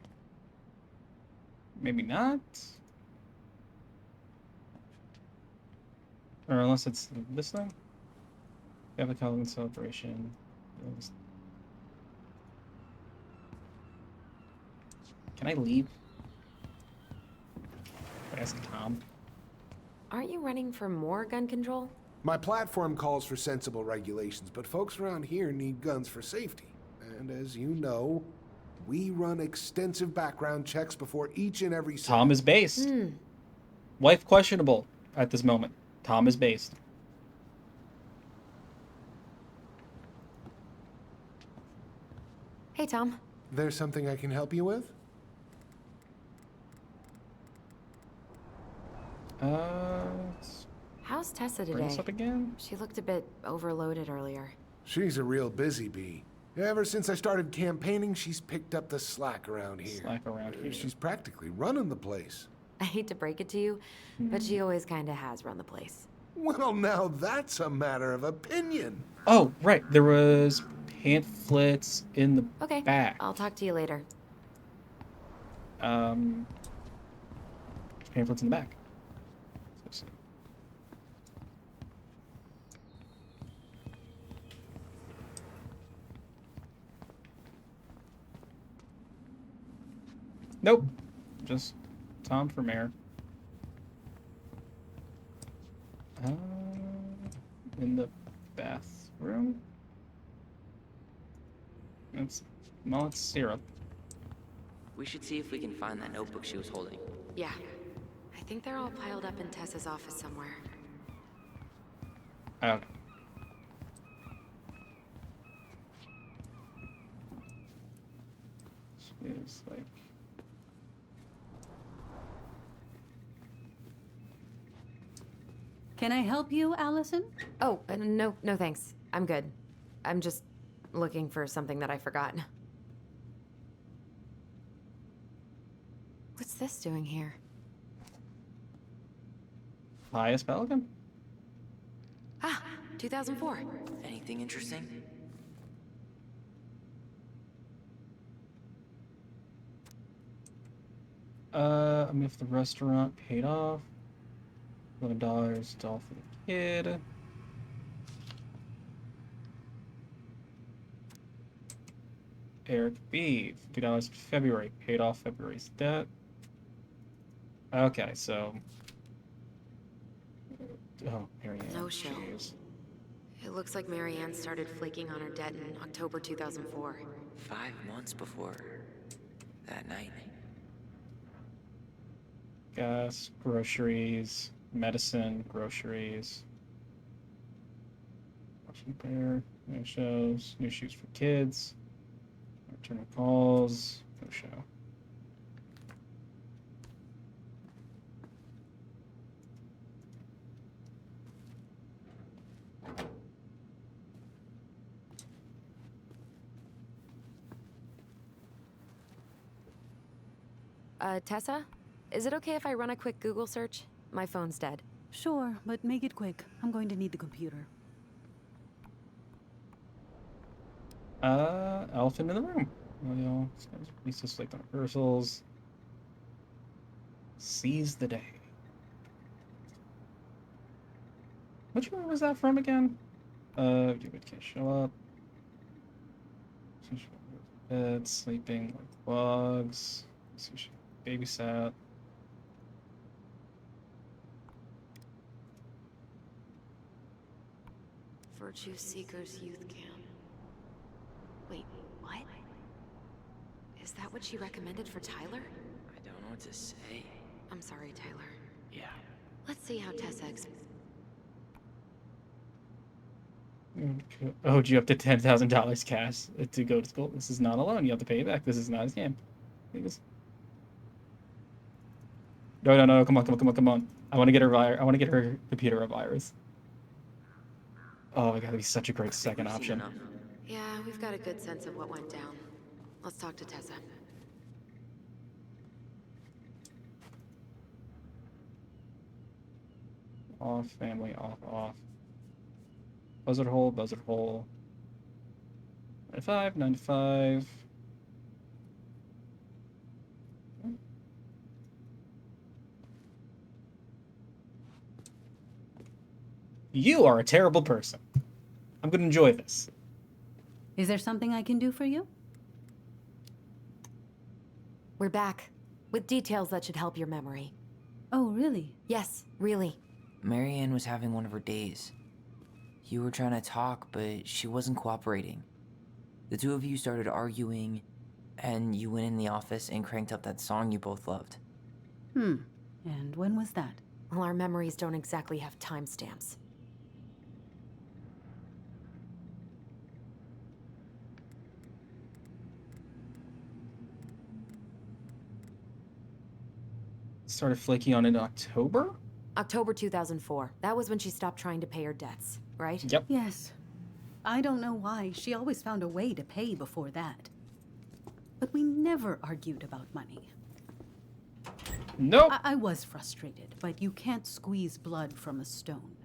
Maybe not? Or unless it's this thing? Catholic Halloween celebration. Can I leave? Can I ask Tom? Aren't you running for more gun control? My platform calls for sensible regulations, but folks around here need guns for safety. And as you know, we run extensive background checks before each and every... Tom is based. Wife questionable at this moment. Tom is based. Hey, Tom. There's something I can help you with? How's Tessa Bring this today? up again? She looked a bit overloaded earlier. She's a real busy bee. Ever since I started campaigning, she's picked up the slack around here. Slack around here. She's practically running the place. I hate to break it to you, but she always kind of has run the place. Well, now that's a matter of opinion. Oh, right. There was pamphlets in the Okay, back. I'll talk to you later. Pamphlets in the back. Nope. Just Tom for mayor. In the bathroom? It's mullet syrup. We should see if we can find that notebook she was holding. Yeah. I think they're all piled up in Tessa's office somewhere. Okay. It's like... Can I help you, Allison? Oh, no thanks. I'm good. I'm just looking for something that I forgot. What's this doing here? Pious Pelican? Ah, 2004. Anything interesting? I mean, if the restaurant paid off, $11 doll for the kid. Eric B, $50 February, paid off February's debt. Okay, so... Oh, Marianne. No show. Jeez. It looks like Marianne started flaking on her debt in October 2004. 5 months before that night. Gas, groceries, medicine, groceries. Watching pair, no shows, new shoes for kids. Returning calls, no show. Tessa? Is it okay if I run a quick Google search? My phone's dead. Sure, but make it quick. I'm going to need the computer. Elephant in the room. Well, Lisa sleep on rehearsals. Seize the day. Which one was that from again? You can't show up. Bed, sleeping like bugs. She babysat. Virtue Seekers Youth Camp. Wait, what? Is that what she recommended for Tyler? I don't know what to say. I'm sorry, Tyler. Yeah. Let's see how Tessa Owed you up to $10,000 cash to go to school. This is not a loan. You have to pay it back. This is not a scam. No. Come on. I want to get her I want to get her computer a virus. Oh my god, that'd be such a great second option. Yeah, we've got a good sense of what went down. Let's talk to Tessa. off, family, off, off. Buzzard hole, buzzard hole. 9 to 5, 9 to 5. You are a terrible person. I'm gonna enjoy this. Is there something I can do for you? We're back. With details that should help your memory. Oh, really? Yes, really. Marianne was having one of her days. You were trying to talk, but she wasn't cooperating. The two of you started arguing, and you went in the office and cranked up that song you both loved. And when was that? Well, our memories don't exactly have timestamps. Started flaking on in October? October 2004. That was when she stopped trying to pay her debts, right? Yep. Yes. I don't know why. She always found a way to pay before that. But we never argued about money. Nope. I was frustrated, but you can't squeeze blood from a stone.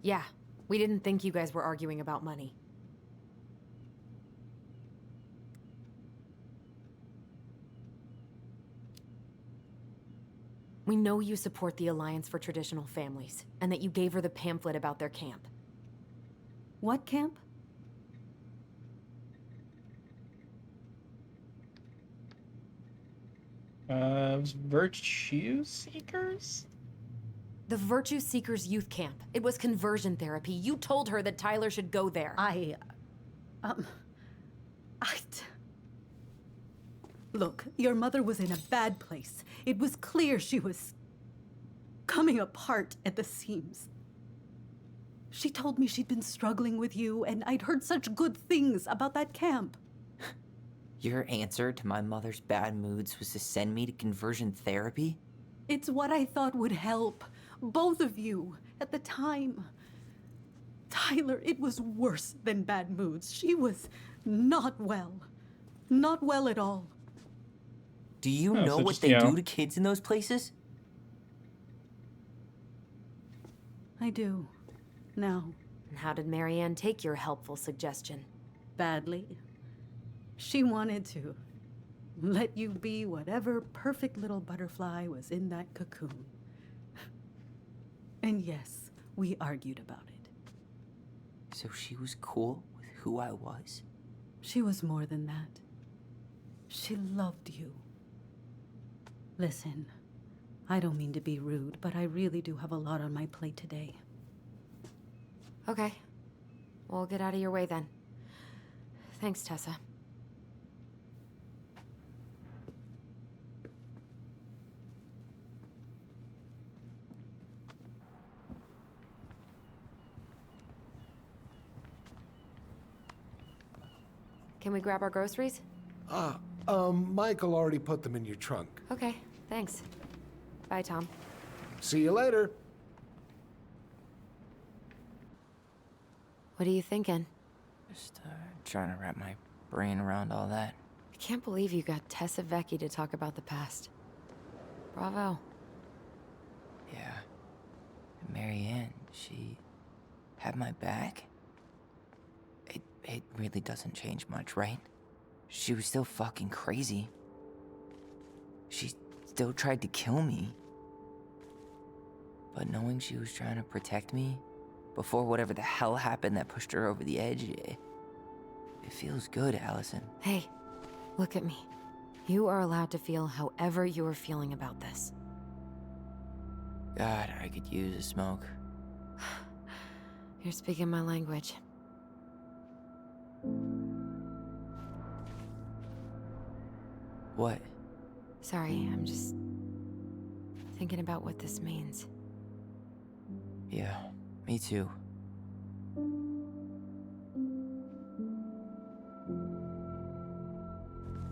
Yeah, we didn't think you guys were arguing about money. We know you support the Alliance for Traditional Families, and that you gave her the pamphlet about their camp. What camp? Virtue Seekers? The Virtue Seekers Youth Camp. It was conversion therapy. You told her that Tyler should go there. Look, your mother was in a bad place. It was clear she was coming apart at the seams. She told me she'd been struggling with you, and I'd heard such good things about that camp. Your answer to my mother's bad moods was to send me to conversion therapy? It's what I thought would help. Both of you, at the time. Tyler, it was worse than bad moods. She was not well. Not well at all. Do you know what they do to kids in those places? I do. Now. And how did Marianne take your helpful suggestion? Badly. She wanted to let you be whatever perfect little butterfly was in that cocoon. And yes, we argued about it. So she was cool with who I was? She was more than that. She loved you. Listen, I don't mean to be rude, but I really do have a lot on my plate today. Okay. We'll get out of your way then. Thanks, Tessa. Can we grab our groceries? Michael already put them in your trunk. Okay, thanks. Bye, Tom. See you later. What are you thinking? Just trying to wrap my brain around all that. I can't believe you got Tessa Vecchi to talk about the past. Bravo. Yeah. And Marianne, she had my back. It really doesn't change much, right? She was still fucking crazy. She still tried to kill me. But knowing she was trying to protect me before whatever the hell happened that pushed her over the edge, it feels good, Allison. Hey, look at me. You are allowed to feel however you are feeling about this. God, I could use a smoke. You're speaking my language. What? Sorry, I'm just thinking about what this means. Yeah, me too.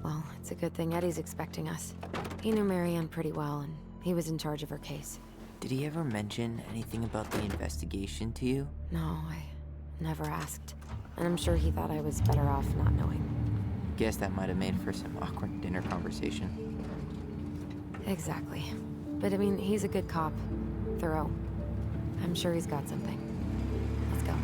Well, it's a good thing Eddie's expecting us. He knew Marianne pretty well, and he was in charge of her case. Did he ever mention anything about the investigation to you? No, I never asked. And I'm sure he thought I was better off not knowing. Guess that might have made for some awkward dinner conversation. Exactly. But I mean, he's a good cop. Thorough. I'm sure he's got something. Let's go.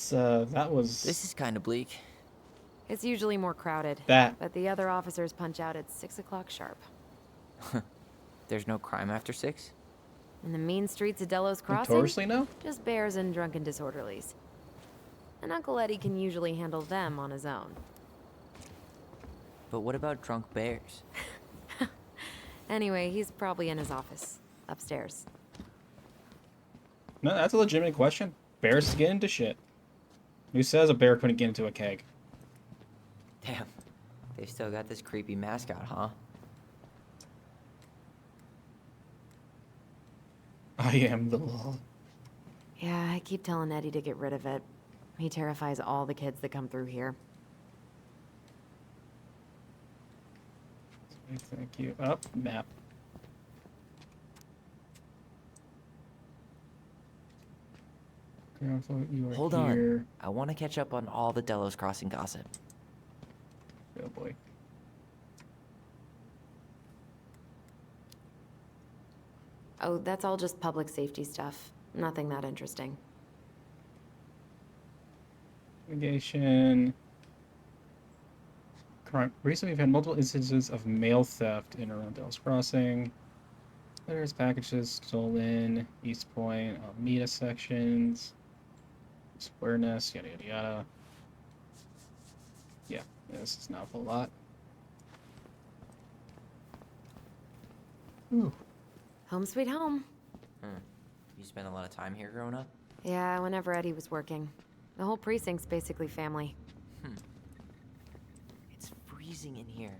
That was This is kind of bleak. It's usually more crowded. that. But the other officers punch out at 6 o'clock sharp. There's no crime after 6? In the mean streets of Delos Crossing, Notoriously no? just bears and drunken disorderlies. And Uncle Eddie can usually handle them on his own. But what about drunk bears? Anyway, he's probably in his office, upstairs. No, that's a legitimate question. Bears get into shit. Who says a bear couldn't get into a keg? Damn, they still got this creepy mascot, huh? I am the law. Yeah, I keep telling Eddie to get rid of it. He terrifies all the kids that come through here. Thank you. Up, map. Careful, you are Hold here. on. I want to catch up on all the Delos Crossing gossip. Oh boy. Oh, that's all just public safety stuff. Nothing that interesting. Litigation. Crime. Recently, we've had multiple instances of mail theft in around Dallas Crossing. Letters, packages stolen. East Point, Alameda sections. Awareness, yada yada yada. Yeah, this is not a whole lot. Ooh. Home sweet home. You spent a lot of time here growing up? Yeah, whenever Eddie was working. The whole precinct's basically family. It's freezing in here.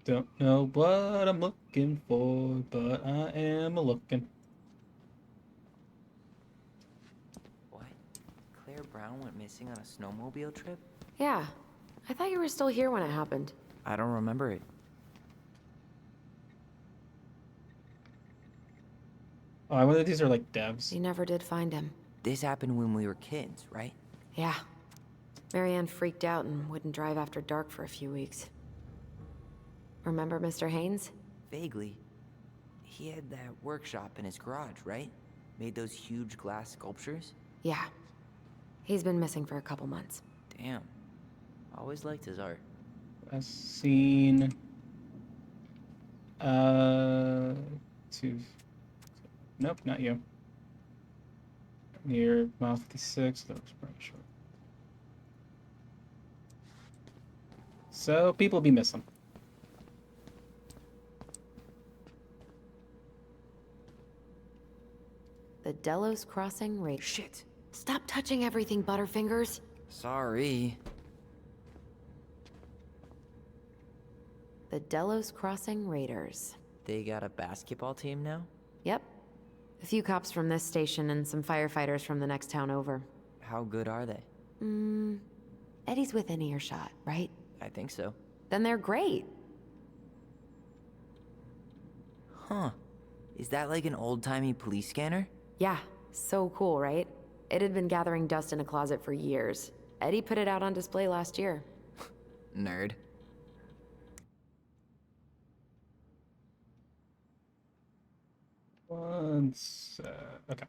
Don't know what I'm looking for, but I am a-looking. What? Claire Brown went missing on a snowmobile trip? Yeah. I thought you were still here when it happened. I don't remember it. Oh, I wonder if these are like devs. You never did find him. This happened when we were kids, right? Yeah. Marianne freaked out and wouldn't drive after dark for a few weeks. Remember Mr. Haynes? Vaguely. He had that workshop in his garage, right? Made those huge glass sculptures? Yeah. He's been missing for a couple months. Damn. Always liked his art. Last seen. Nope, not you. Near mile 56. That was pretty short. So people be missing. The Delos Crossing raid. Shit. Stop touching everything, Butterfingers. Sorry. The Delos Crossing Raiders. They got a basketball team now? Yep. A few cops from this station and some firefighters from the next town over. How good are they? Eddie's within earshot, right? I think so. Then they're great. Huh. Is that like an old-timey police scanner? Yeah, so cool, right? It had been gathering dust in a closet for years. Eddie put it out on display last year. Nerd. Once. Okay.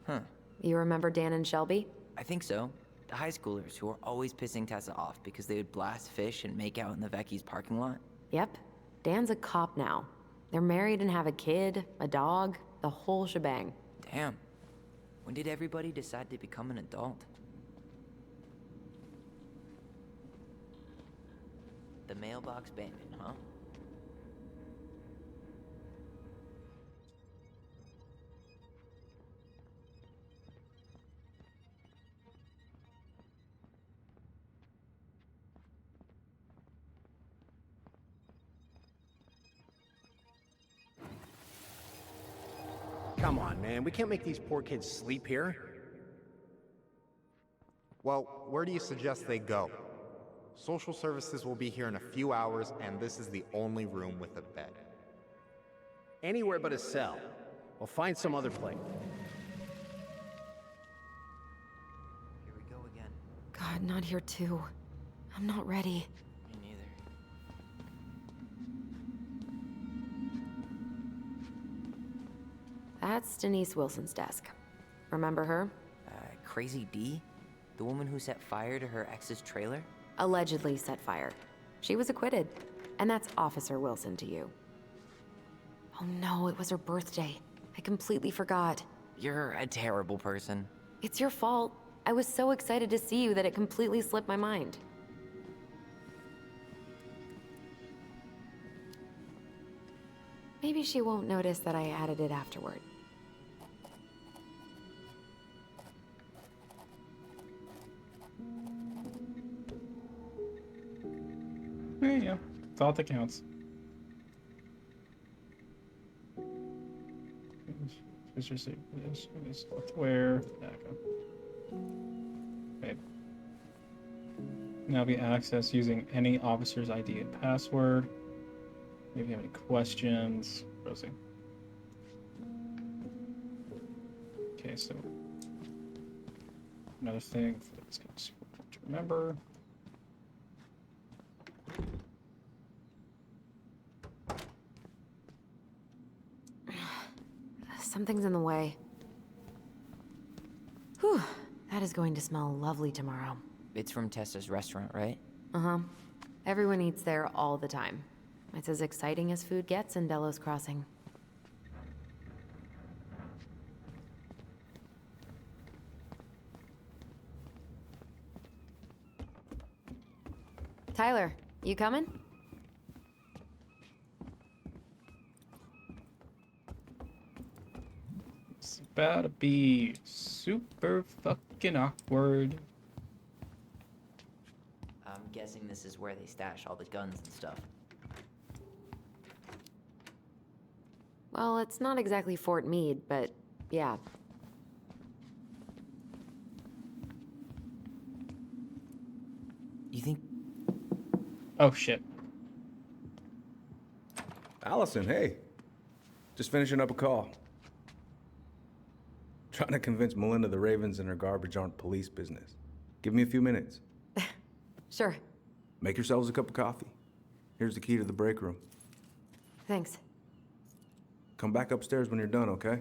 Huh. You remember Dan and Shelby? I think so. The high schoolers who were always pissing Tessa off because they would blast fish and make out in the Vecchi's parking lot. Yep. Dan's a cop now. They're married and have a kid, a dog, the whole shebang. Damn. When did everybody decide to become an adult? The mailbox bandit, huh? Come on, man. We can't make these poor kids sleep here. Well, where do you suggest they go? Social services will be here in a few hours, and this is the only room with a bed. Anywhere but a cell. We'll find some other place. Here we go again. God, not here too. I'm not ready. Me neither. That's Denise Wilson's desk. Remember her? Crazy D? The woman who set fire to her ex's trailer? Allegedly set fire. She was acquitted. And that's Officer Wilson to you. Oh no, it was her birthday. I completely forgot. You're a terrible person. It's your fault. I was so excited to see you that it completely slipped my mind. Maybe she won't notice that I added it afterward. Yeah, thought that counts. Where? Okay. Now be accessed using any officer's ID and password. Maybe you have any questions. Browsing. Okay, so another thing for this guy to remember. Something's in the way. Whew, that is going to smell lovely tomorrow. It's from Tessa's restaurant, right? Uh-huh. Everyone eats there all the time. It's as exciting as food gets in Delos Crossing. Tyler, you coming? It's about to be super fucking awkward. I'm guessing this is where they stash all the guns and stuff. Well, it's not exactly Fort Meade, but yeah. You think... Oh, shit. Allison, hey. Just finishing up a call. Trying to convince Melinda the Ravens and her garbage aren't police business. Give me a few minutes. Sure. Make yourselves a cup of coffee. Here's the key to the break room. Thanks. Come back upstairs when you're done, okay?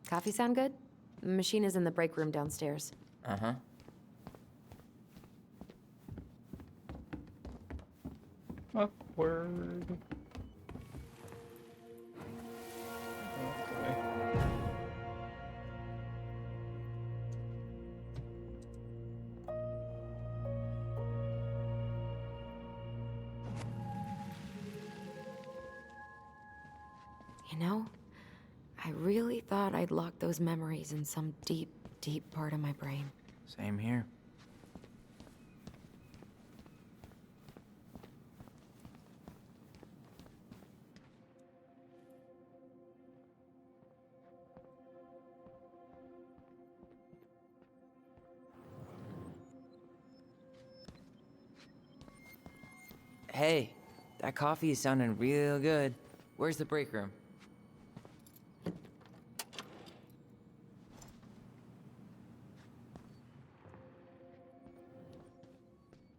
Coffee sound good? The machine is in the break room downstairs. Uh-huh. Awkward. Okay. You know, I really thought I'd locked those memories in some deep, deep part of my brain. Same here. Hey, that coffee is sounding real good. Where's the break room?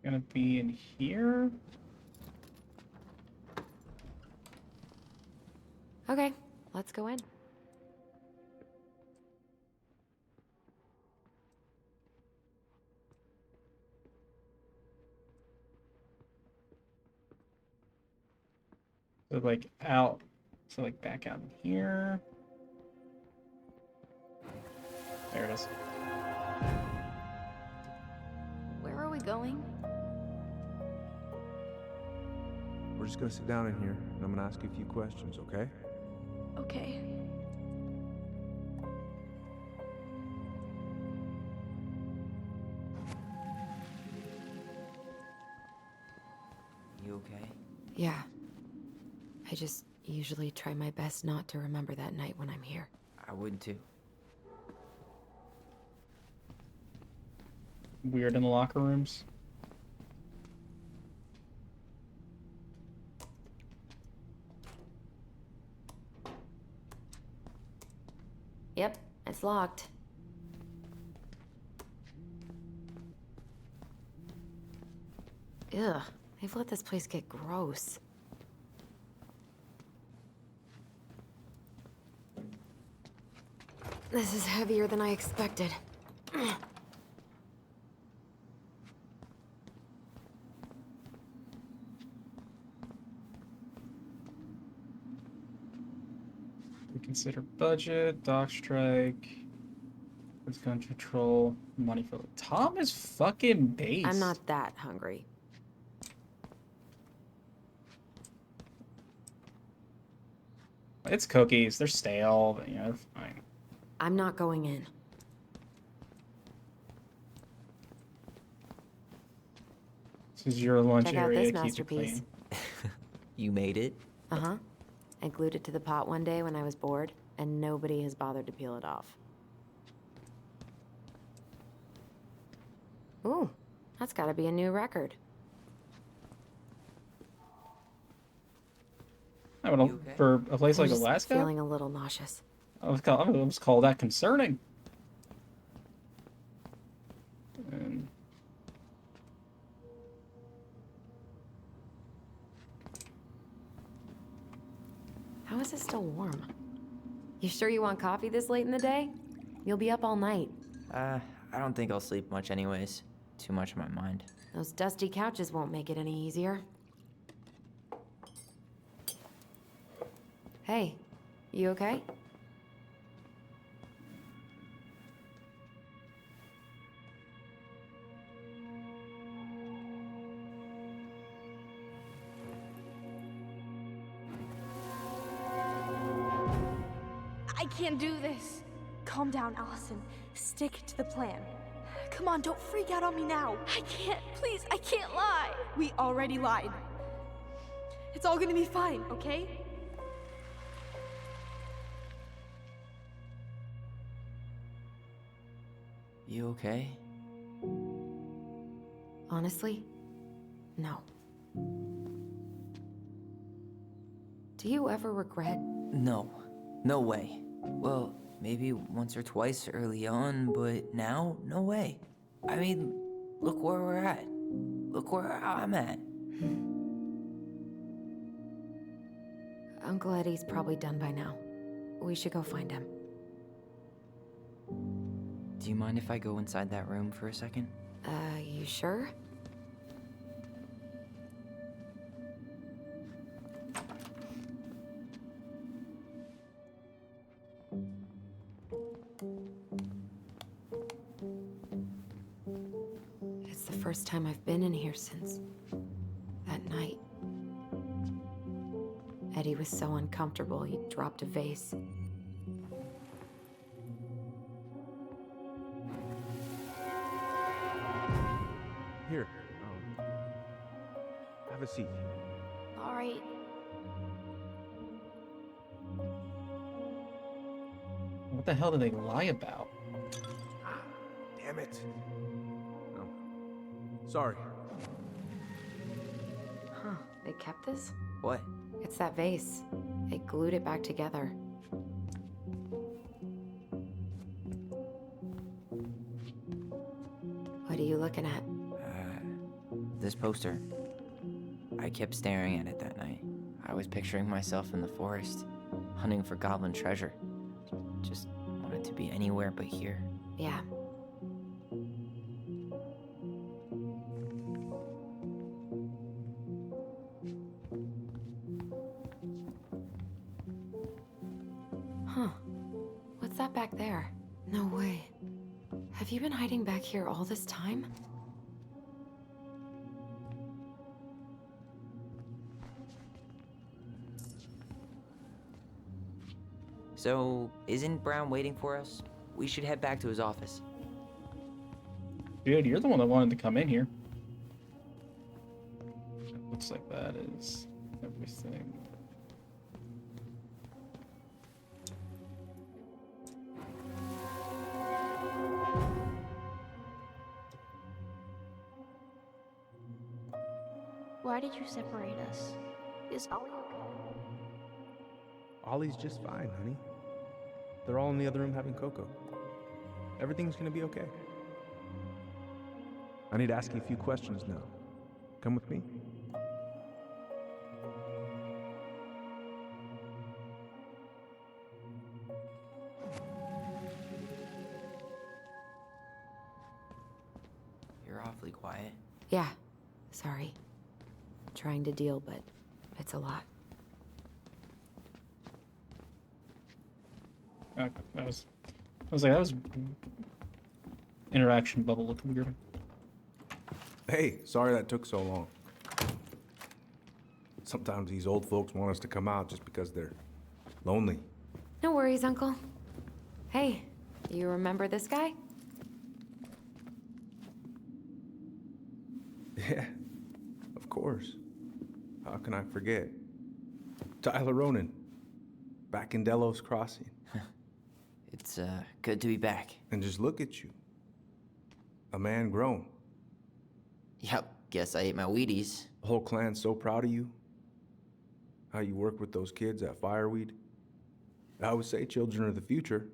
Gonna be in here? Okay, let's go in. So, like, out So like back out in here. There it is. Where are we going? We're just gonna sit down in here, and I'm gonna ask you a few questions, okay? Okay. You okay? Yeah. I just usually try my best not to remember that night when I'm here. I would too. Weird in the locker rooms. Yep, it's locked. Ugh, they've let this place get gross. This is heavier than I expected. Reconsider budget, dock strike, goods gun control, money for Tom is fucking based. I'm not that hungry. It's cookies. They're stale, but you know, they're fine. I'm not going in. This is your lunch Check out area. this Keep it masterpiece. clean. You made it? Uh-huh. I glued it to the pot one day when I was bored, and nobody has bothered to peel it off. Ooh, that's gotta be a new record. I don't know, for a place I'm like just Alaska, feeling a little nauseous. I would call that concerning. And How is it still warm? You sure you want coffee this late in the day? You'll be up all night. I don't think I'll sleep much anyways. Too much on my mind. Those dusty couches won't make it any easier. Hey, you okay? I can't do this. Calm down, Allison. Stick to the plan. Come on, don't freak out on me now. I can't, please, I can't lie. We already lied. It's all gonna be fine, okay? You okay? Honestly, no. Do you ever regret? No. No way. Well, maybe once or twice early on, but now, no way. I mean, look where we're at. Look where I'm at. Uncle Eddie's probably done by now. We should go find him. Do you mind if I go inside that room for a second? You sure? It's the first time I've been in here since that night. Eddie was so uncomfortable, he dropped a vase. Here, have a seat. All right. what the hell do they lie about? Damn it. No. Sorry. Huh, they kept this? What? It's that vase. They glued it back together. What are you looking at? This poster. I kept staring at it that night. I was picturing myself in the forest, hunting for goblin treasure. Just wanted to be anywhere but here. Yeah. Huh. What's that back there? No way. Have you been hiding back here all this time? So, isn't Brown waiting for us? We should head back to his office. Dude, you're the one that wanted to come in here. Looks like that is everything. Why did you separate us? Is Ollie okay? Ollie's just fine, honey. They're all in the other room having cocoa. Everything's gonna be okay. I need to ask you a few questions now. Come with me? You're awfully quiet. Yeah. Sorry. Trying to deal, but it's a lot. Okay, I was like, that was interaction bubble looking weird. Hey, sorry that took so long. Sometimes these old folks want us to come out just because they're lonely. No worries, Uncle. Hey, you remember this guy? Yeah, of course. How can I forget? Tyler Ronan, back in Delos Crossing. It's, good to be back. And just look at you. A man grown. Yep, guess I ate my Wheaties. The whole clan's so proud of you. How you work with those kids at Fireweed. I always say children are the future.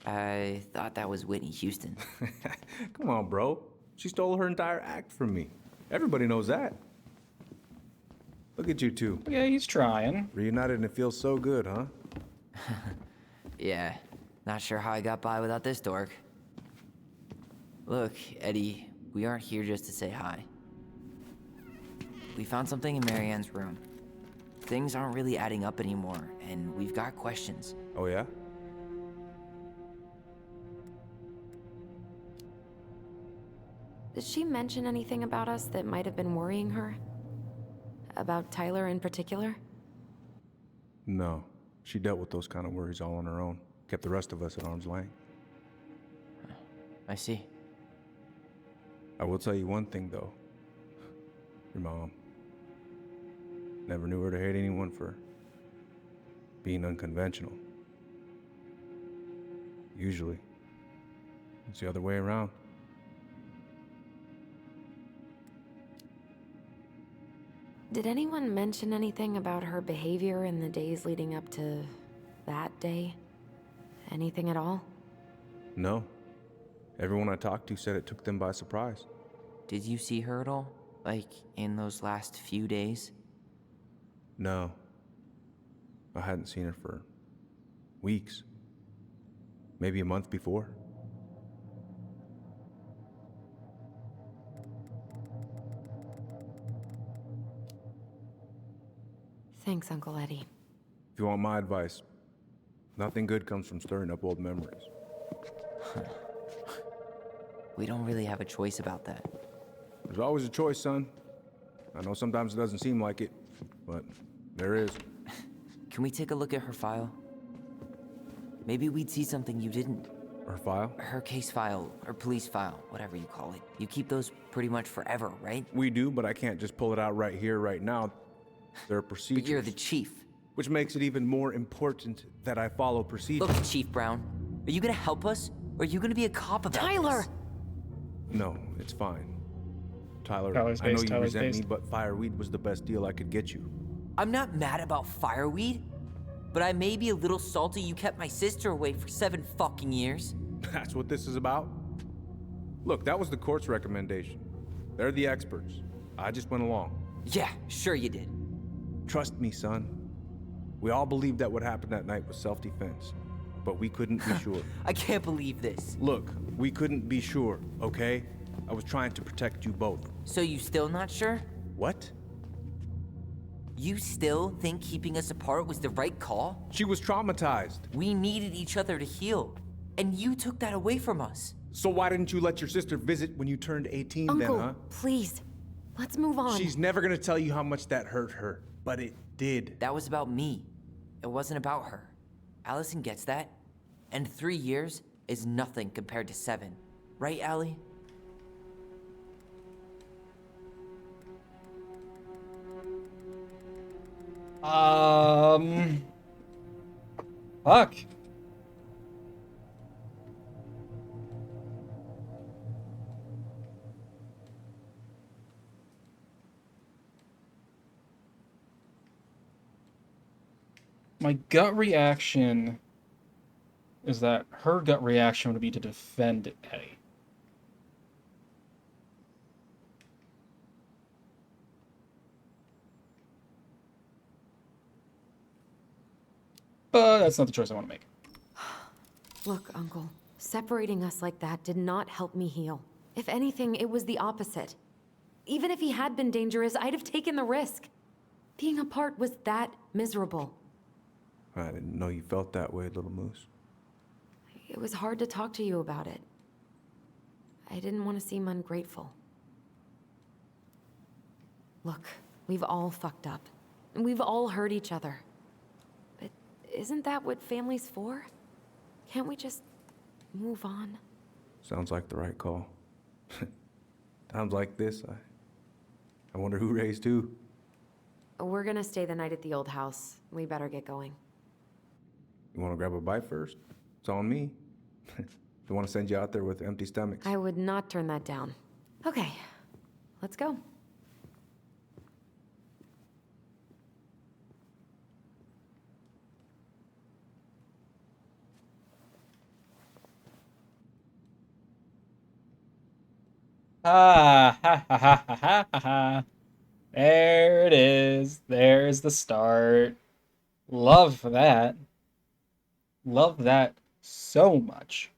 I thought that was Whitney Houston. Come on, bro. She stole her entire act from me. Everybody knows that. Look at you two. Yeah, he's trying. Reunited and it feels so good, huh? Yeah, not sure how I got by without this dork. Look, Eddie, we aren't here just to say hi. We found something in Marianne's room. Things aren't really adding up anymore, and we've got questions. Oh, yeah? Did she mention anything about us that might have been worrying her? About Tyler in particular? No. She dealt with those kind of worries all on her own. Kept the rest of us at arm's length. I see. I will tell you one thing, though. Your mom. Never knew her to hate anyone for being unconventional. Usually, it's the other way around. Did anyone mention anything about her behavior in the days leading up to that day? Anything at all? No. Everyone I talked to said it took them by surprise. Did you see her at all? Like, in those last few days? No. I hadn't seen her for weeks. Maybe a month before. Thanks, Uncle Eddie. If you want my advice, nothing good comes from stirring up old memories. We don't really have a choice about that. There's always a choice, son. I know sometimes it doesn't seem like it, but there is. Can we take a look at her file? Maybe we'd see something you didn't. Her file? Her case file, or police file, whatever you call it. You keep those pretty much forever, right? We do, but I can't just pull it out right here, right now. There are procedures. But you're the chief. Which makes it even more important that I follow procedures. Look, Chief Brown, are you gonna help us? Or are you gonna be a cop about Tyler! this? No, it's fine. Tyler, Tyler's I know based, you Tyler's resent based. me, but Fireweed was the best deal I could get you. I'm not mad about fireweed, but I may be a little salty you kept my sister away for 7 fucking years. That's what this is about? Look, that was the court's recommendation. They're the experts. I just went along. Yeah, sure you did. Trust me, son. We all believed that what happened that night was self-defense, but we couldn't be sure. I can't believe this. Look, we couldn't be sure, okay? I was trying to protect you both. So you still not sure? What? You still think keeping us apart was the right call? She was traumatized. We needed each other to heal, and you took that away from us. So why didn't you let your sister visit when you turned 18 Uncle, then, huh? please. Let's move on. She's never gonna tell you how much that hurt her, but it did. That was about me. It wasn't about her. Allison gets that, and 3 years is nothing compared to 7. Right, Allie? Fuck. My gut reaction is that her gut reaction would be to defend Eddie. But that's not the choice I want to make. Look, Uncle, separating us like that did not help me heal. If anything, it was the opposite. Even if he had been dangerous, I'd have taken the risk. Being apart was that miserable. I didn't know you felt that way, little moose. It was hard to talk to you about it. I didn't want to seem ungrateful. Look, we've all fucked up. And we've all hurt each other. But isn't that what family's for? Can't we just move on? Sounds like the right call. Times like this, I wonder who raised who. We're gonna stay the night at the old house. We better get going. You want to grab a bite first? It's on me. Don't want to send you out there with empty stomachs. I would not turn that down. Okay, let's go. Ha ha ha ha ha ha ha. There it is. There's the start. Love that. Love that so much.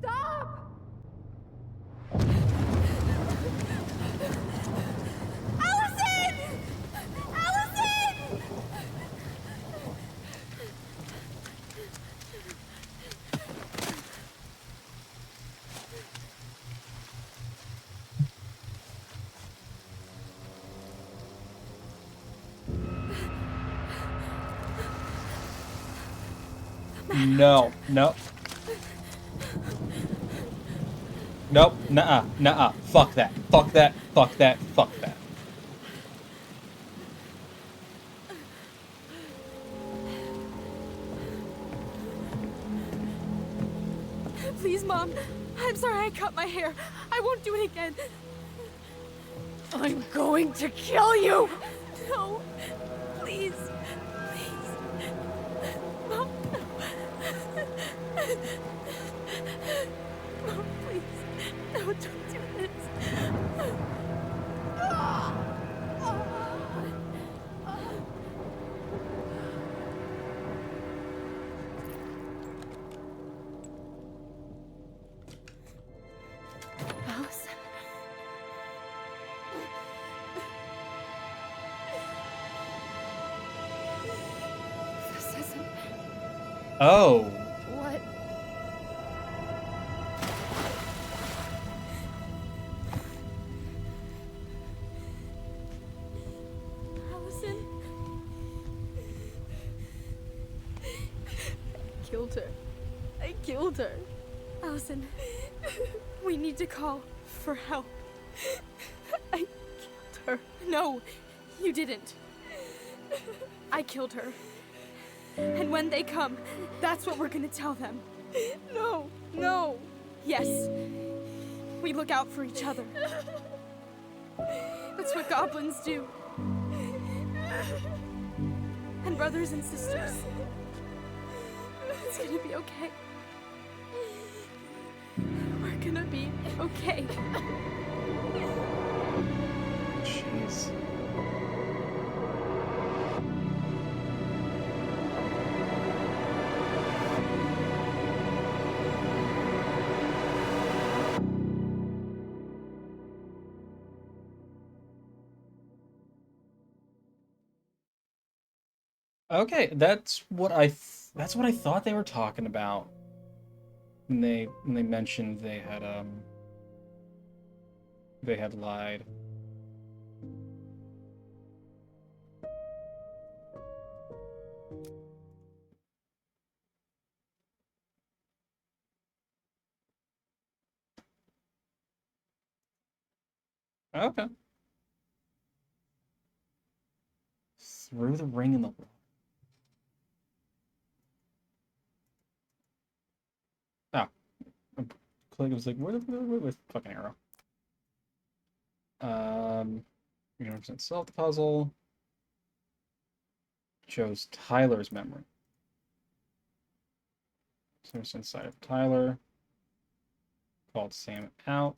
Stop! Allison! Allison! No, no. Nope, nuh-uh, nuh-uh. Fuck that, fuck that, fuck that, fuck that. Please, Mom. I'm sorry I cut my hair. I won't do it again. I'm going to kill you! No. Please. Please. Mom, no. Mom, please. No, don't do this. Allison. This isn't... Oh. What? Allison? I killed her. I killed her. Allison, we need to call for help. I killed her. No, you didn't. I killed her. And when they come, that's what we're gonna tell them. No, no. Yes. We look out for each other. That's what goblins do. And brothers and sisters. It's gonna be okay. We're gonna be okay. Jeez. Okay, that's what I thought they were talking about when they mentioned they had lied. Okay. Through the ring in the wall. Oh. Click was like, where fucking arrow? 100% solve the puzzle. Shows Tyler's memory. So it's inside of Tyler. Called Sam out.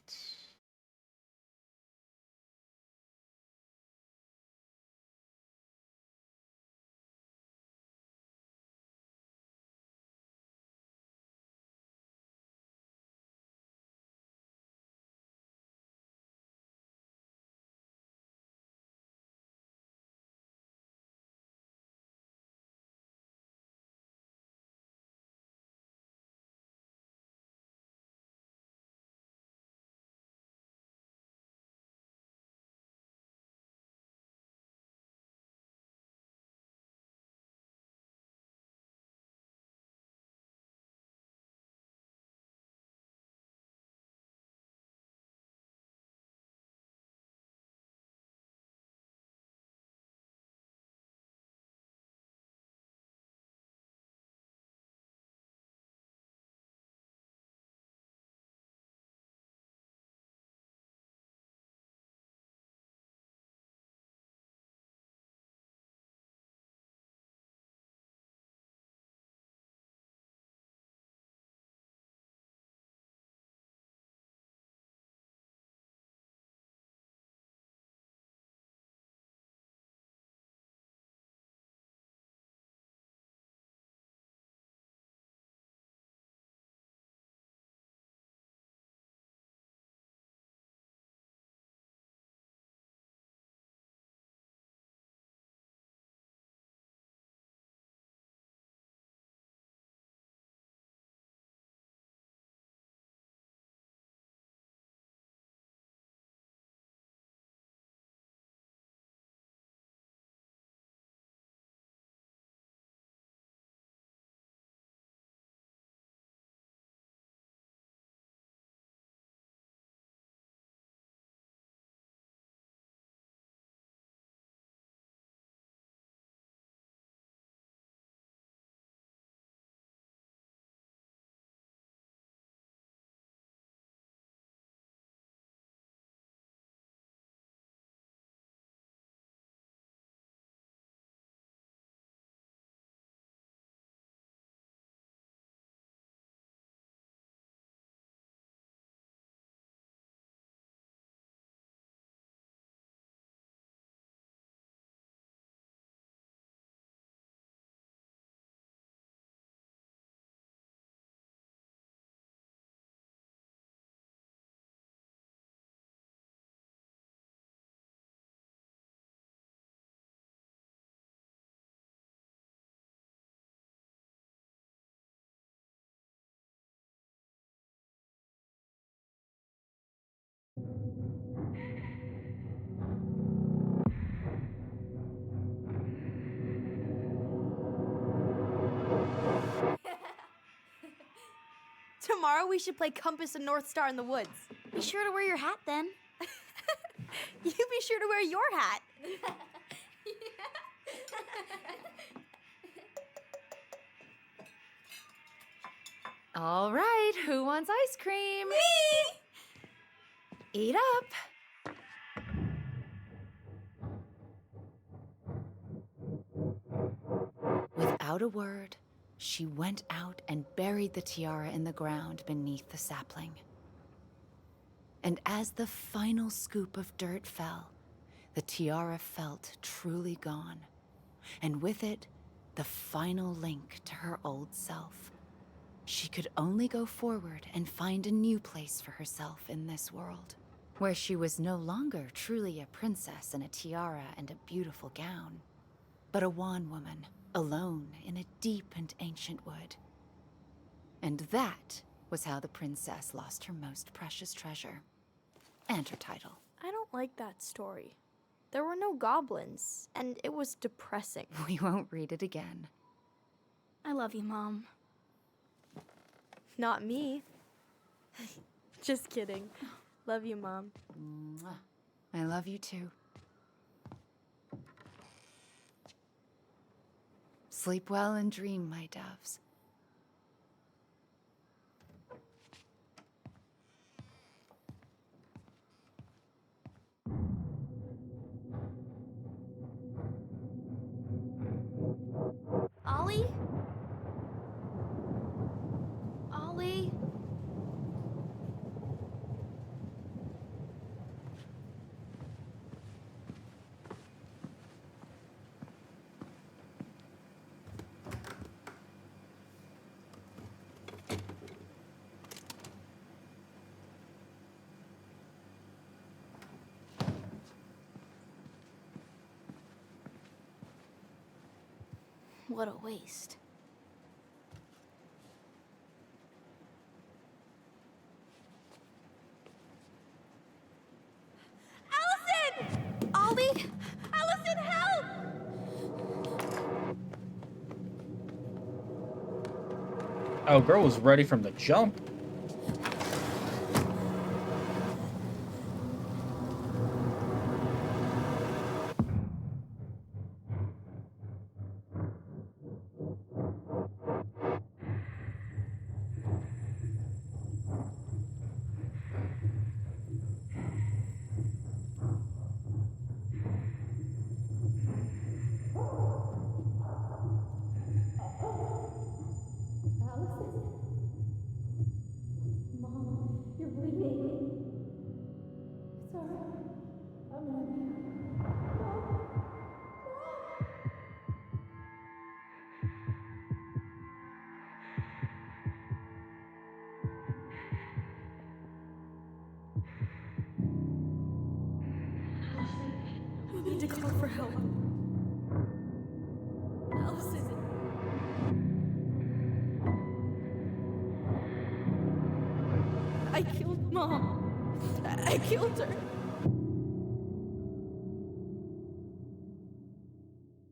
Tomorrow we should play Compass and North Star in the woods. Be sure to wear your hat then. You be sure to wear your hat. All right, who wants ice cream? Me! Eat up. Without a word, she went out and buried the tiara in the ground beneath the sapling. And as the final scoop of dirt fell, the tiara felt truly gone, and with it, the final link to her old self. She could only go forward and find a new place for herself in this world, where she was no longer truly a princess in a tiara and a beautiful gown, but a wan woman alone in a deep and ancient wood. And that was how the princess lost her most precious treasure. And her title. I don't like that story. There were no goblins, and it was depressing. We won't read it again. I love you, Mom. Not me. Just kidding. Love you, Mom. Mwah. I love you too. Sleep well and dream, my doves. Ollie? Ollie? What a waste. Allison! Ollie? Allison, help! Oh, girl was ready from the jump. We need to call for help. Allison. I killed Mom. I killed her.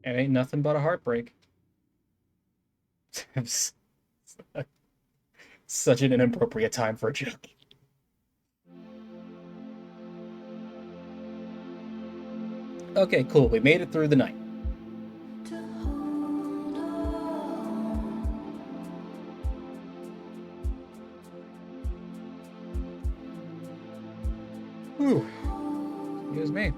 It ain't nothing but a heartbreak. Such an inappropriate time for a joke. Okay, cool. We made it through the night. Whew. Excuse me.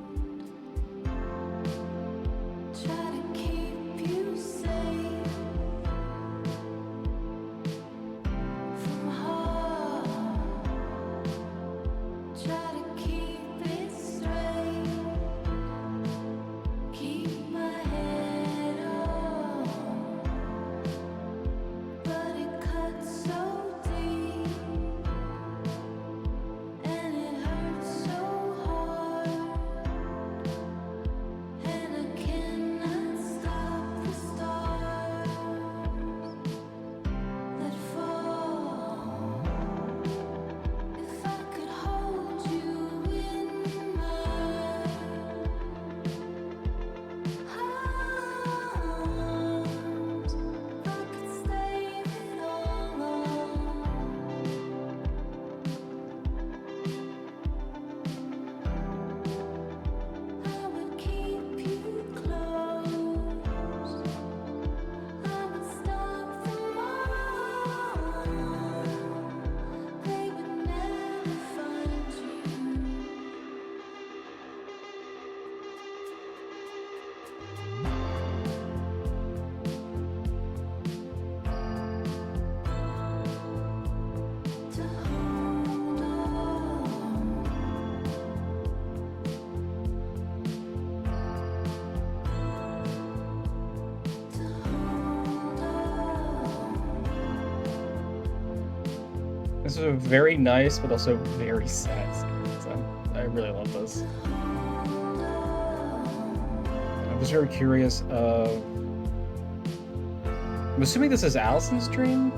This is a very nice, but also very sad scene. So I really love this. I was very curious of I'm assuming this is Allison's dream.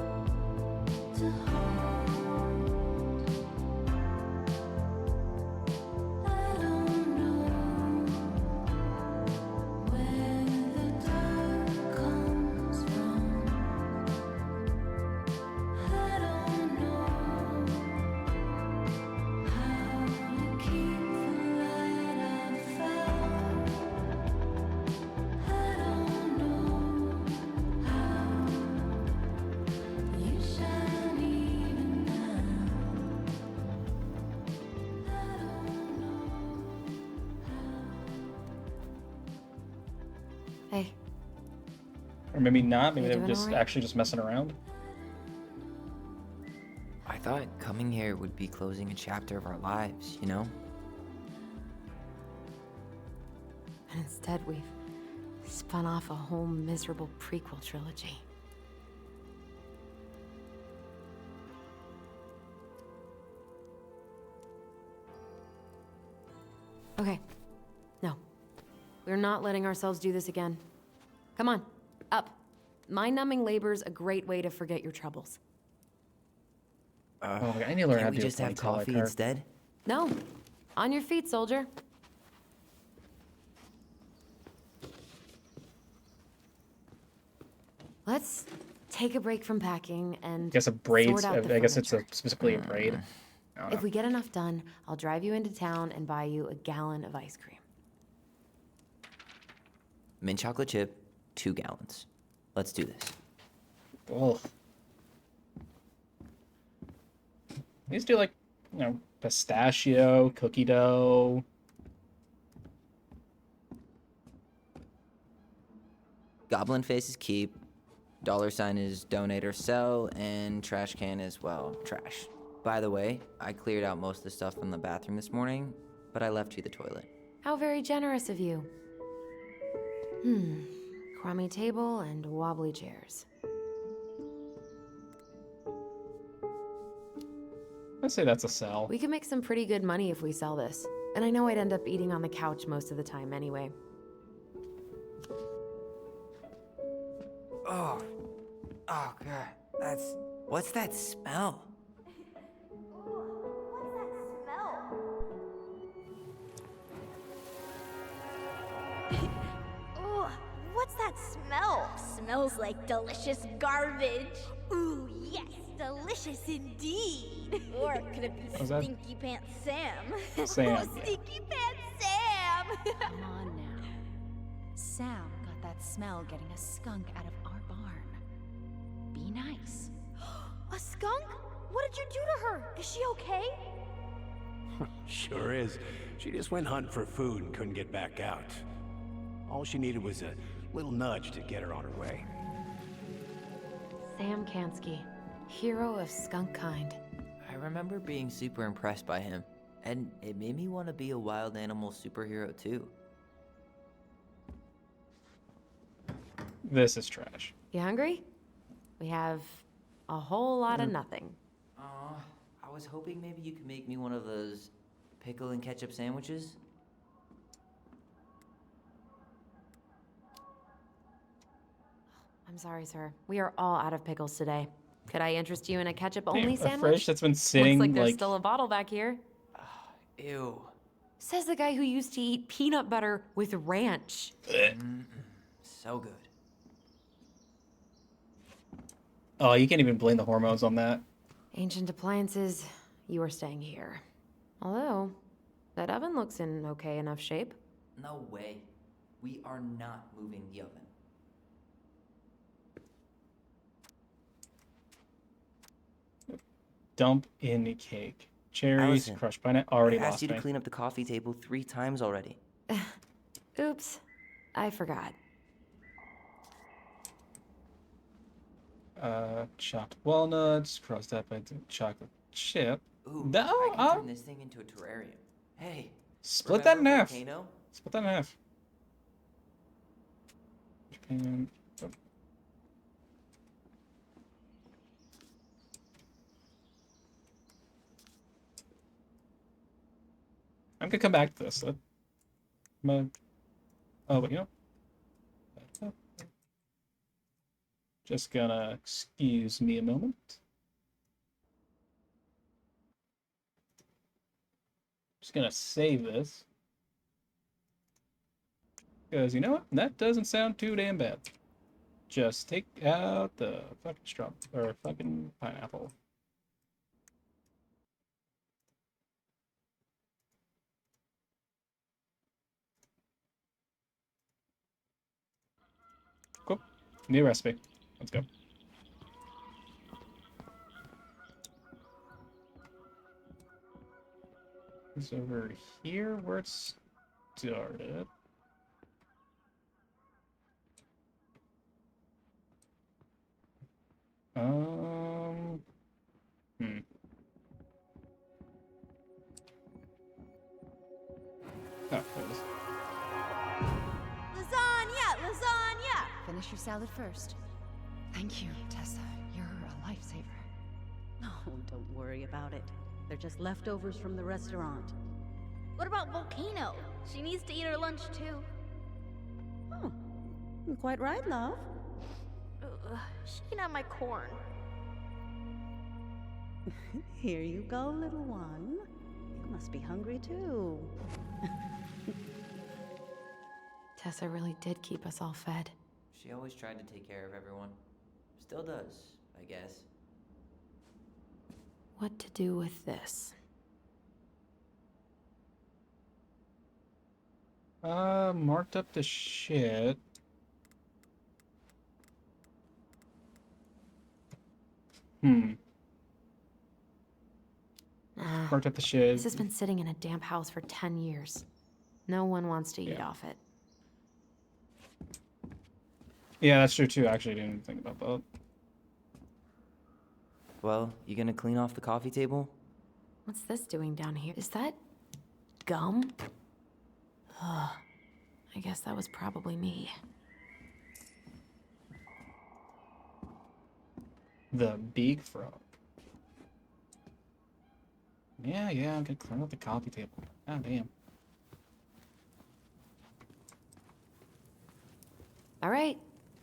Hey. Or maybe not. Maybe You they were doing just all right? actually just messing around. I thought coming here would be closing a chapter of our lives, you know? And instead, we've spun off a whole miserable prequel trilogy. Okay. No. We're not letting ourselves do this again. Come on, up. Mind-numbing labor's a great way to forget your troubles. Oh my god, I need to learn how Can't to we do a just have ponytail like coffee her. instead? No. On your feet, soldier. Let's take a break from packing and I guess a braid. sort out the I guess it's furniture. specifically a braid. I don't know. If we get enough done, I'll drive you into town and buy you a gallon of ice cream. Mint chocolate chip, 2 gallons. Let's do this. Ugh. These do like, you know, pistachio, cookie dough. Goblin face is keep. $sign is donate or sell, and trash can is, well, trash. By the way, I cleared out most of the stuff from the bathroom this morning, but I left you the toilet. How very generous of you. Crummy table and wobbly chairs. I'd say that's a sell. We could make some pretty good money if we sell this. And I know I'd end up eating on the couch most of the time anyway. Oh God, what's that smell? Ugh, what's that smell? Smells like delicious garbage. Ooh, yes, delicious indeed. Or could it be Was that- Stinky Pants Sam? Sam, Oh, yeah. Stinky Pants Sam! Come on now. Sam got that smell getting a skunk out of our barn. Be nice. A skunk? What did you do to her? Is she okay? Sure is. She just went hunting for food and couldn't get back out. All she needed was a little nudge to get her on her way. Sam Kansky, hero of skunk kind. I remember being super impressed by him, and it made me want to be a wild animal superhero too. This is trash. You hungry? We have a whole lot of nothing. I was hoping maybe you could make me one of those pickle and ketchup sandwiches. I'm sorry, sir. We are all out of pickles today. Could I interest you in a ketchup-only A sandwich? fridge that's been sitting Looks like there's like still a bottle back here. Ew. Says the guy who used to eat peanut butter with ranch. So good. Oh, you can't even blame the hormones on that. Ancient appliances, you are staying here. Although, that oven looks in okay enough shape. No way. We are not moving the oven. Dump in the cake. Cherries, Allison, crushed pineapple. Already I asked lost you me. to clean up the coffee table 3 times already. Oops, I forgot. Chopped walnuts, crossed up into chocolate chip. Ooh, No, I can turn this thing into a terrarium. Hey, split that in remember half. Volcano? Split that in half. Japan. Oh. I'm gonna come back to this. Oh, but you know. Just gonna excuse me a moment. Just gonna save this. Because you know what? That doesn't sound too damn bad. Just take out the fucking or fucking pineapple. Cool. New recipe. Let's go. It's over here where it started. Hmm. Oh, there it is. Lasagna! Lasagna! Finish your salad first. Thank you, Tessa. You're a lifesaver. Oh, don't worry about it. They're just leftovers from the restaurant. What about Volcano? She needs to eat her lunch too. Oh, you're quite right, love. She can have my corn. Here you go, little one. You must be hungry too. Tessa really did keep us all fed. She always tried to take care of everyone. Still does, I guess. What to do with this? Marked up the shit. Marked up the shit. This has been sitting in a damp house for 10 years. No one wants to eat off it. Yeah, that's true too. Actually, I didn't even think about that. Well, you gonna clean off the coffee table? What's this doing down here? Is that gum? Ugh. I guess that was probably me. The big frog. Yeah, I'm gonna clean up the coffee table. Ah, damn. All right,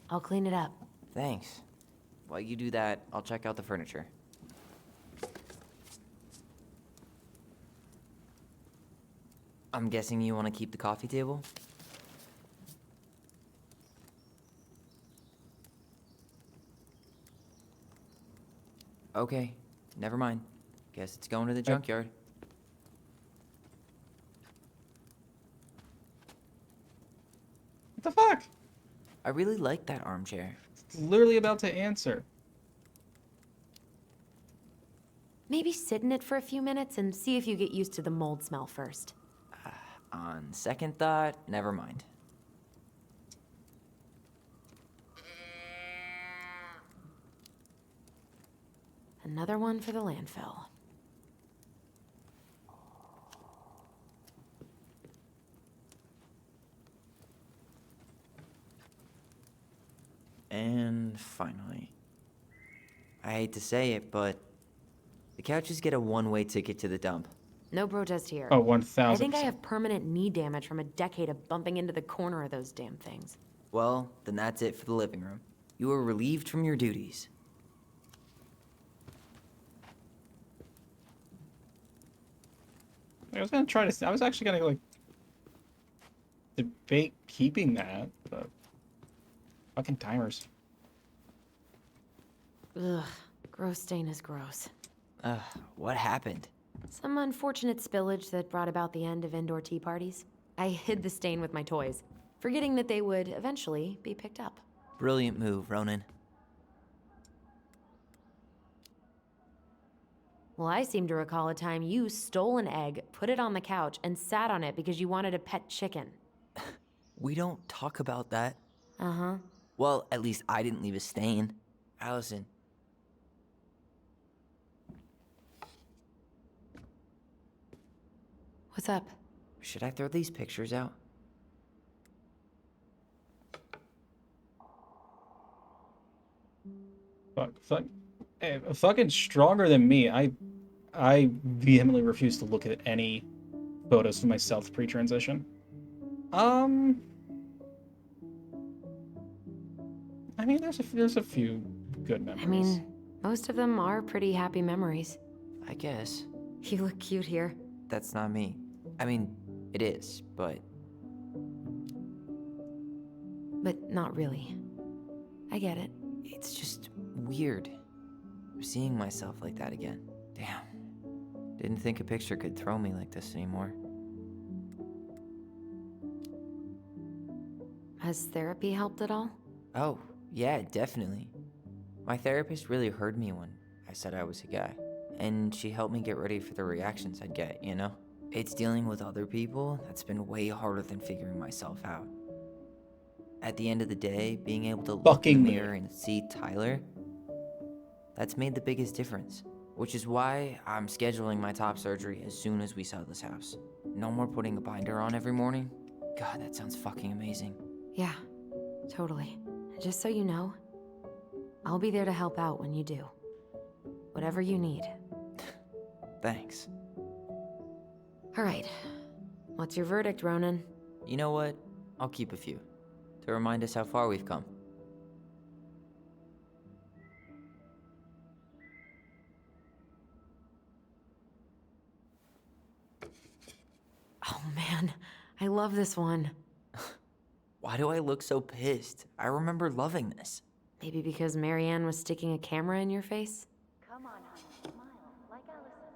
I'll clean it up. Thanks. While you do that, I'll check out the furniture. I'm guessing you want to keep the coffee table? Okay, never mind. Guess it's going to the junkyard. What the fuck? I really like that armchair. Literally about to answer. Maybe sit in it for a few minutes and see if you get used to the mold smell first. On second thought, never mind. Another one for the landfill. And finally. I hate to say it, but the couches get a one-way ticket to the dump. No protest here. Oh, 1000%. I think I have permanent knee damage from a decade of bumping into the corner of those damn things. Well, then that's it for the living room. You are relieved from your duties. I was gonna try to. I was actually gonna like debate keeping that, but fucking timers. Ugh, gross stain is gross. What happened? Some unfortunate spillage that brought about the end of indoor tea parties. I hid the stain with my toys, forgetting that they would eventually be picked up. Brilliant move, Ronan. Well, I seem to recall a time you stole an egg, put it on the couch, and sat on it because you wanted a pet chicken. We don't talk about that. Uh-huh. Well, at least I didn't leave a stain. Allison. What's up? Should I throw these pictures out? Fuck. Hey, fucking stronger than me. I vehemently refuse to look at any photos of myself pre-transition. I I mean, there's a few good memories. I mean, most of them are pretty happy memories. I guess. You look cute here. That's not me. I mean, it is, but But not really. I get it. it's just weird. Seeing myself like that again. Damn. Didn't think a picture could throw me like this anymore. Has therapy helped at all? Oh, yeah, definitely. My therapist really heard me when I said I was a guy. And she helped me get ready for the reactions I'd get, you know? It's dealing with other people that's been way harder than figuring myself out. At the end of the day, being able to look in the mirror and see Tyler, that's made the biggest difference. Which is why I'm scheduling my top surgery as soon as we sell this house. No more putting a binder on every morning. God, that sounds fucking amazing. Yeah, totally. Just so you know, I'll be there to help out when you do. Whatever you need. Thanks. All right. What's your verdict, Ronan? You know what? I'll keep a few. To remind us how far we've come. Oh man, I love this one. Why do I look so pissed? I remember loving this. Maybe because Marianne was sticking a camera in your face? Come on, honey, smile, like Allison.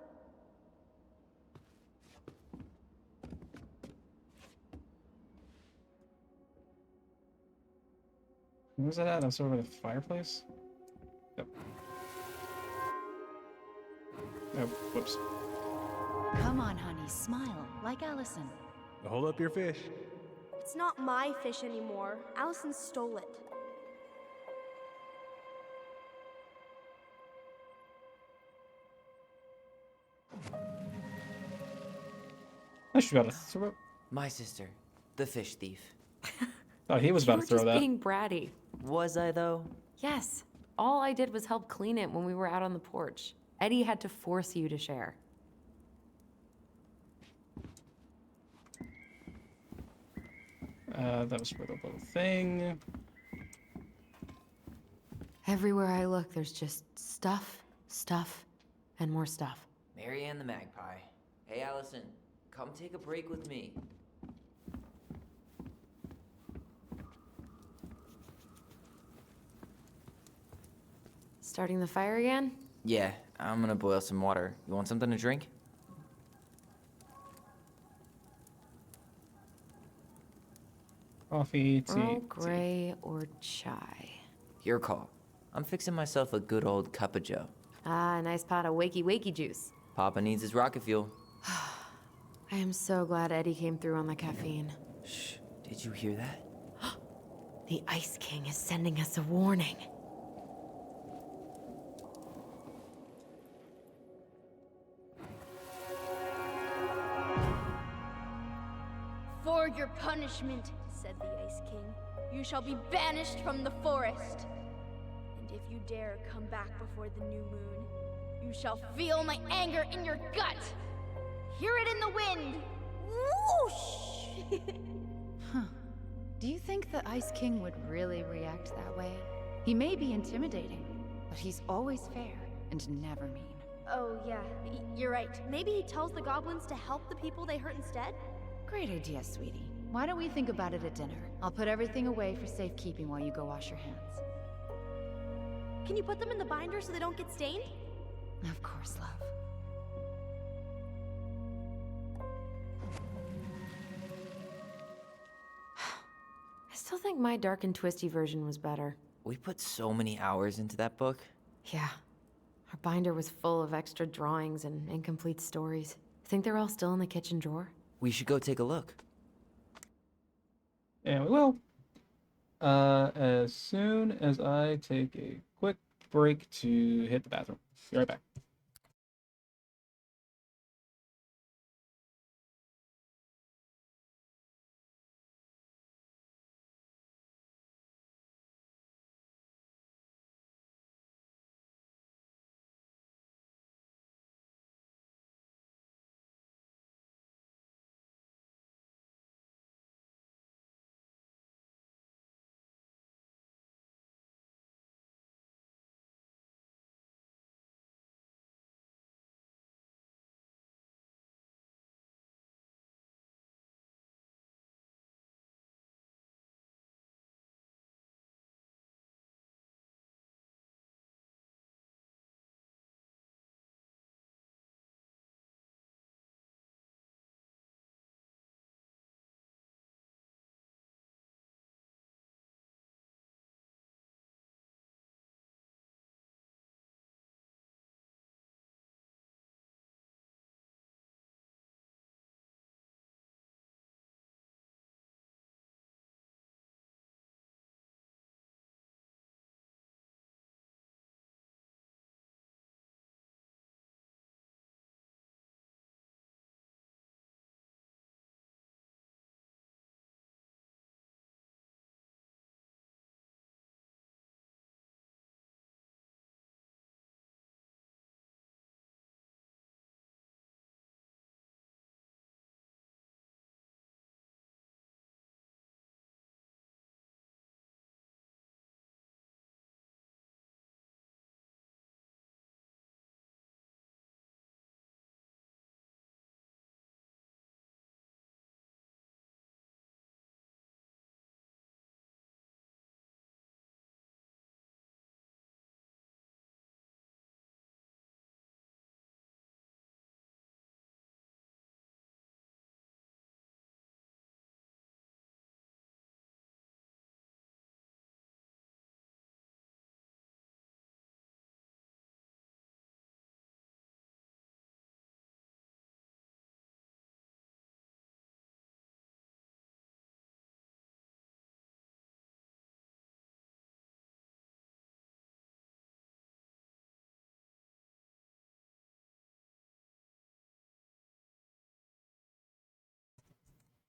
Where was that at? I was over the fireplace? Yep. Oh, whoops. Come on, honey, smile, like Allison. Hold up your fish. It's not my fish anymore. Allison stole it. I should be able to throw. My sister, the fish thief. Oh, he was about to throw You were that. just being bratty. Was I, though? Yes. All I did was help clean it when we were out on the porch. Eddie had to force you to share. That was for the little thing. Everywhere I look, there's just stuff, stuff, and more stuff. Marianne the magpie. Hey, Allison, come take a break with me. Starting the fire again? Yeah, I'm gonna boil some water. You want something to drink? Coffee, tea. Earl Grey or chai? Your call. I'm fixing myself a good old cup of joe. Ah, a nice pot of wakey juice. Papa needs his rocket fuel. I am so glad Eddie came through on the caffeine. Shh, did you hear that? The Ice King is sending us a warning. For your punishment, said the Ice King, you shall be banished from the forest. And if you dare come back before the new moon, you shall feel my anger in your gut. Hear it in the wind. Whoosh! Huh. Do you think the Ice King would really react that way? He may be intimidating, but he's always fair and never mean. Oh, yeah, you're right. Maybe he tells the goblins to help the people they hurt instead? Great idea, sweetie. Why don't we think about it at dinner? I'll put everything away for safekeeping while you go wash your hands. Can you put them in the binder so they don't get stained? Of course, love. I still think my dark and twisty version was better. We put so many hours into that book. Yeah. Our binder was full of extra drawings and incomplete stories. Think they're all still in the kitchen drawer? We should go take a look. And we will. As soon as I take a quick break to hit the bathroom. Be right back.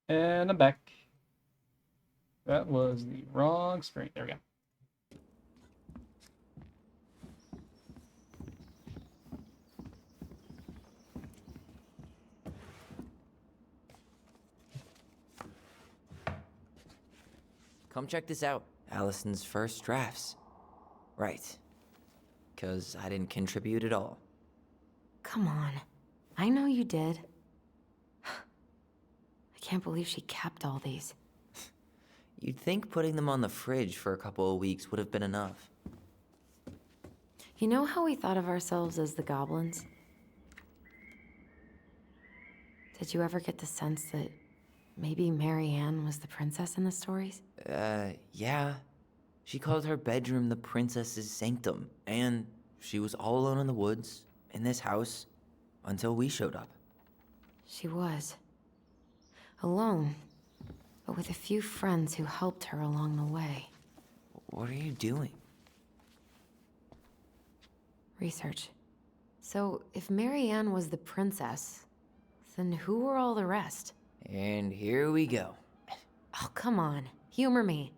And I'm back. That was the wrong screen. There we go. Come check this out. Allison's first drafts. Right. 'Cause I didn't contribute at all. Come on. I know you did. I can't believe she kept all these. You'd think putting them on the fridge for a couple of weeks would have been enough. You know how we thought of ourselves as the goblins? Did you ever get the sense that maybe Mary Ann was the princess in the stories? Yeah. She called her bedroom the princess's sanctum, and she was all alone in the woods, in this house, until we showed up. She was. Alone, but with a few friends who helped her along the way. What are you doing? Research. So, if Mary Ann was the princess, then who were all the rest? And here we go. Oh, come on. Humor me.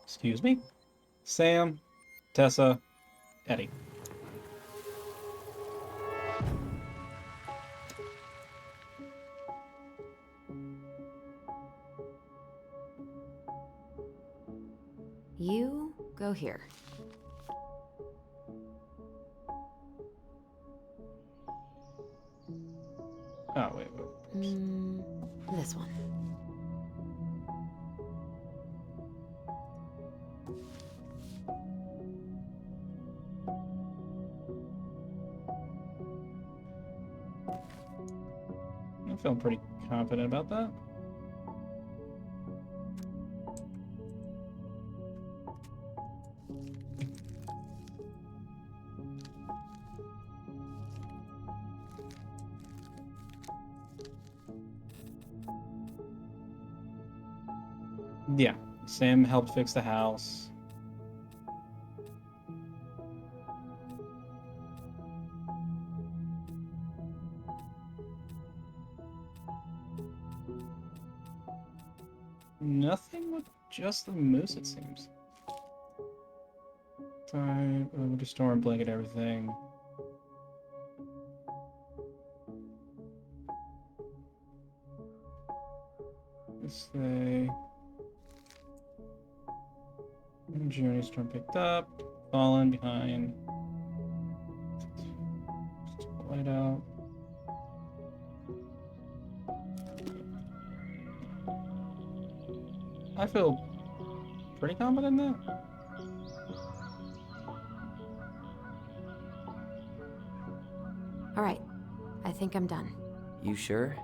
Excuse me? Sam, Tessa, Eddie. You go here. Oh, wait. This one. I'm feeling pretty confident about that. Yeah, Sam helped fix the house. Nothing with just the moose, it seems. Time, restore and blanket everything. This day. Journey storm picked up. Fallen behind. Just light out. I feel pretty confident in that. All right. I think I'm done. You sure?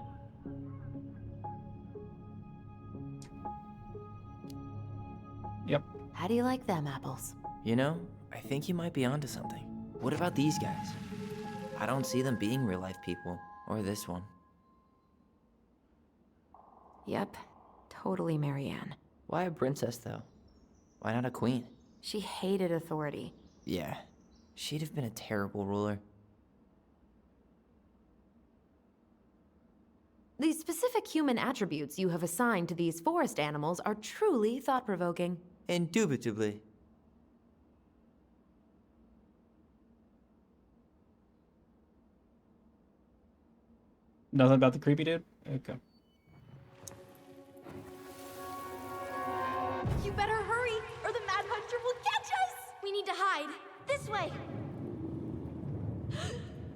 Yep. How do you like them apples? You know, I think you might be onto something. What about these guys? I don't see them being real-life people, or this one. Yep. Totally Mary Ann. Why a princess, though? Why not a queen? She hated authority. Yeah, she'd have been a terrible ruler. The specific human attributes you have assigned to these forest animals are truly thought-provoking. Indubitably. Nothing about the creepy dude? Okay. You better hurry, or the Mad Hunter will catch us! We need to hide. This way!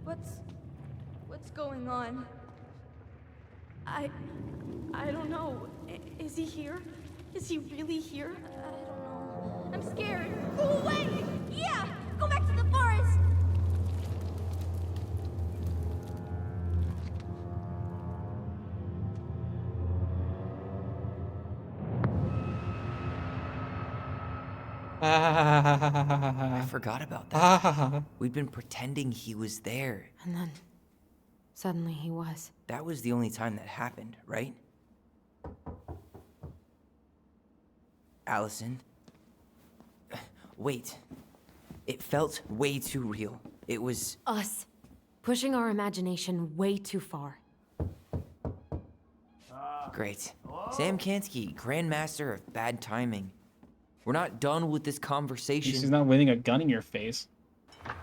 What's going on? I don't know. Is he here? Is he really here? I don't know. I'm scared. Go away! Yeah! Go back to the forest! I forgot about that. We'd been pretending he was there. And then, suddenly he was. That was the only time that happened, right? Allison? Wait. It felt way too real. It was... Us. Pushing our imagination way too far. Great. Sam Kansky, Grandmaster of Bad Timing. We're not done with this conversation. She's not waving a gun in your face.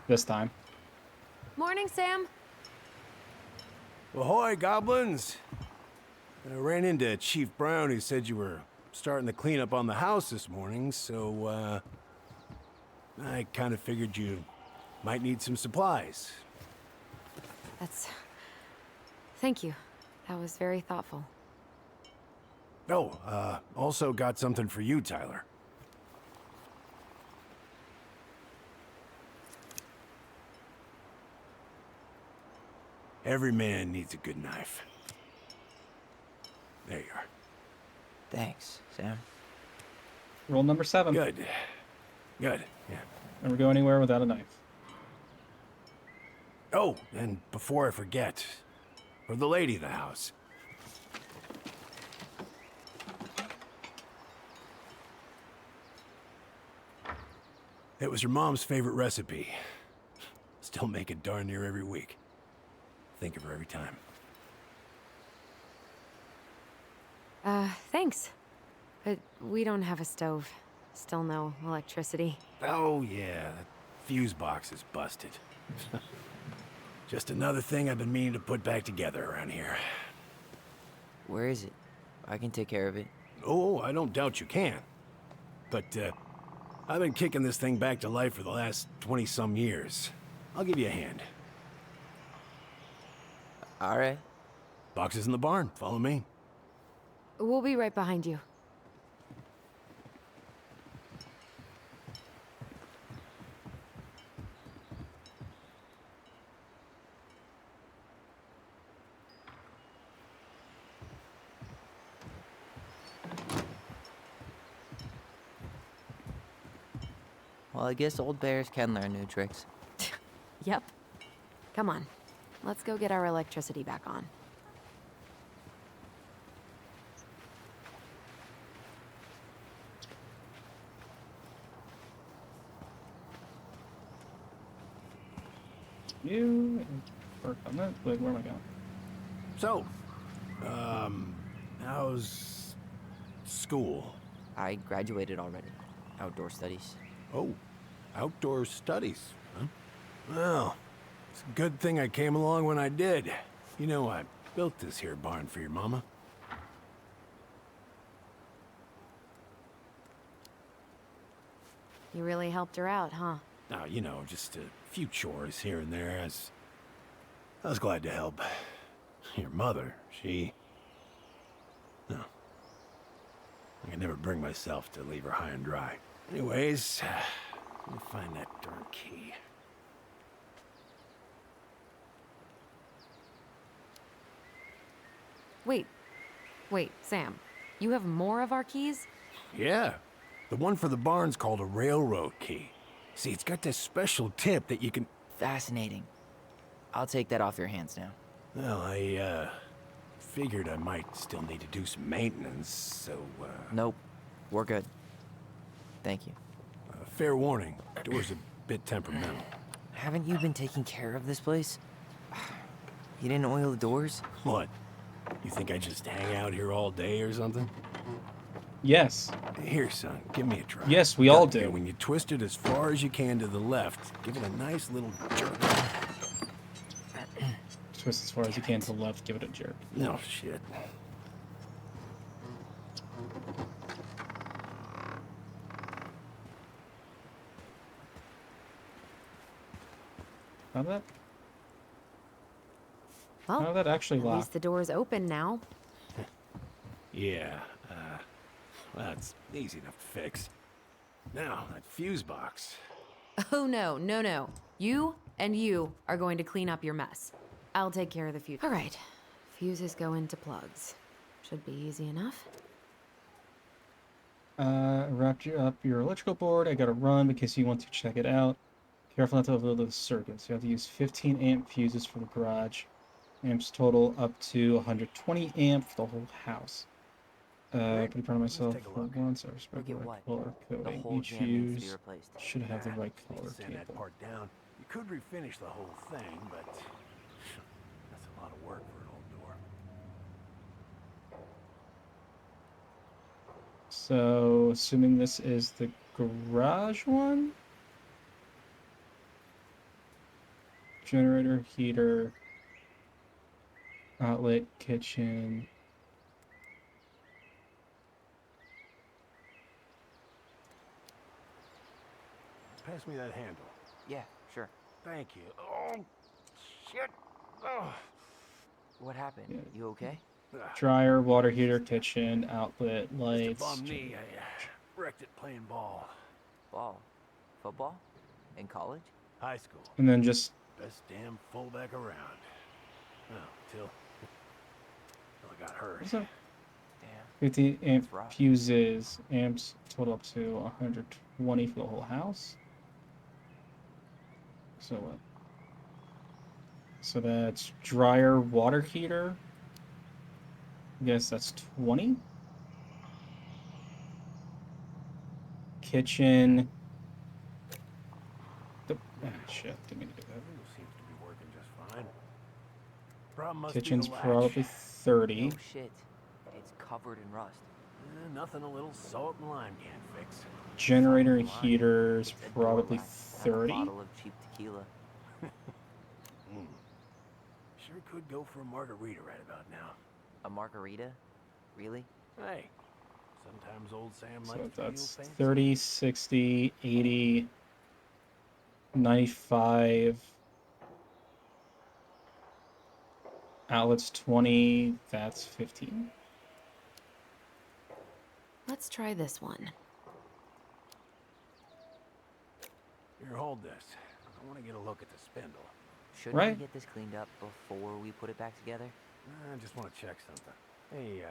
This time. Morning, Sam. Ahoy, goblins! I ran into Chief Brown, who said you were starting the cleanup on the house this morning, so, I kind of figured you might need some supplies. Thank you. That was very thoughtful. Oh, also got something for you, Tyler. Every man needs a good knife. There you are. Thanks, Sam. Rule number 7. Good. Good, yeah. Never go anywhere without a knife. Oh, and before I forget, for the lady of the house. It was her mom's favorite recipe. Still make it darn near every week. Think of her every time. Thanks. But we don't have a stove. Still no electricity. Oh, yeah, that fuse box is busted. Just another thing I've been meaning to put back together around here. Where is it? I can take care of it. Oh, I don't doubt you can. But, I've been kicking this thing back to life for the last 20-some years. I'll give you a hand. All right. Box is in the barn. Follow me. We'll be right behind you. Well, I guess old bears can learn new tricks. Yep. Come on. Let's go get our electricity back on. You work on that. Wait, where am I going? So, how's school? I graduated already. Outdoor studies. Oh, outdoor studies, huh? Well, it's a good thing I came along when I did. You know, I built this here barn for your mama. You really helped her out, huh? Now, you know, just a few chores here and there. I was glad to help. Your mother, she... No. I could never bring myself to leave her high and dry. Anyways, let me find that darn key. Wait, Sam. You have more of our keys? Yeah. The one for the barn's called a railroad key. See, it's got this special tip that you can... Fascinating. I'll take that off your hands now. Well, I, figured I might still need to do some maintenance, so, Nope. We're good. Thank you. Fair warning. Door's a bit temperamental. Haven't you been taking care of this place? You didn't oil the doors? What? You think I just hang out here all day or something? Yes. Here, son, give me a try. Yes, we all do. Okay, when you twist it as far as you can to the left, give it a nice little jerk. Twist as far as you can to the left, give it a jerk. No shit. How did that? Well, How did that actually at lock? least the door's open now. Yeah, well, it's easy enough to fix. Now, that fuse box. Oh, no. You and you are going to clean up your mess. I'll take care of the fuse. All right. Fuses go into plugs. Should be easy enough. Wrapped up your electrical board. I gotta run because you want to check it out. Careful not to overload the circuits. You have to use 15 amp fuses for the garage. Amps total up to 120 amp for the whole house. Pretty proud of myself take a for look. once. I respect Look the at right what? color The coding. whole Each jam needs to be fuse replaced. should have the right Need color to sand that cable. part down. You could refinish the whole thing, but that's a lot of work for an old door. So, assuming this is the garage one? Generator, heater, outlet, kitchen. Pass me that handle. Yeah, sure. Thank you. Oh, shit. Oh. What happened? Yeah. You okay? Dryer, water heater, kitchen, outlet, Just a lights. bum knee. I wrecked it playing ball. Ball? Football? In college? High school. And then just Best damn fullback around. Well, till I got hurt. what's that? Damn. 50 amp That's rough. fuses, amps total up to 120 for the whole house. So what? So that's dryer, water heater. I guess that's 20. Kitchen. Shit, didn't mean to do that. Seems to be working just fine. Problem must Kitchen's be the latch. probably 30. No shit. It's covered in rust. Nothing a little salt and lime can't fix. Generator and Salt and lime. heaters It's a door probably latch, not a 30. bottle of cheap tequila. Sure could go for a margarita right about now. A margarita? Really? Hey, sometimes old Sam So likes to that's feel fancy. 30, 60, 80, 95. Outlets 20, that's 15. Let's try this one. Here, hold this. I want to get a look at the spindle. Shouldn't Right. we get this cleaned up before we put it back together? I just want to check something. Hey,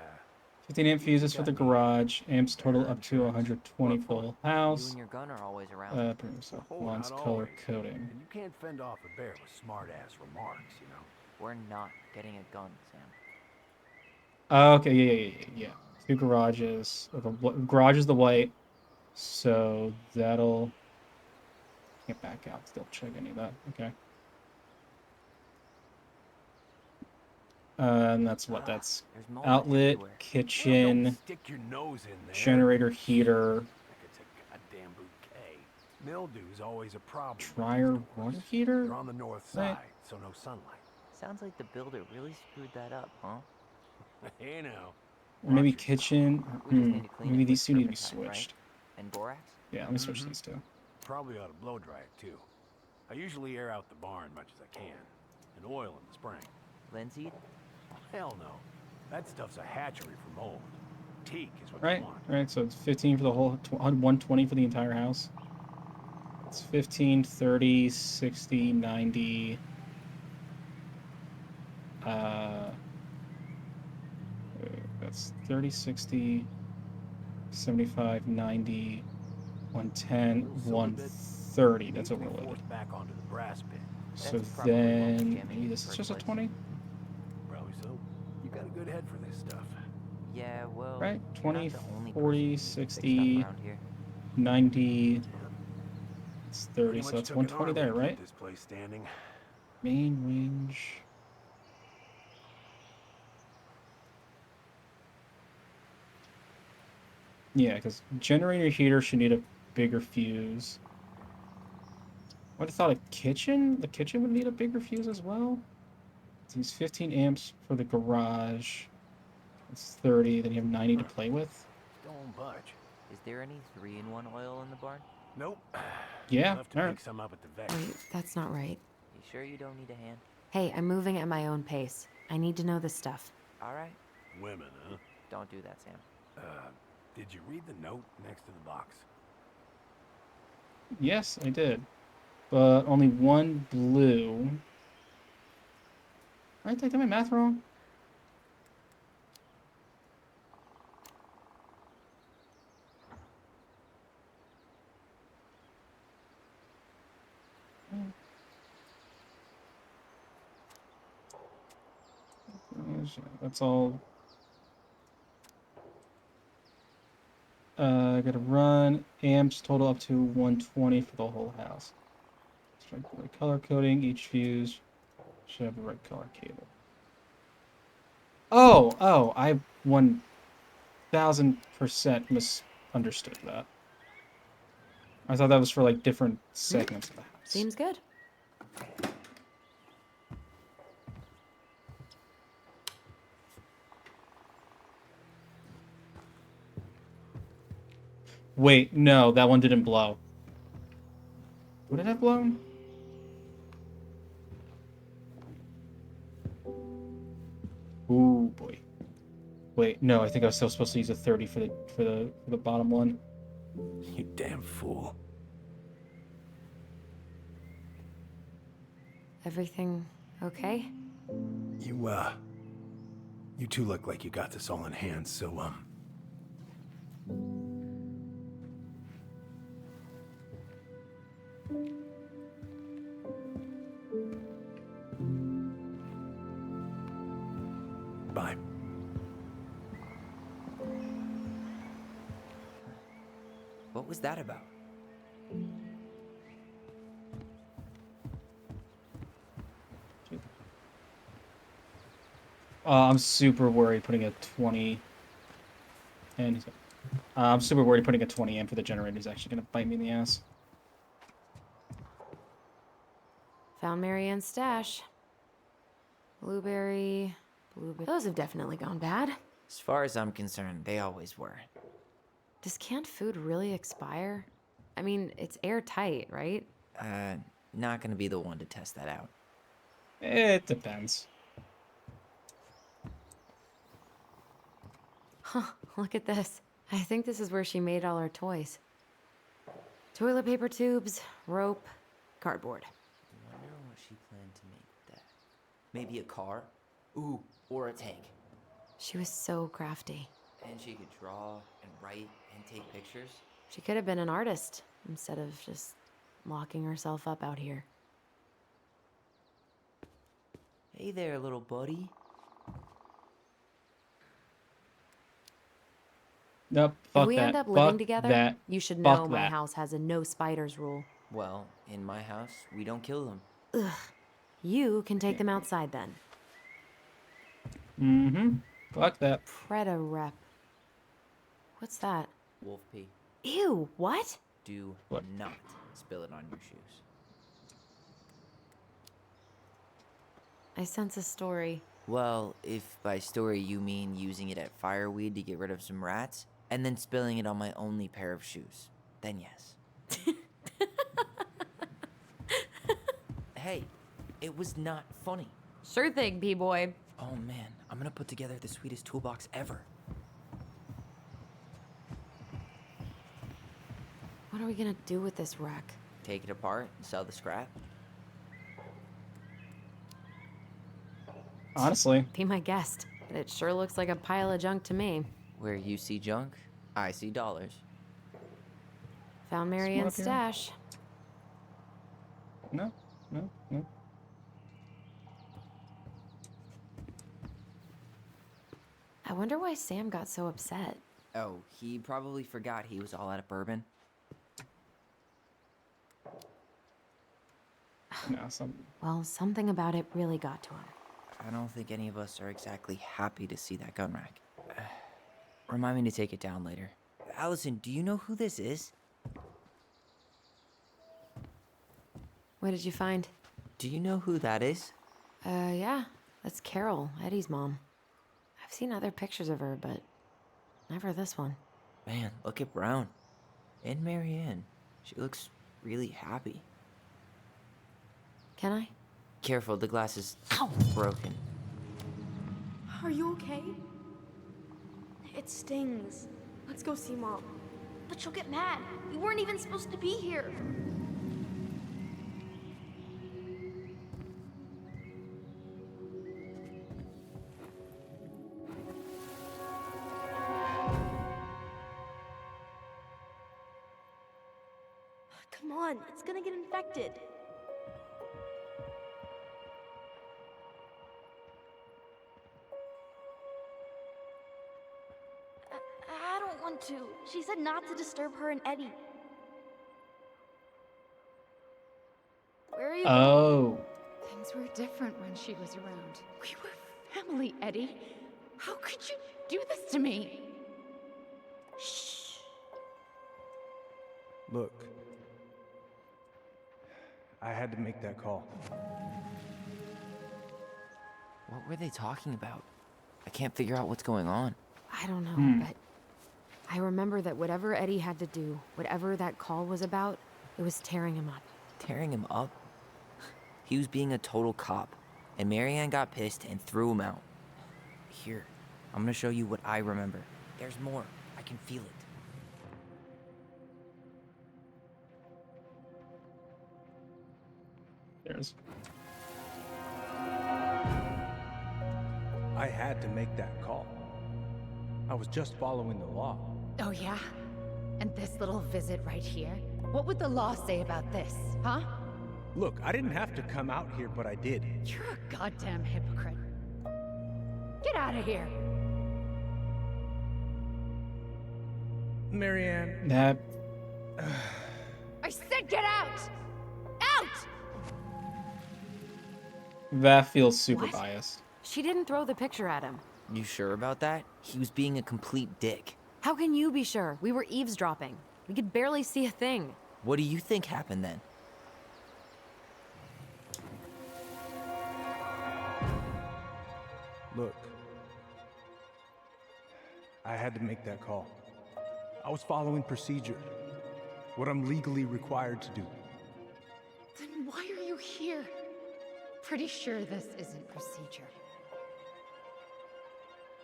15 amp fuses for the garage. Amps total up to 120 for the You house. and your gun are always around. Pretty much Oh, wants not color always. coding. And you can't fend off a bear with smart-ass remarks, you know? We're not getting a gun, Sam. Okay, yeah. Two garages. The garage is the white, so that'll can't back out. Still check any of that. Okay. And that's what? That's There's mold outlet, everywhere. kitchen, Don't stick your nose in there. generator, heater, Like it's a goddamn bouquet. Mildew's always a problem. with dryer, these doors. water heater. They're on the north Right. side, so no sunlight. Sounds like the builder really screwed that up, huh? Hey now. Or maybe Watch yourself. kitchen. We just need to clean Maybe it these with two need to be turpentine, right? switched. And borax? Yeah, let me switch these two. Probably ought to blow dry it too. I usually air out the barn much as I can, and oil in the spring. Linseed? Hell no. That stuff's a hatchery for mold. Teak is what Right, they want. right. So it's 15 for the whole, 120 for the entire house. It's 15, 30, 60, 90. That's 30, 60, 75, 90, 110, 130. That's Needs to be overloaded. forced back onto the brass bit. So That's probably what then was jamming maybe in this the is first just a place. 20, Probably so. You got a good head for this stuff. Yeah, well, right? you're 20, not the only 40, person who fixes stuff 60, around here. 90. It's 30, Pretty so much that's took an 120 army there, to keep right? This place standing. Main range. Yeah, because generator heater should need a bigger fuse. I would have thought a kitchen? The kitchen would need a bigger fuse as well. So it's 15 amps for the garage. It's 30, then you have 90 to play with. Don't budge. Is there any 3-in-1 oil in the barn? Nope. Yeah, You'll have to alright. pick some up at the vet. Wait, that's not right. You sure you don't need a hand? Hey, I'm moving at my own pace. I need to know this stuff. All right. Women, huh? Don't do that, Sam. Did you read the note next to the box? Yes, I did. But only one blue. Right, did I do my math wrong? That's all. Gotta run. Amps total up to 120 for the whole house. Strike the right color coding. Each fuse should have the right color cable. Oh, I 1000% misunderstood that. I thought that was for like different segments of the house. Seems good. Wait, no, that one didn't blow. Would it have blown? Ooh, boy. Wait, no, I think I was still supposed to use a 30 for the bottom one. You damn fool. Everything okay? You two look like you got this all in hand, so, bye. What was that about? I'm super worried putting a 20 in. I'm super worried putting a 20 in for the generator is actually going to bite me in the ass. Found Marianne's stash. Blueberry. Those have definitely gone bad. As far as I'm concerned, they always were. Does canned food really expire? I mean, it's airtight, right? Not gonna be the one to test that out. It depends. Huh, look at this. I think this is where she made all her toys. Toilet paper tubes, rope, cardboard. I wonder what she planned to make with that. Maybe a car? Ooh, or a tank. She was so crafty. And she could draw and write and take pictures. She could have been an artist instead of just locking herself up out here. Hey there, little buddy. Nope, fuck if we that. end up Fuck living together, that. you should Fuck know my that. house has a no spiders rule. Well, in my house, we don't kill them. Ugh. You can take them outside then. Mm-hmm. Fuck that. Preda rep. What's that? Wolf pee. Ew, what? Do not spill it on your shoes. I sense a story. Well, if by story you mean using it at fireweed to get rid of some rats, and then spilling it on my only pair of shoes, then yes. Hey, it was not funny. Sure thing, B-boy. Oh man, I'm gonna put together the sweetest toolbox ever. What are we gonna do with this wreck? Take it apart and sell the scrap. Honestly. Be my guest. It sure looks like a pile of junk to me. Where you see junk, I see dollars. Found Marianne's stash. No. I wonder why Sam got so upset. Oh, he probably forgot he was all out of bourbon. No, Well, something about it really got to him. I don't think any of us are exactly happy to see that gun rack. Remind me to take it down later. Allison, do you know who this is? What did you find? Do you know who that is? Yeah. That's Carol, Eddie's mom. I've seen other pictures of her, but never this one. Man, look at Brown. And Marianne. She looks really happy. Can I? Careful, the glass is broken. Are you okay? It stings. Let's go see Mom. But she'll get mad. We weren't even supposed to be here. Come on, it's gonna get infected. I don't want to. She said not to disturb her and Eddie. Where are you going? Oh. Things were different when she was around. We were family, Eddie. How could you do this to me? Shh. Look, I had to make that call. What were they talking about? I can't figure out what's going on. I don't know, but I remember that whatever Eddie had to do, whatever that call was about, it was tearing him up. Tearing him up? He was being a total cop, and Marianne got pissed and threw him out. Here, I'm gonna show you what I remember. There's more. I can feel it. There's. I had to make that call. I was just following the law. Oh, yeah? And this little visit right here? What would the law say about this, huh? Look, I didn't have to come out here, but I did. You're a goddamn hypocrite. Get out of here. Marianne. That. I said get out! Out! That feels super What? biased. She didn't throw the picture at him. You sure about that? He was being a complete dick. How can you be sure? We were eavesdropping. We could barely see a thing. What do you think happened then? Look, I had to make that call. I was following procedure, what I'm legally required to do. Then why are you here? Pretty sure this isn't procedure.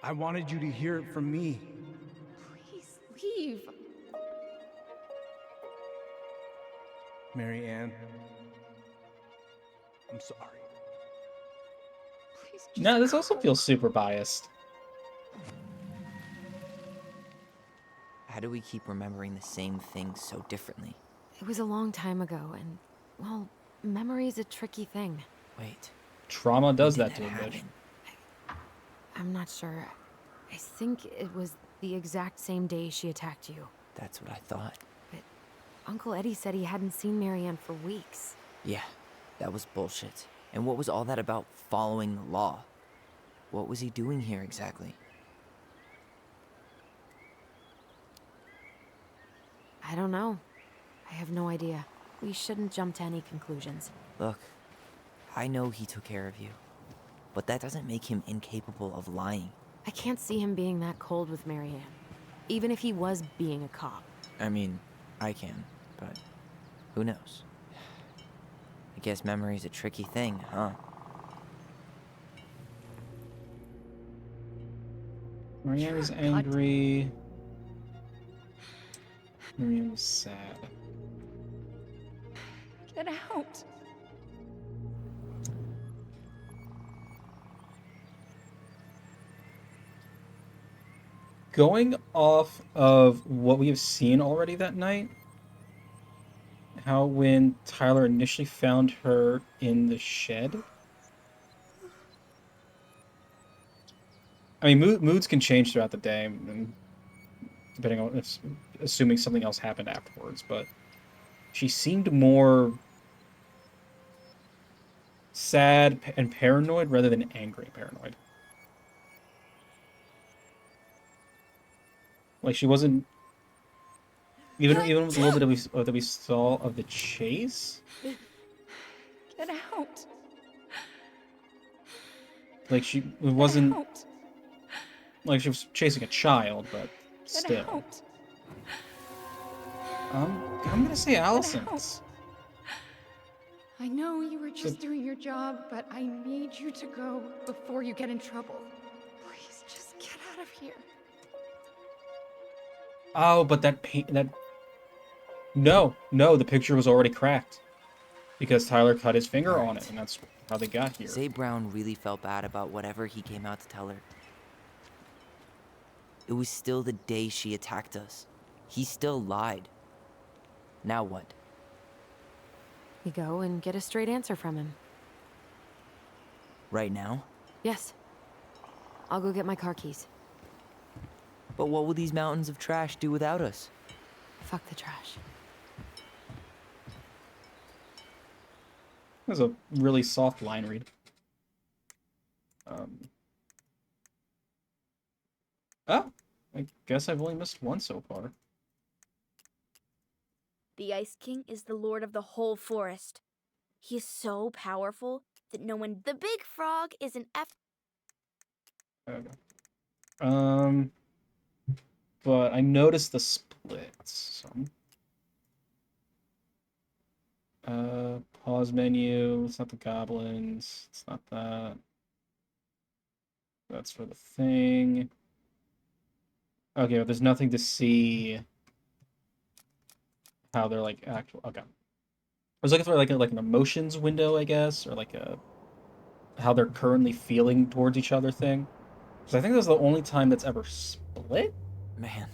I wanted you to hear it from me. Please leave. Marianne, I'm sorry. Please just No, this go. also feels super biased. How do we keep remembering the same things so differently? It was a long time ago, and, well, memory's a tricky thing. Wait. Trauma does when that did to a bitch. happen? I'm not sure. I think it was the exact same day she attacked you. That's what I thought. But Uncle Eddie said he hadn't seen Marianne for weeks. Yeah, that was bullshit. And what was all that about following the law? What was he doing here exactly? I don't know. I have no idea. We shouldn't jump to any conclusions. Look, I know he took care of you, but that doesn't make him incapable of lying. I can't see him being that cold with Marianne, even if he was being a cop. I mean, I can, but who knows? I guess memory's a tricky thing, huh? Marianne was angry. Marianne was sad. Get out. Going off of what we have seen already that night, how when Tyler initially found her in the shed. I mean, moods can change throughout the day, and depending on assuming something else happened afterwards, but she seemed more sad and paranoid rather than angry and paranoid. Like she wasn't even with a little bit that we saw of the chase. Get out. Like she wasn't Get out. like she was chasing a child, but Get still. out. I'm gonna say Allison's. I know you were just doing your job, but I need you to go before you get in trouble. Please, just get out of here. Oh, but No, the picture was already cracked. Because Tyler cut his finger on it, and that's how they got here. Say Brown really felt bad about whatever he came out to tell her. It was still the day she attacked us. He still lied. Now what? We go and get a straight answer from him. Right now? Yes. I'll go get my car keys. But what will these mountains of trash do without us? Fuck the trash. That was a really soft line read. Oh, I guess I've only missed one so far. The Ice King is the lord of the whole forest. He is so powerful that no one. The big frog is an F. Okay. But I noticed the splits. Pause menu. It's not the goblins. It's not that. That's for the thing. Okay, but there's nothing to see how they're like actual. Okay. I was looking for like an emotions window, I guess, or like a how they're currently feeling towards each other thing. Because I think that's the only time that's ever split. Man,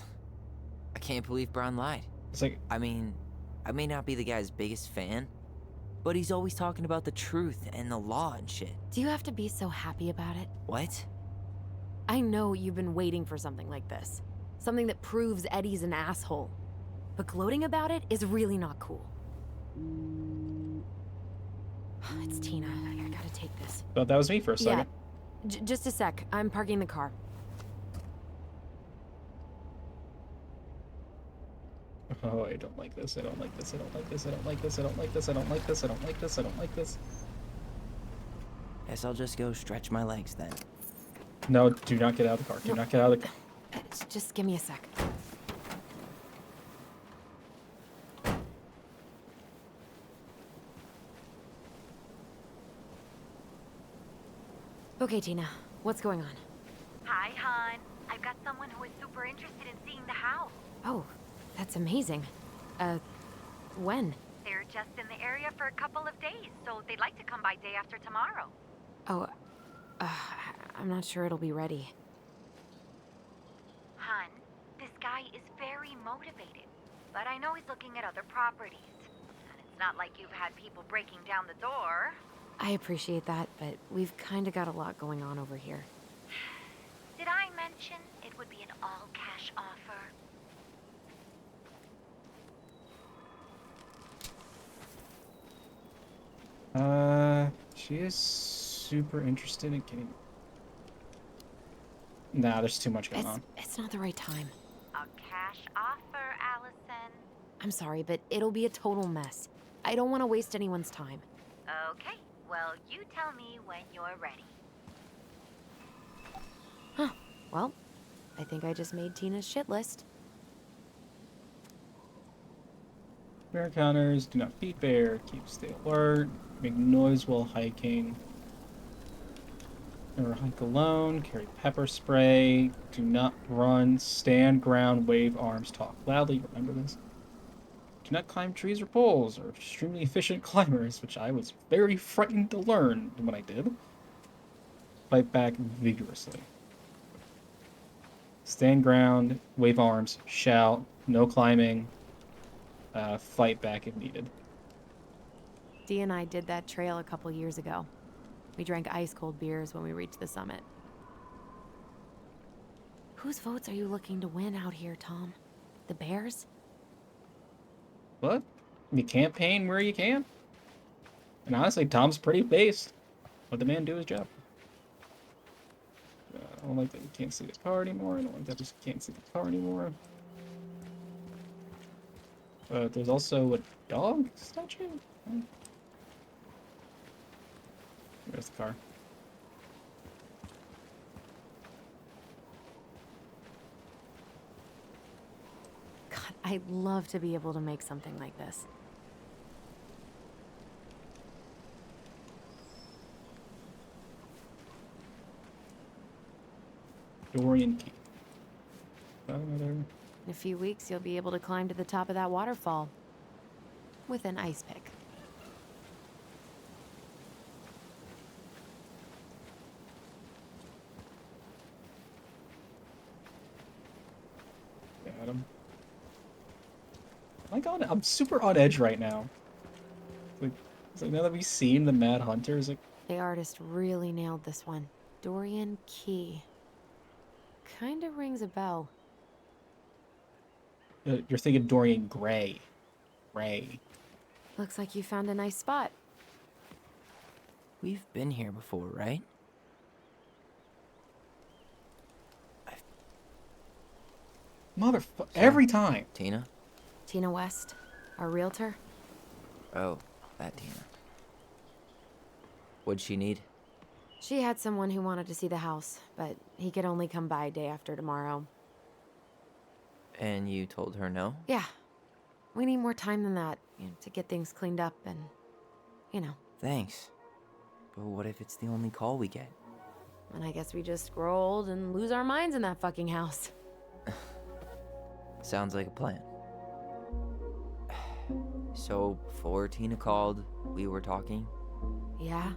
I can't believe Brown lied. It's like, I mean, I may not be the guy's biggest fan, but he's always talking about the truth and the law and shit. Do you have to be so happy about it? What? I know you've been waiting for something like this. Something that proves Eddie's an asshole. But gloating about it is really not cool. It's Tina. I gotta take this. thought that was me for a second. Yeah. Just a sec. I'm parking the car. Oh, I don't like this. I don't like this. I don't like this. I don't like this. I don't like this. I don't like this. I don't like this. I don't like this. Guess I'll just go stretch my legs then. No, do not get out of the car. Do not get out of the car. Just give me a sec. Okay, Tina. What's going on? Hi, hon. I've got someone who is super interested in seeing the house. Oh, that's amazing. When? They're just in the area for a couple of days, so they'd like to come by day after tomorrow. Oh, I'm not sure it'll be ready. Hun, this guy is very motivated, but I know he's looking at other properties. And it's not like you've had people breaking down the door. I appreciate that, but we've kind of got a lot going on over here. Did I mention it would be an all-cash offer? She is super interested in getting... Nah, there's too much going on. It's not the right time. A cash offer, Allison. I'm sorry, but it'll be a total mess. I don't want to waste anyone's time. Okay, well, you tell me when you're ready. Huh. Well, I think I just made Tina's shit list. Bear counters, do not feed bear, keep stay alert, make noise while hiking. Never hike alone, carry pepper spray, do not run, stand ground, wave arms, talk loudly, remember this. Do not climb trees or poles, or extremely efficient climbers, which I was very frightened to learn when I did. Fight back vigorously. Stand ground, wave arms, shout, no climbing, fight back if needed. Dee and I did that trail a couple years ago. We drank ice-cold beers when we reached the summit. Whose votes are you looking to win out here, Tom? The Bears? What? You campaign where you can. And honestly, Tom's pretty based. Let the man do his job. I don't like that you can't see this car anymore. I don't like that you can't see the car anymore. There's also a dog statue? Where's the car? God, I'd love to be able to make something like this. Dorian Key. In a few weeks, you'll be able to climb to the top of that waterfall. With an ice pick. Adam. I'm super on edge right now. It's like now that we've seen the Mad Hunter, it's like... The artist really nailed this one. Dorian Key. Kinda rings a bell. You're thinking Dorian Gray. Gray. Looks like you found a nice spot. We've been here before, right? Motherfucker. Every time. Tina? Tina West, our realtor. Oh, that Tina. What'd she need? She had someone who wanted to see the house, but he could only come by day after tomorrow. And you told her no? Yeah. We need more time than that, to get things cleaned up and, Thanks. But what if it's the only call we get? And I guess we just grow old and lose our minds in that fucking house. Sounds like a plan. So, before Tina called, we were talking? Yeah?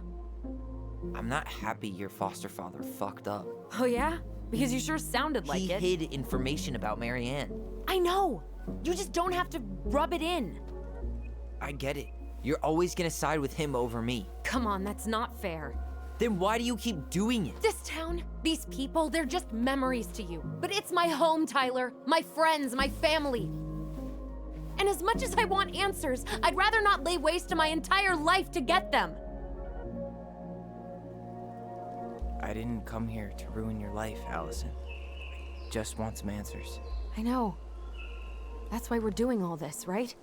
I'm not happy your foster father fucked up. Oh yeah? Because you sure sounded like it. He hid information about Marianne. I know! You just don't have to rub it in. I get it. You're always gonna side with him over me. Come on, that's not fair. Then why do you keep doing it? This town, these people, they're just memories to you. But it's my home, Tyler. My friends, my family. And as much as I want answers, I'd rather not lay waste to my entire life to get them. I didn't come here to ruin your life, Allison. I just want some answers. I know. That's why we're doing all this, right?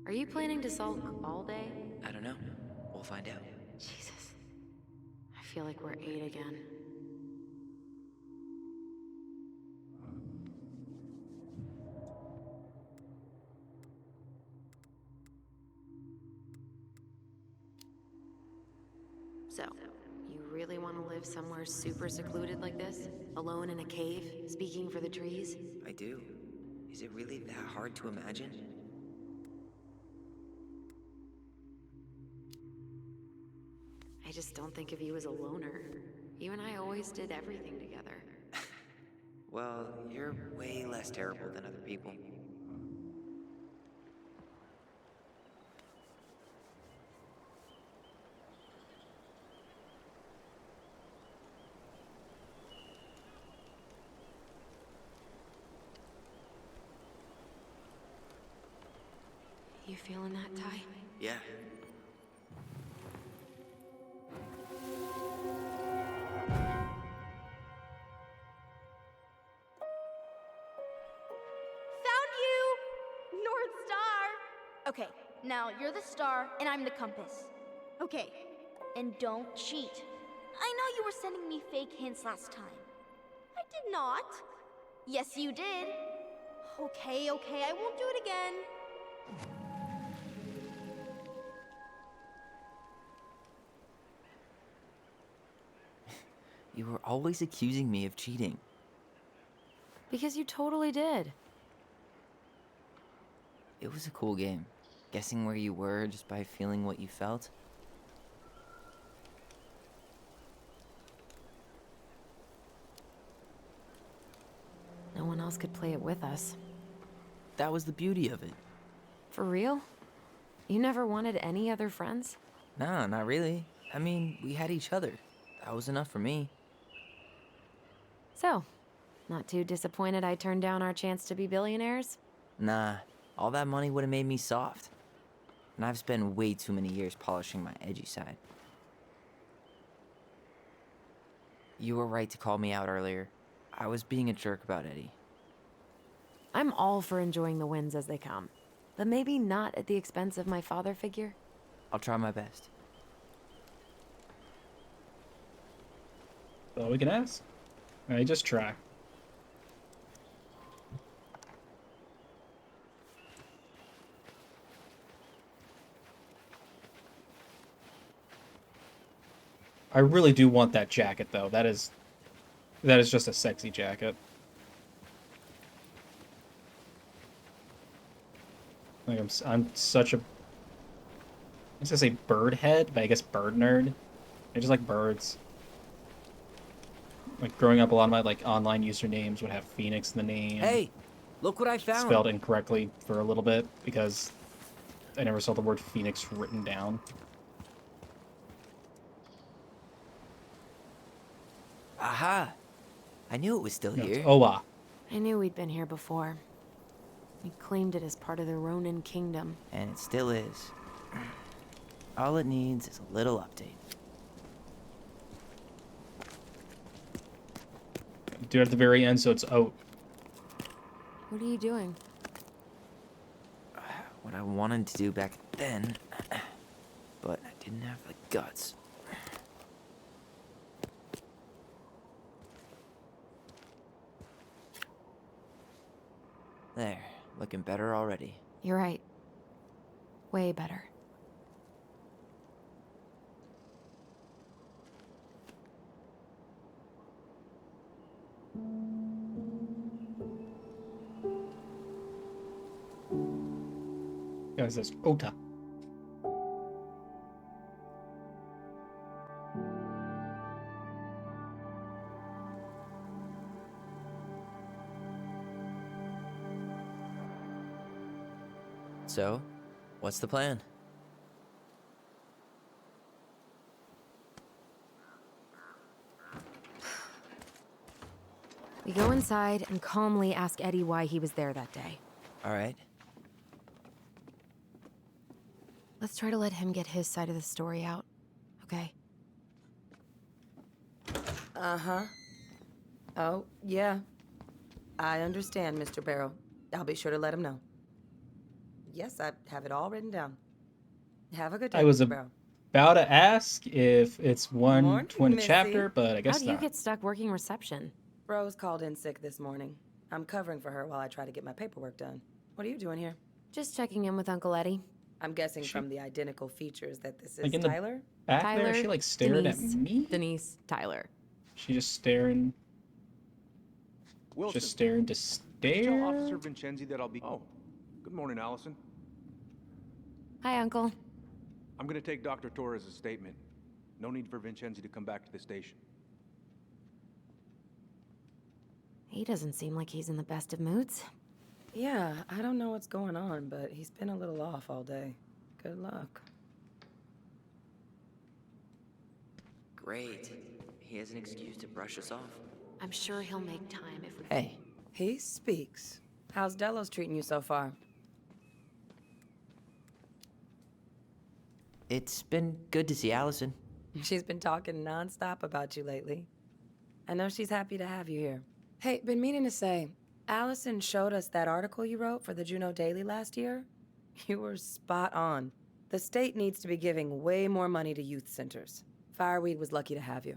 Are you planning to sulk all day? I don't know. We'll find out. Jesus. I feel like we're 8 again. So, you really want to live somewhere super secluded like this? Alone in a cave, speaking for the trees? I do. Is it really that hard to imagine? I just don't think of you as a loner. You and I always did everything together. Well, you're way less terrible than other people. You feeling that, Ty? Yeah. Okay, now you're the star and I'm the compass. Okay, and don't cheat. I know you were sending me fake hints last time. I did not. Yes, you did. Okay, I won't do it again. You were always accusing me of cheating. Because you totally did. It was a cool game. Guessing where you were just by feeling what you felt. No one else could play it with us. That was the beauty of it. For real? You never wanted any other friends? Nah, not really. I mean, we had each other. That was enough for me. So, not too disappointed I turned down our chance to be billionaires? Nah, all that money would have made me soft. And I've spent way too many years polishing my edgy side. You were right to call me out earlier. I was being a jerk about Eddie. I'm all for enjoying the wins as they come. But maybe not at the expense of my father figure? I'll try my best. All we can ask. I just try. I really do want that jacket, though. That is just a sexy jacket. Like I'm such a, I was gonna say bird head, but I guess bird nerd. I just like birds. Like growing up, a lot of my like online usernames would have Phoenix in the name. Hey, look what I found. Spelled incorrectly for a little bit because I never saw the word Phoenix written down. Aha! I knew it was still No, it's here. Oa. I knew we'd been here before. We claimed it as part of the Ronin kingdom. And it still is. All it needs is a little update. Do it at the very end so it's out. What are you doing? What I wanted to do back then, but I didn't have the guts. There, looking better already. You're right. Way better. Guys, that's Ota. So, what's the plan? We go inside and calmly ask Eddie why he was there that day. All right. Let's try to let him get his side of the story out, okay? Uh-huh. Oh, yeah. I understand, Mr. Barrow. I'll be sure to let him know. Yes, I have it all written down. Have a good day, I was Mr. Barrow. about to ask if it's one Morning, to win a Missy. chapter, but I guess How do you not. get stuck working reception? Rose called in sick this morning. I'm covering for her while I try to get my paperwork done. What are you doing here? Just checking in with Uncle Eddie. I'm guessing from the identical features that this is Like in the Tyler? back Tyler, there, she like stared Denise, at me. Denise, Tyler. She just staring. Wilson. Just staring to Did you tell stare. Officer Vincenzi that I'll be... Oh, good morning, Allison. Hi, Uncle. I'm gonna take Dr. Torres' statement. No need for Vincenzi to come back to the station. He doesn't seem like he's in the best of moods. Yeah, I don't know what's going on, but he's been a little off all day. Good luck. Great. He has an excuse to brush us off. I'm sure he'll make time if we... Hey, He speaks. How's Delos treating you so far? it's been good to see Allison. She's been talking nonstop about you lately. I know she's happy to have you here. Hey, been meaning to say, Allison showed us that article you wrote for the Juneau Daily last year. You were spot on. The state needs to be giving way more money to youth centers. Fireweed was lucky to have you.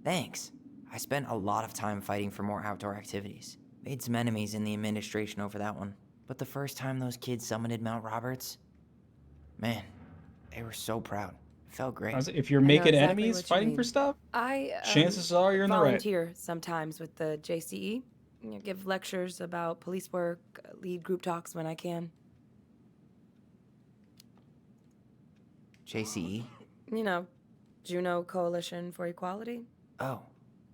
Thanks. I spent a lot of time fighting for more outdoor activities. Made some enemies in the administration over that one. But the first time those kids summited Mount Roberts, man, they were so proud. It felt great. If you're I know making exactly enemies what you fighting mean. for stuff, I chances are you're in the right. volunteer sometimes with the JCE. You know, give lectures about police work, lead group talks when I can. JCE? You know, Juneau Coalition for Equality. Oh.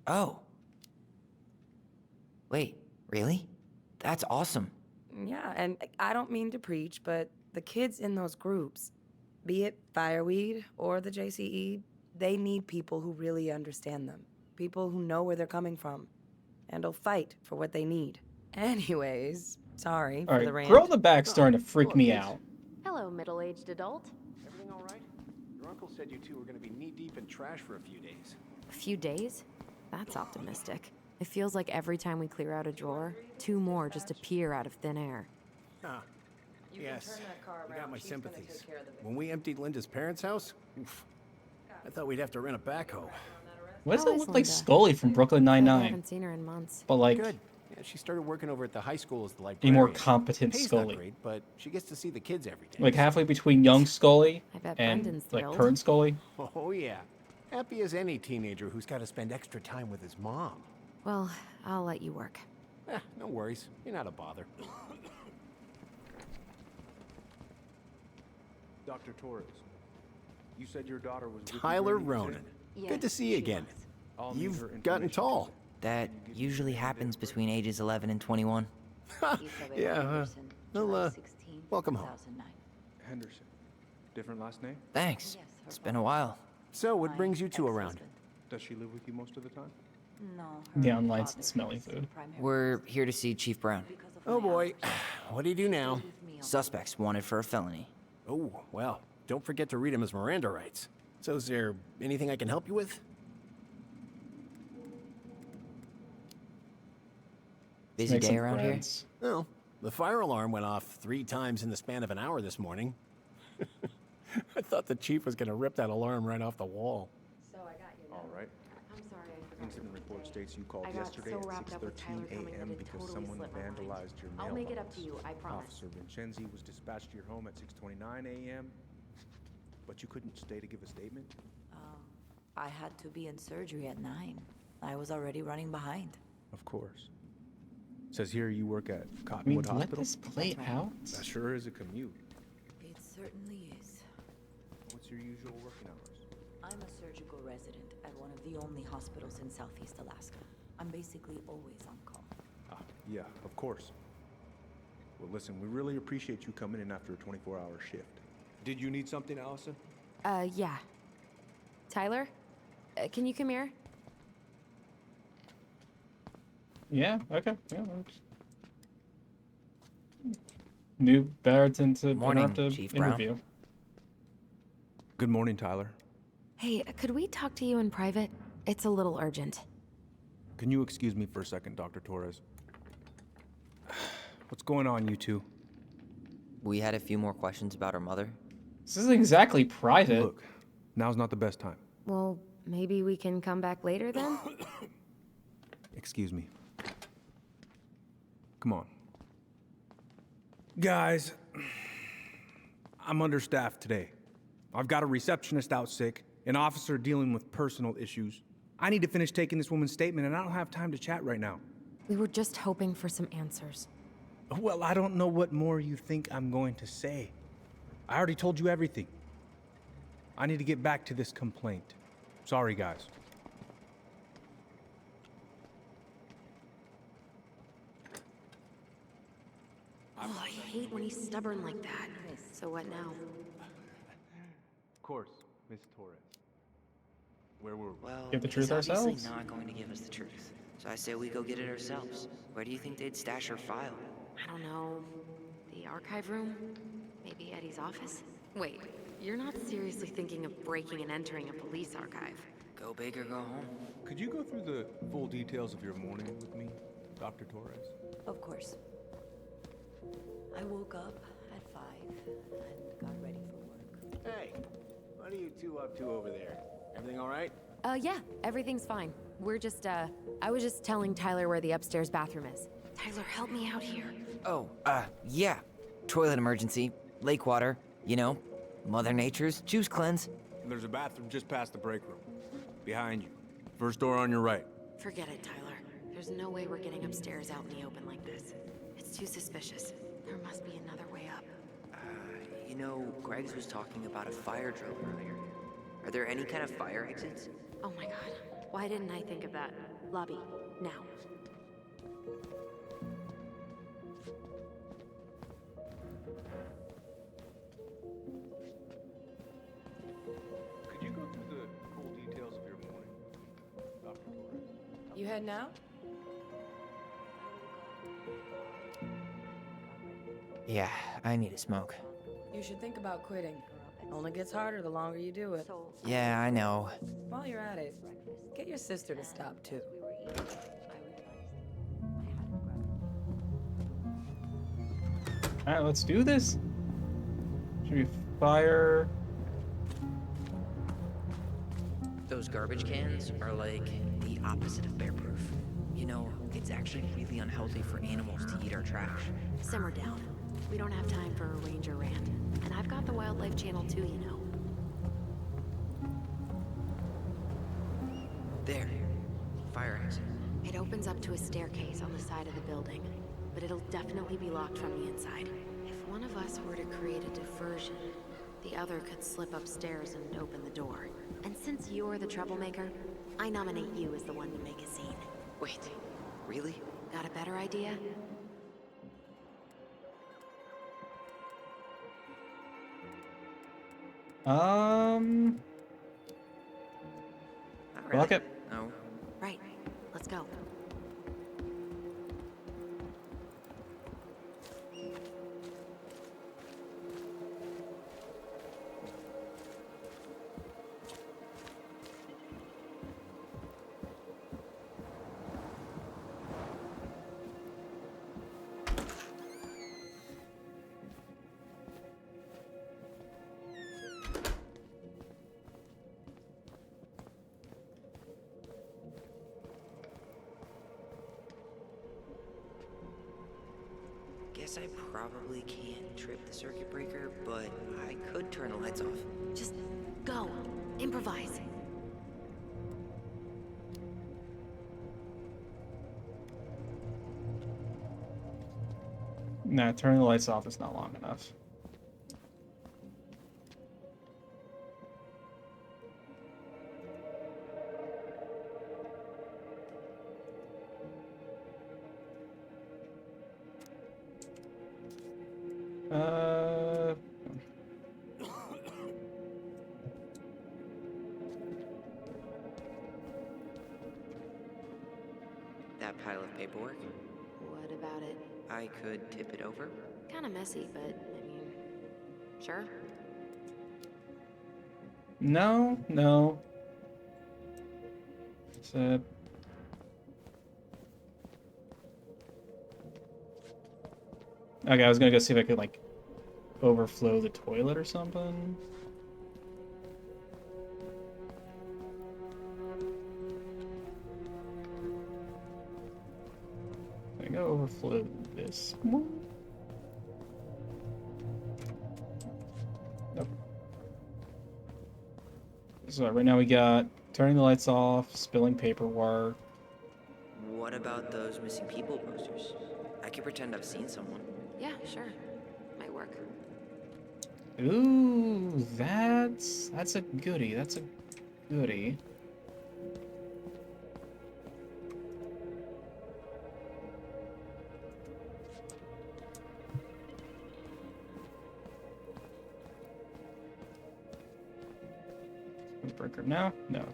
Oh. Wait, really? That's awesome. Yeah, and I don't mean to preach, but the kids in those groups, be it Fireweed or the JCE, they need people who really understand them. People who know where they're coming from and will fight for what they need. Anyways, sorry All for right, the rant. girl in the back's starting to freak me out. Hello, middle-aged adult. Everything all right? Your uncle said you two were going to be knee-deep in trash for a few days. A few days? That's optimistic. It feels like every time we clear out a drawer, 2 more just appear out of thin air. Ah, You can yes. turn that car You got around. my She's gonna sympathies. take care of the When we emptied Linda's parents' house, oof, I thought we'd have to rent a backhoe. Why does How it is look like Linda? Scully from Brooklyn I Nine-Nine? haven't seen her in months. But like Good. Yeah, she started working over at the high school as the a librarian. more competent Pay's Scully. not great, but she gets to see the kids every day. Like halfway between young Scully I bet and Brendan's like thrilled. current Scully. Oh yeah, happy as any teenager who's got to spend extra time with his mom. Well, I'll let you work. No worries, you're not a bother. Dr. Torres, you said your daughter was with you Tyler during the Ronan, incident? good to see you again. I'll need her You've gotten information. tall. That usually happens between ages 11 and 21. Yeah, well, welcome home. Henderson. Different last name? Thanks. It's been a while. So, what brings you two around? Does she live with you most of the time? Neon lights and smelly food. We're here to see Chief Brown. Oh boy, what do you do now? Suspects wanted for a felony. Oh, well, don't forget to read him his Miranda rights. So is there anything I can help you with? Busy day around here? Well, the fire alarm went off 3 times in the span of an hour this morning. I thought the chief was gonna rip that alarm right off the wall. So I got you. All right. I'm sorry, I forgot. Incident report states you called I got yesterday so at wrapped up with Tyler 6:13 coming that a.m. it because totally someone slipped my mind. vandalized your mailbox. I'll make it up to you, I promise. Officer Vincenzi was dispatched to your home at 6:29 a.m. But you couldn't stay to give a statement? I had to be in surgery at 9. I was already running behind. Of course. Says here you work at Cottonwood let Hospital. this play out. That sure is a commute. It certainly is. What's your usual working hours? I'm a surgical resident at one of the only hospitals in Southeast Alaska. I'm basically always on call. Yeah, of course. Well, listen, we really appreciate you coming in after a 24-hour shift. Did you need something, Allison? Yeah. Tyler? Can you come here? Yeah, okay. Yeah, works. New Barrington to Morning, interrupt a Chief Brown. interview. Good morning, Tyler. Hey, could we talk to you in private? It's a little urgent. Can you excuse me for a second, Dr. Torres? What's going on, you two? We had a few more questions about our mother. This isn't exactly private. Look, now's not the best time. Well, maybe we can come back later then? Excuse me. Come on. Guys, I'm understaffed today. I've got a receptionist out sick, an officer dealing with personal issues. I need to finish taking this woman's statement, and I don't have time to chat right now. We were just hoping for some answers. Well, I don't know what more you think I'm going to say. I already told you everything. I need to get back to this complaint. Sorry, guys. Oh, I hate when he's stubborn like that. So what now? Of course, Miss Torres. Where were we? Well, Give the he's truth obviously ourselves? not going to give us the truth. So I say we go get it ourselves. Where do you think they'd stash her file? I don't know. The archive room? Maybe Eddie's office? Wait, you're not seriously thinking of breaking and entering a police archive? Go big or go home. Could you go through the full details of your morning with me, Dr. Torres? Of course. I woke up at 5 and got ready for work. Hey, what are you two up to over there? Everything all right? Yeah, everything's fine. We're just, I was just telling Tyler where the upstairs bathroom is. Tyler, help me out here. Oh, yeah. Toilet emergency, lake water, you know, Mother Nature's juice cleanse. There's a bathroom just past the break room. Behind you. First door on your right. Forget it, Tyler. There's no way we're getting upstairs out in the open like this. It's too suspicious. There must be another way up. You know, Greg's was talking about a fire drill earlier. Are there any kind of fire exits? Oh my god. Why didn't I think of that? Lobby, now. Could you go through the full details of your morning, Dr. Torres? You heading out? Yeah, I need a smoke. You should think about quitting. Only gets harder the longer you do it. Yeah, I know. While you're at it, get your sister to stop too. Alright, let's do this. Should we fire? Those garbage cans are like the opposite of bear-proof. You know, it's actually really unhealthy for animals to eat our trash. Simmer down. We don't have time for a ranger rant. And I've got the Wildlife Channel too, you know. There. Fire exit. It opens up to a staircase on the side of the building, but it'll definitely be locked from the inside. If one of us were to create a diversion, the other could slip upstairs and open the door. And since you're the troublemaker, I nominate you as the one to make a scene. Wait, really? Got a better idea? Fuck it. No. Right. Let's go. Guess I probably can't trip the circuit breaker, but I could turn the lights off. Just go. Improvise. Nah, turning the lights off is not long enough. That pile of paperwork? What about it? I could tip it over. Kind of messy, but I mean, sure. No, no. It's okay, I was gonna go see if I could, like, overflow the toilet or something. I go overflow this one. Nope. So right now we got turning the lights off, spilling paperwork. What about those missing people posters? I could pretend I've seen someone. Yeah, sure. Might work. Ooh, that's a goodie. That's a goodie. Breaker now? No. Okay.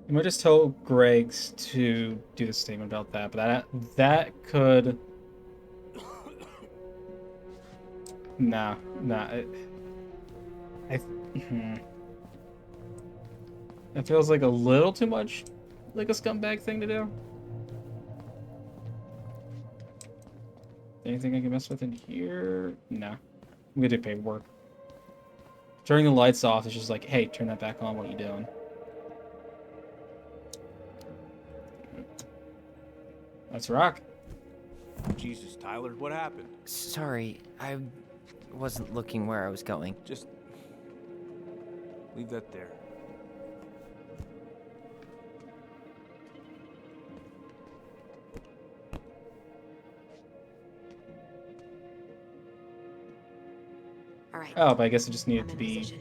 I might just tell Greg's to do the statement about that, but that could. Nah. It feels like a little too much like a scumbag thing to do. Anything I can mess with in here? No. I'm gonna do paperwork. Turning the lights off is just like, hey, turn that back on. What are you doing? Let's rock. Jesus, Tyler, what happened? Sorry, I wasn't looking where I was going. Just leave that there. All right. Oh, but I guess it just needed to be.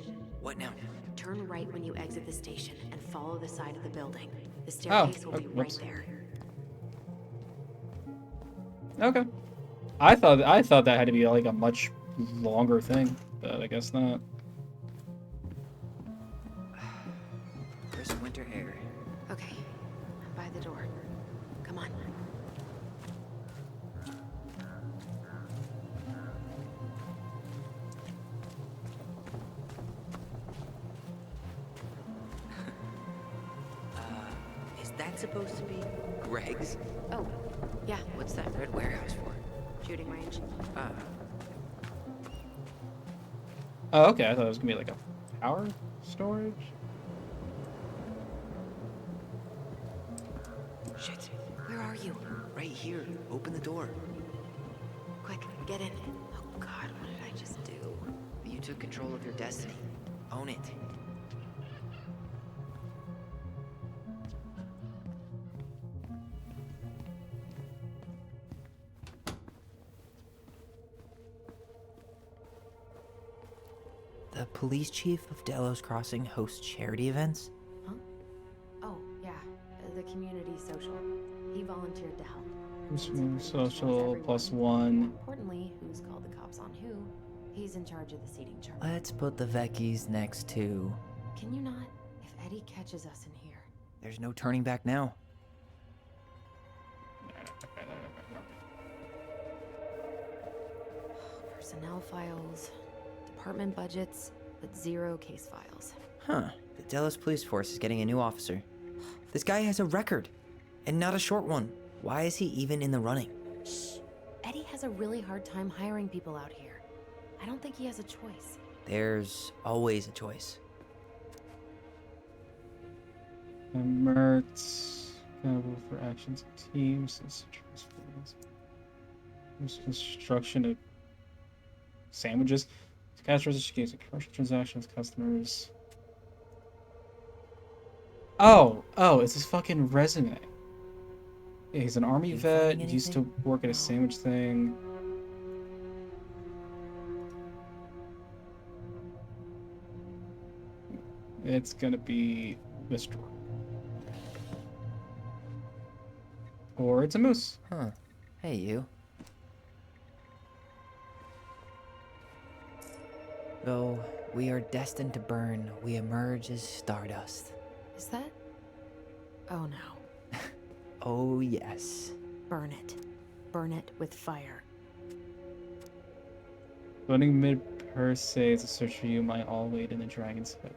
What now? Turn right when you exit the station and follow the side of the building. The staircase will be right whoops. there. Okay. I thought that had to be like a much longer thing, but I guess not. Crisp winter air. Okay. I'm by the door. Come on. Is that supposed to be Greg's? Oh, yeah. What's that red warehouse for? Shooting range. Ah, Oh, okay. I thought it was gonna be like a power storage. shit. Where are you? Right here. Open the door. Quick, get in. Oh God, what did I just do? You took control of your destiny. Own it. The police chief of Delos Crossing hosts charity events? Huh? Oh, yeah. The community social. He volunteered to help. Social +1. Importantly, who's called the cops on who? He's in charge of the seating chart. Let's put the Vecchies next to... Can you not? If Eddie catches us in here. There's no turning back now. Personnel files, department budgets, but 0 case files. Huh. The Delos police force is getting a new officer. This guy has a record, and not a short one. Why is he even in the running? Shh. Eddie has a really hard time hiring people out here. I don't think he has a choice. There's always a choice. Mertz, accountable for actions of teams, construction of sandwiches, cash registers, commercial transactions, customers. Oh, it's his fucking resume. Yeah, he's an army vet, used to work at a sandwich thing. It's gonna be this drawer. Or it's a moose. Huh. Hey, you. Though we are destined to burn, we emerge as stardust. Is that? Oh no. Oh, yes. Burn it. Burn it with fire. Voting mid per se is a search for you, might all wait in the dragon's head.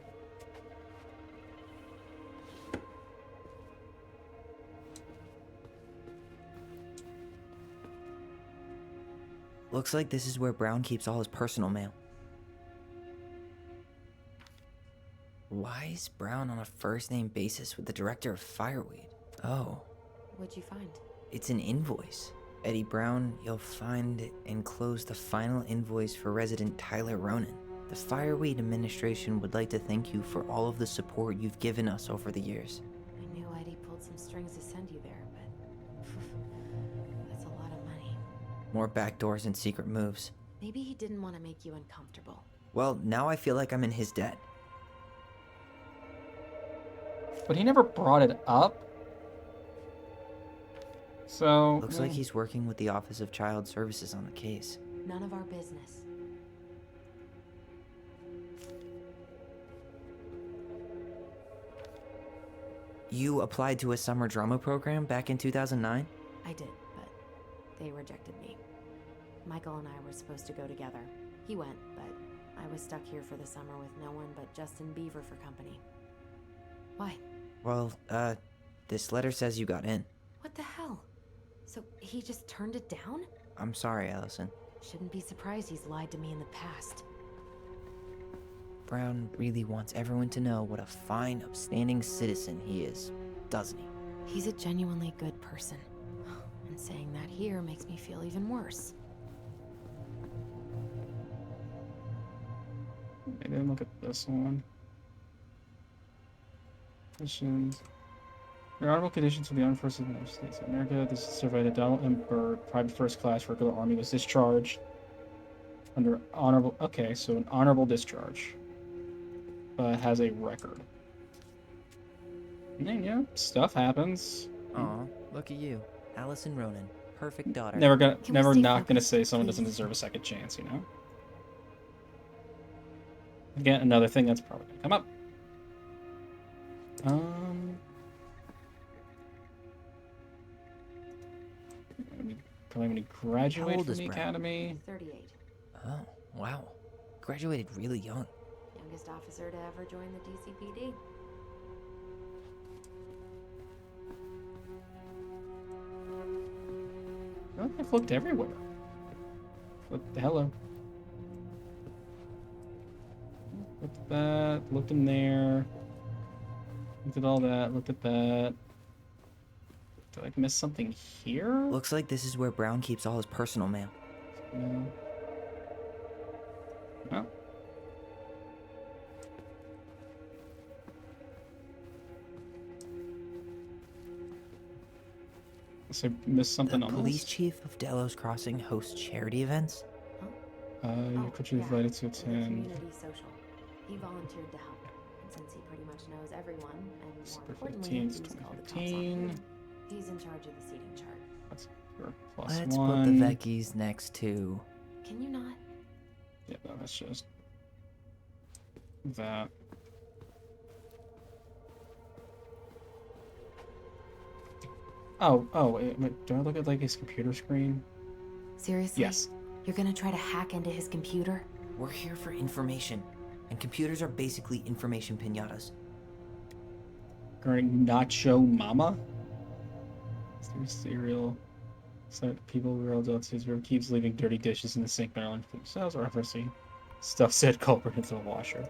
Looks like this is where Brown keeps all his personal mail. Why is Brown on a first-name basis with the director of Fireweed? Oh. What'd you find? It's an invoice. Eddie Brown, you'll find enclosed the final invoice for resident Tyler Ronan. The Fireweed administration would like to thank you for all of the support you've given us over the years. I knew Eddie pulled some strings to send you there, but that's a lot of money. More backdoors and secret moves. Maybe he didn't want to make you uncomfortable. Well, now I feel like I'm in his debt. But he never brought it up. So... Looks like he's working with the Office of Child Services on the case. None of our business. You applied to a summer drama program back in 2009? I did, but they rejected me. Michael and I were supposed to go together. He went, but I was stuck here for the summer with no one but Justin Beaver for company. Why? Well, this letter says you got in. What the hell? So he just turned it down? I'm sorry, Allison. Shouldn't be surprised he's lied to me in the past. Brown really wants everyone to know what a fine, upstanding citizen he is, doesn't he? He's a genuinely good person. And saying that here makes me feel even worse. Maybe I'll look at this one. Conditions. Your honorable conditions for the Armed Forces of the United States of America. This is surveyed that Donald M. Byrd, private first class, regular army, was discharged under honorable. Okay, so an honorable discharge. Has a record. And yeah, stuff happens. Aw, look at you, Allison Ronan, perfect daughter. Never not gonna say someone doesn't deserve a second chance, you know. Again, another thing that's probably gonna come up. Probably when he graduated from the academy. 38. Oh, wow. Graduated really young. Youngest officer to ever join the DCPD. I think I've looked everywhere. Hello. Looked at that, looked in there. Looked at all that, looked at that. Did I miss something here? Looks like this is where Brown keeps all his personal mail. No. Oh. So I missed something The on police this. chief of Delos Crossing hosts charity events? You're invited to attend. Community social. He volunteered to help. And since he pretty much knows everyone, and more December importantly, 15th, he's called the cops on 2015. him. He's in charge of the seating chart. That's your Let's +1. put the Vecchies next to... Can you not? Yeah, no, that's just that. Oh, wait, do I look at like his computer screen? Seriously? Yes. You're gonna try to hack into his computer? We're here for information, and computers are basically information pinatas. Regarding Nacho Mama? Is there cereal? So people who are adults who keeps leaving dirty dishes in the sink by for themselves, or referencing stuff said culprit into the washer.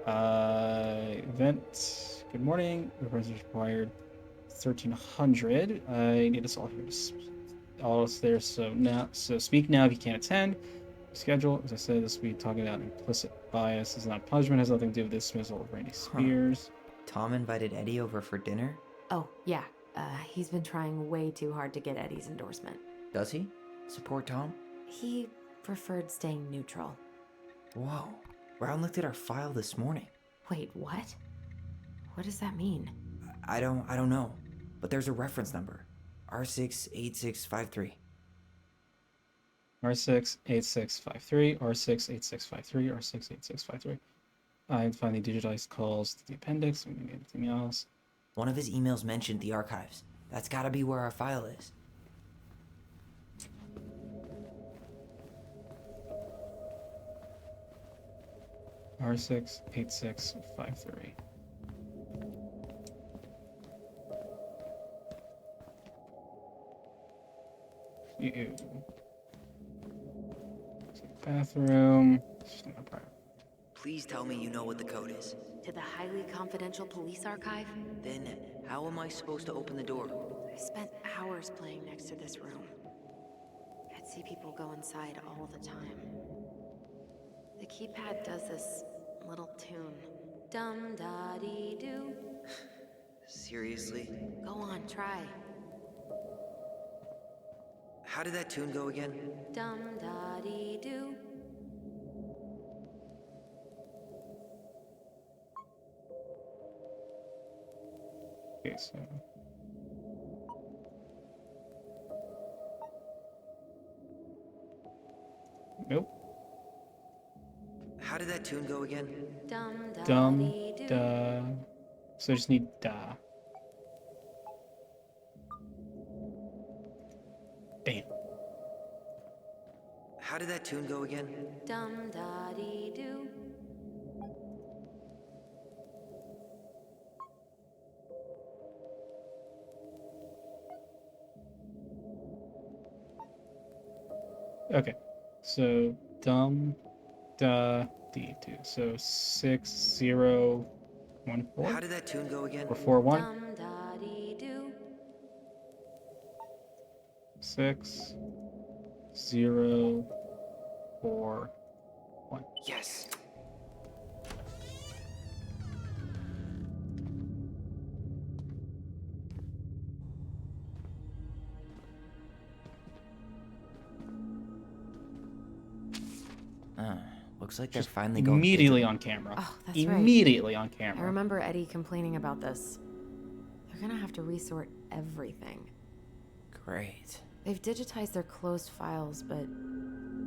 Event. Good morning. Request is required 1300. I need us all here to all us there. So speak now if you can't attend. Schedule. As I said, this will be talking about implicit bias. It's not punishment. Has nothing to do with dismissal of Randy Spears. Tom invited Eddie over for dinner? Oh, yeah. He's been trying way too hard to get Eddie's endorsement. Does he? Support Tom? He preferred staying neutral. Whoa. Brown looked at our file this morning. Wait, what? What does that mean? I don't know. But there's a reference number. R68653. R68653, R68653, R68653. I finally digitized calls to the appendix. Maybe anything else. One of his emails mentioned the archives. That's gotta be where our file is. R68653. You. Bathroom. Please tell me you know what the code is. To the highly confidential police archive? Then, how am I supposed to open the door? I spent hours playing next to this room. I'd see people go inside all the time. The keypad does this little tune. Dum-da-dee-doo. Seriously? Go on, try. How did that tune go again? Dum-da-dee-doo. Okay, so. Nope. How did that tune go again? Dum, da. So I just need da. Damn. How did that tune go again? Dum-da-dee-doo. Okay, so dum da dee two. So 6014. How did that tune go again? Or 41. Dum-da-dee-doo. 6041. Yes. Looks like they're finally going immediately on camera. Oh, that's immediately right. on camera. I remember Eddie complaining about this. They're gonna have to resort everything. Great. They've digitized their closed files, but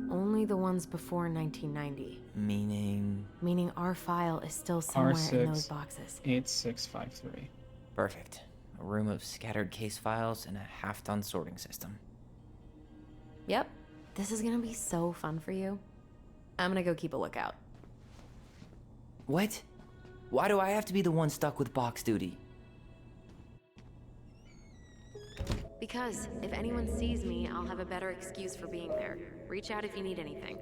only the ones before 1990. Meaning? Meaning our file is still somewhere in those boxes. 8653. Perfect. A room of scattered case files and a half-done sorting system. Yep. This is gonna be so fun for you. I'm gonna go keep a lookout. What? Why do I have to be the one stuck with box duty? Because if anyone sees me, I'll have a better excuse for being there. Reach out if you need anything.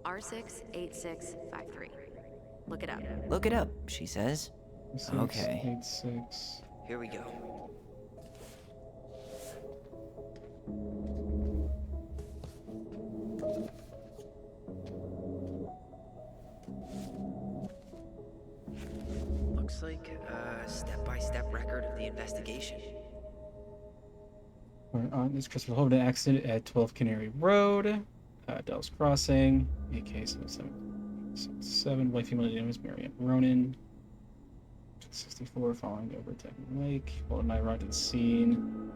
R68653. Look it up. Look it up, she says. Okay. 86. Here we go. Looks like a step-by-step record of the investigation. On this Christopher Holden accident at 12 Canary Road, Dell's Crossing, AK 77. 7, white female name is Marianne Ronan. 64, following over attacking lake. Followed by arrived at scene.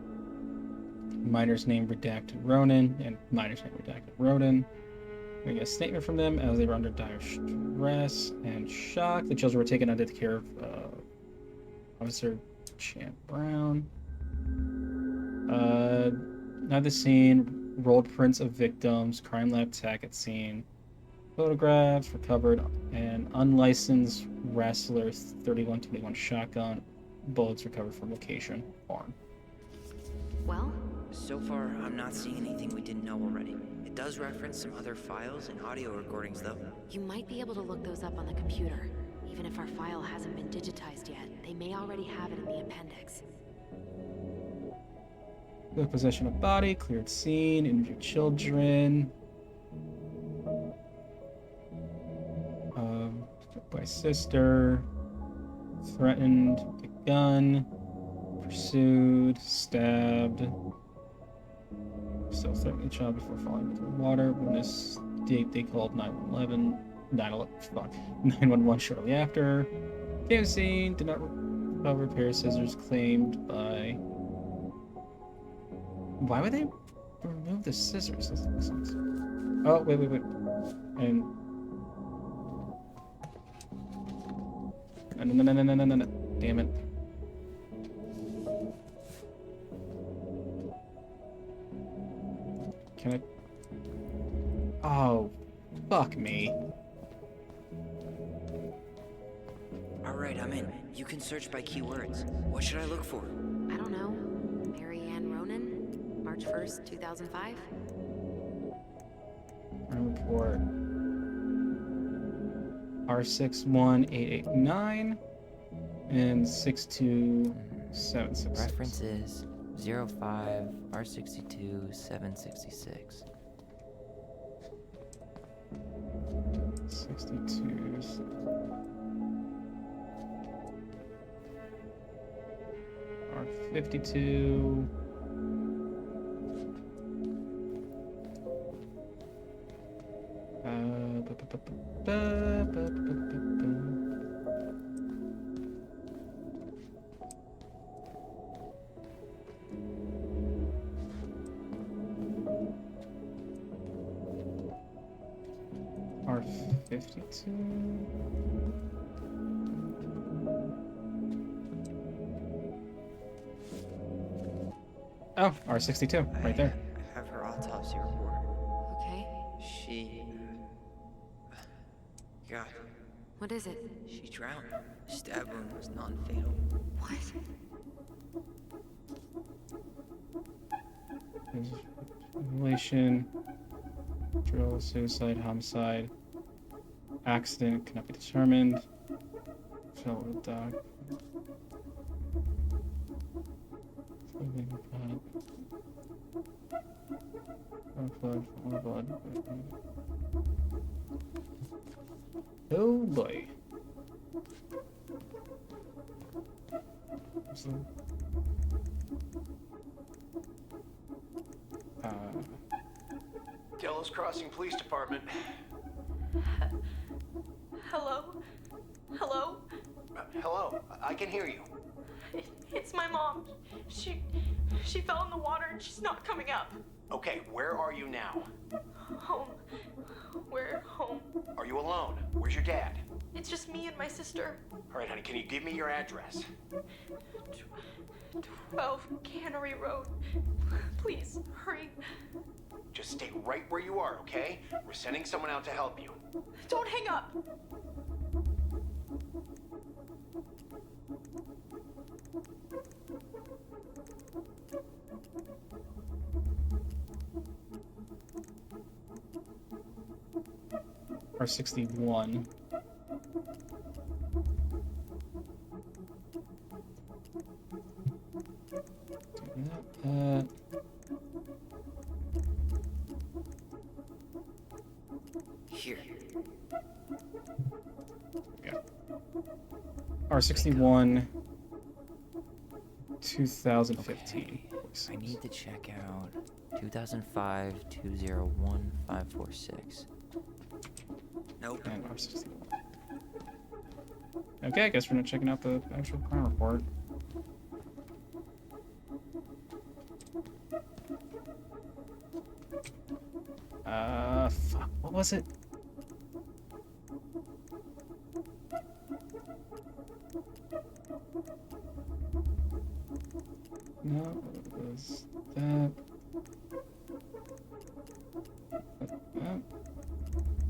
Miner's name redacted Ronan, and miner's name redacted Ronan. We get a statement from them as they were under dire stress and shock. The children were taken under the care of Officer Champ Brown. Now the scene, rolled prints of victims, crime lab tech at scene, photographs recovered, and unlicensed Wrestler 3121 shotgun, bullets recovered from location, farm. Well? So far, I'm not seeing anything we didn't know already. It does reference some other files and audio recordings, though. You might be able to look those up on the computer. Even if our file hasn't been digitized yet, they may already have it in the appendix. The possession of body, cleared scene, interviewed children. By sister. Threatened, a gun. Pursued, stabbed. Still threatening the child before falling into the water. When this date, they called 911 shortly after. Came to scene, did not recover a pair of scissors claimed by... Why would they remove the scissors? That doesn't make sense. Oh, wait. And... No. Damn it. Can I... Oh, fuck me. Alright, I'm in. You can search by keywords. What should I look for? I don't know. Marianne Ronan? March 1st, 2005? Report. R618889 and 62766. References 05 R62 766. 62. R52. R52. Oh, R62, right there. I have her autopsy report. Okay. She... God. What is it? She drowned. Stab wound was non-fatal. What? Mutilation, drill, suicide, homicide, accident cannot be determined. Fell with the dog. Blood. Oh boy. Delos Crossing Police Department. Hello? Hello? Hello, I can hear you. It's my mom. She fell in the water and she's not coming up. Okay, where are you now? Home. We're home. Are you alone? Where's your dad? It's just me and my sister. All right, honey, can you give me your address? 12 Cannery Road. Please, hurry. Just stay right where you are, okay? We're sending someone out to help you. Don't hang up. R61. Here. Yeah. R61. 2015. I need to check out 2005 201 546. Nope. And R61. Okay, I guess we're not checking out the actual crime report. Fuck, what was it? No, it was that.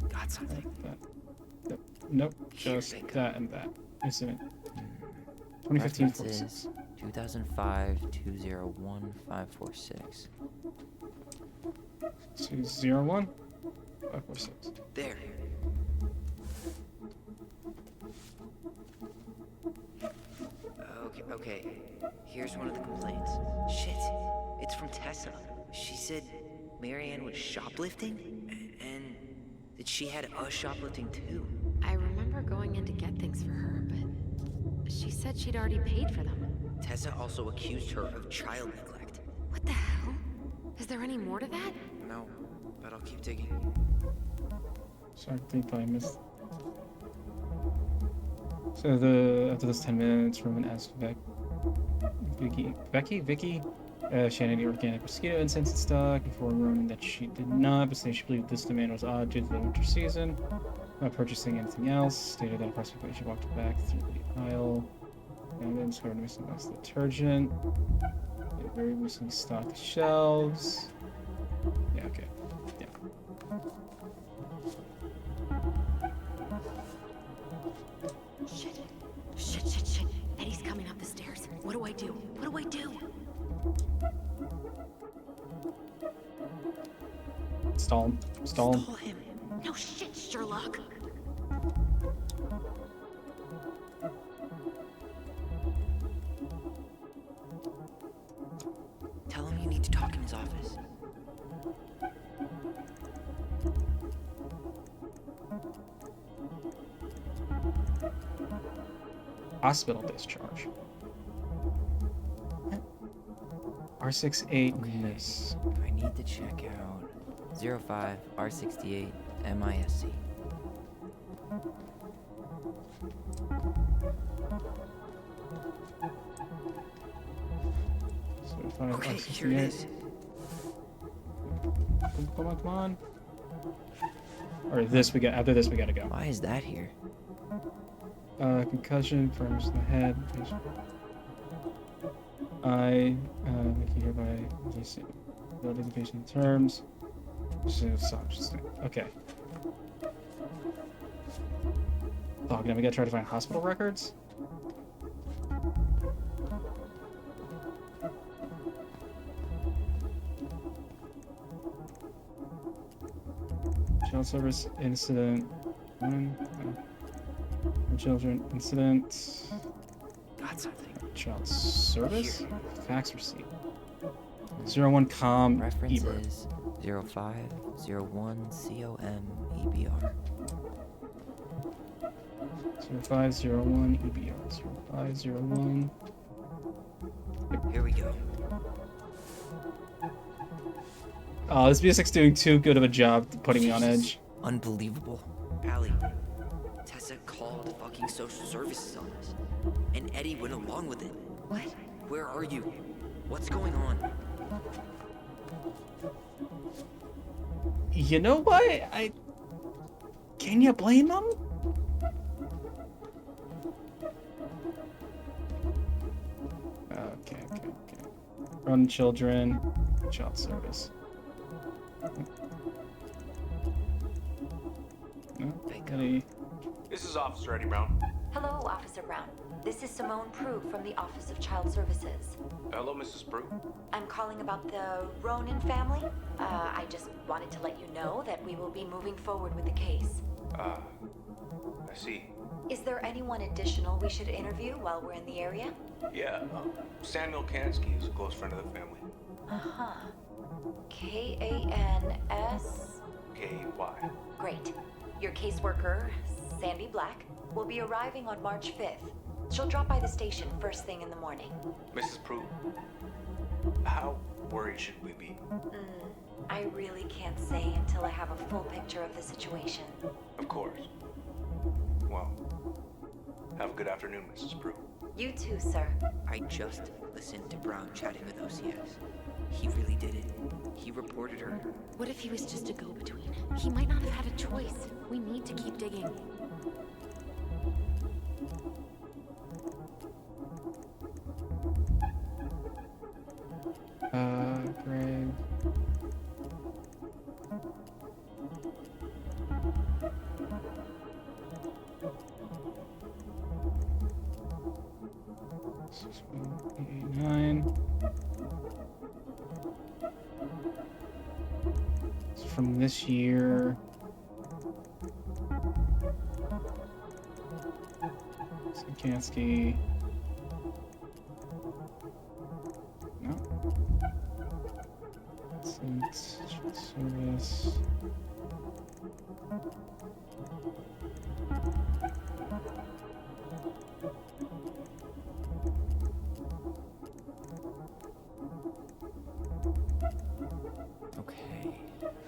Got something. That. Nope, just that and that. Wait a minute. 2015 References 2005 201 546. 201 546. There. Okay. Here's one of the complaints. Shit. It's from Tessa. She said Marianne was shoplifting, and that she had us shoplifting too. I remember going in to get things for her, but she said she'd already paid for them. Tessa also accused her of child neglect. What the hell? Is there any more to that? No, but I'll keep digging. Sorry, I think I missed. So after this 10 minutes, Roman asked Vicky, she had any organic mosquito incense in stock before Roman that she did not, but saying she believed this demand was odd due to the winter season. Not purchasing anything else, stated that approximately she walked back through the aisle and then discovered missing less detergent. Very recently stocked shelves. Yeah, okay. Yeah. Shit. Eddie's coming up the stairs. What do I do? Stall him. Stall him. No shit, Sherlock. Tell him you need to talk in his office. Hospital discharge. R68 miss. I need to check out 05 R68 MISC. Okay, here it is. Come on. Alright, after this we gotta go. Why is that here? Concussion, fractures in the head. I make you hereby building the patient terms. Okay. Oh, now we gotta try to find hospital records? Child service incident. Children incident. Got something. Child service? Here. Fax receipt. 01 com references 0501 COM EBR. 0501 EBR. 0501. Here we go. Oh, this music's doing too good of a job putting me on edge. Unbelievable. Allie, Tessa called fucking social services on us, and Eddie went along with it. What? Where are you? What's going on? You know what? Can you blame them? Okay. Run children, child service. No, Eddie. This is Officer Eddie Brown. Hello, Officer Brown. This is Simone Prue from the Office of Child Services. Hello, Mrs. Prue. I'm calling about the Ronan family. I just wanted to let you know that we will be moving forward with the case. I see. Is there anyone additional we should interview while we're in the area? Yeah, Samuel Kansky is a close friend of the family. Uh-huh. K-A-N-S... K-Y. Great. Your caseworker, Sandy Black, will be arriving on March 5th. She'll drop by the station first thing in the morning. Mrs. Prue, how worried should we be? I really can't say until I have a full picture of the situation. Of course. Well, have a good afternoon, Mrs. Prue. You too, sir. I just listened to Brown chatting with OCS. He really did it. He reported her. What if he was just a go-between? He might not have had a choice. We need to keep digging. Greg. Nine. It's from this year. Sikansky. No. Since service. Okay,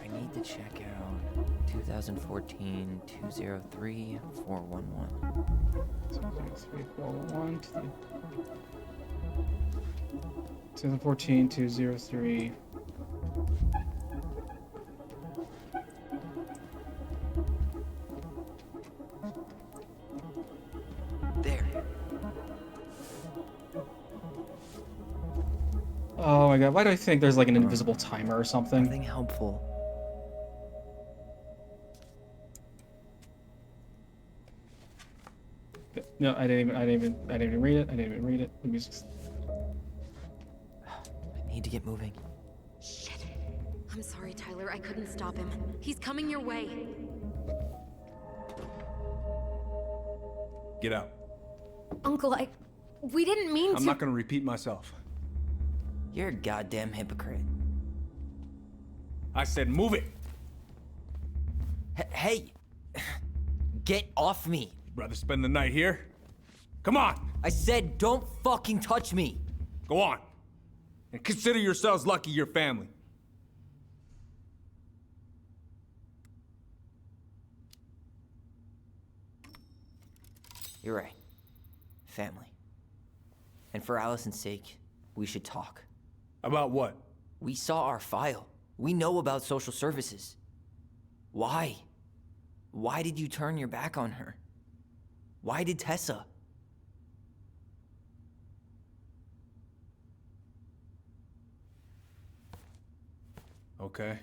I need to check out 2014 203 411. 411 2014 203. There. Oh my god, why do I think there's like an invisible timer or something? Nothing helpful. No, I didn't even read it. I didn't even read it. Let me just... I need to get moving. Shit. I'm sorry, Tyler. I couldn't stop him. He's coming your way. Get out. Uncle, we didn't mean to. I'm not gonna repeat myself. You're a goddamn hypocrite. I said move it. Hey! Get off me! Rather spend the night here? Come on! I said don't fucking touch me! Go on. And consider yourselves lucky you're family. You're right. Family. And for Allison's sake, we should talk. About what? We saw our file. We know about social services. Why? Why did you turn your back on her? Why did Tessa? Okay.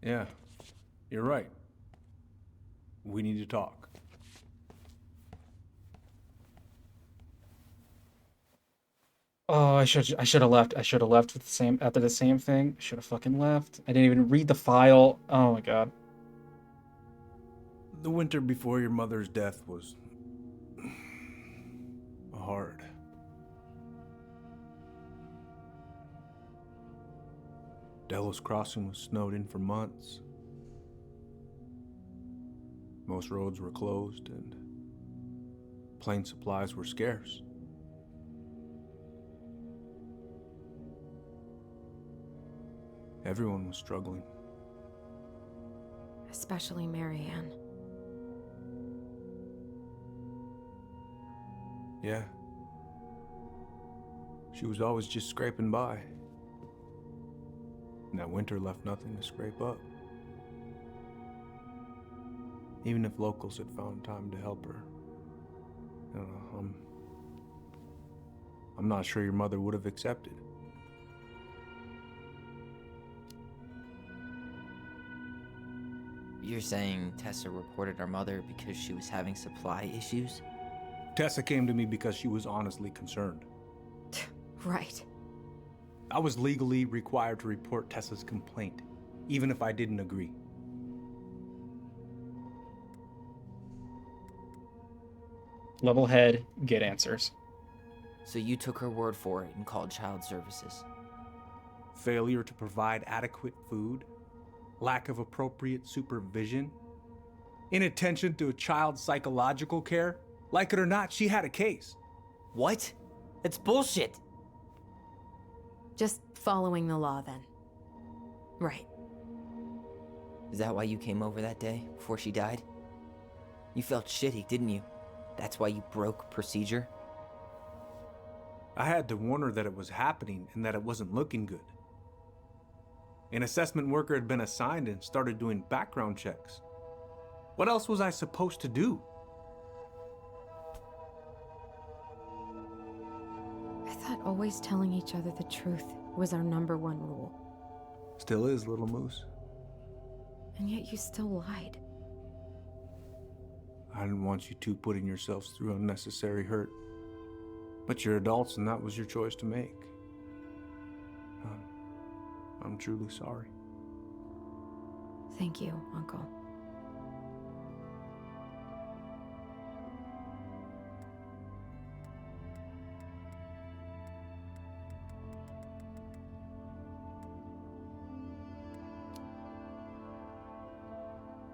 Yeah, you're right. We need to talk. Oh, I should have left. I should have left with the same after the same thing. Should have fucking left. I didn't even read the file. Oh my god. The winter before your mother's death was hard. Delos Crossing was snowed in for months. Most roads were closed and plane supplies were scarce. Everyone was struggling. Especially Marianne. Yeah. She was always just scraping by. And that winter left nothing to scrape up. Even if locals had found time to help her. I don't know, I'm not sure your mother would have accepted. You're saying Tessa reported our mother because she was having supply issues? Tessa came to me because she was honestly concerned. Right. I was legally required to report Tessa's complaint, even if I didn't agree. Level head, get answers. So you took her word for it and called child services? Failure to provide adequate food, lack of appropriate supervision, inattention to a child's psychological care. Like it or not, she had a case. What? It's bullshit. Just Following the law, then. Right. Is that why you came over that day, before she died? You felt shitty, didn't you? That's why you broke procedure? I had to warn her that it was happening and that it wasn't looking good. An assessment worker had been assigned and started doing background checks. What else was I supposed to do? I thought always telling each other the truth was our #1 rule. Still is, little moose. And yet you still lied. I didn't want you two putting yourselves through unnecessary hurt. But you're adults and that was your choice to make. I'm truly sorry. Thank you, Uncle.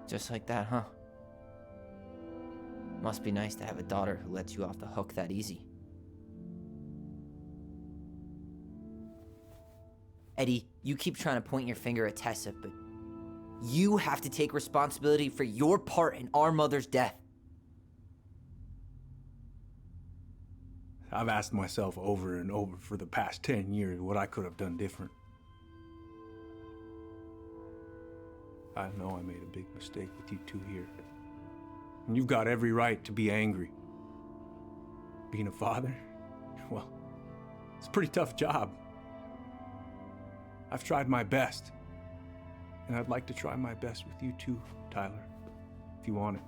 Just like that, huh? Must be nice to have a daughter who lets you off the hook that easy. Eddie, you keep trying to point your finger at Tessa, but you have to take responsibility for your part in our mother's death. I've asked myself over and over for the past 10 years what I could have done different. I know I made a big mistake with you two here. And you've got every right to be angry. Being a father, well, it's a pretty tough job. I've tried my best. And I'd like to try my best with you too, Tyler, if you want it.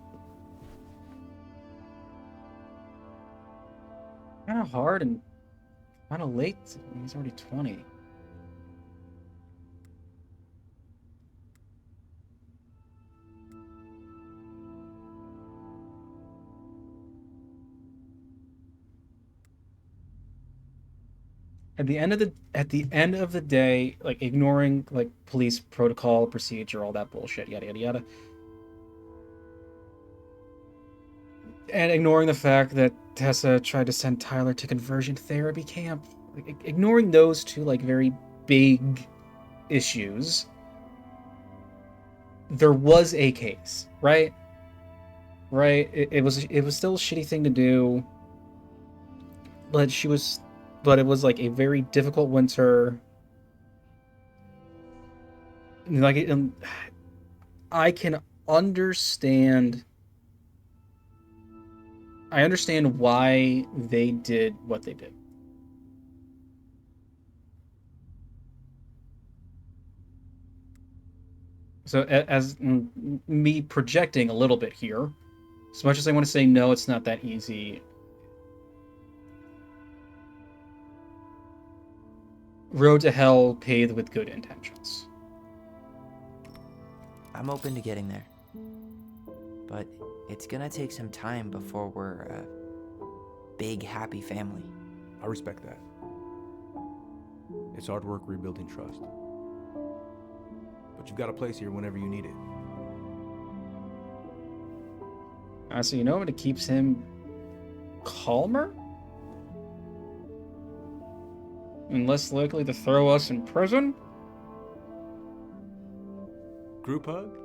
Kind of hard and kind of late. He's already 20. At the end of the day, like ignoring like police protocol, procedure, all that bullshit, yada yada yada, and ignoring the fact that Tessa tried to send Tyler to conversion therapy camp, like, ignoring those two like very big issues, there was a case, right? Right? It was still a shitty thing to do, but it was like a very difficult winter. Like, I can understand. I understand why they did what they did. So, as me projecting a little bit here, as much as I want to say no, it's not that easy. Road to hell paved with good intentions. I'm open to getting there. But it's gonna take some time before we're a big, happy family. I respect that. It's hard work rebuilding trust. But you've got a place here whenever you need it. So you know what it keeps him calmer? And less likely to throw us in prison? Group hug?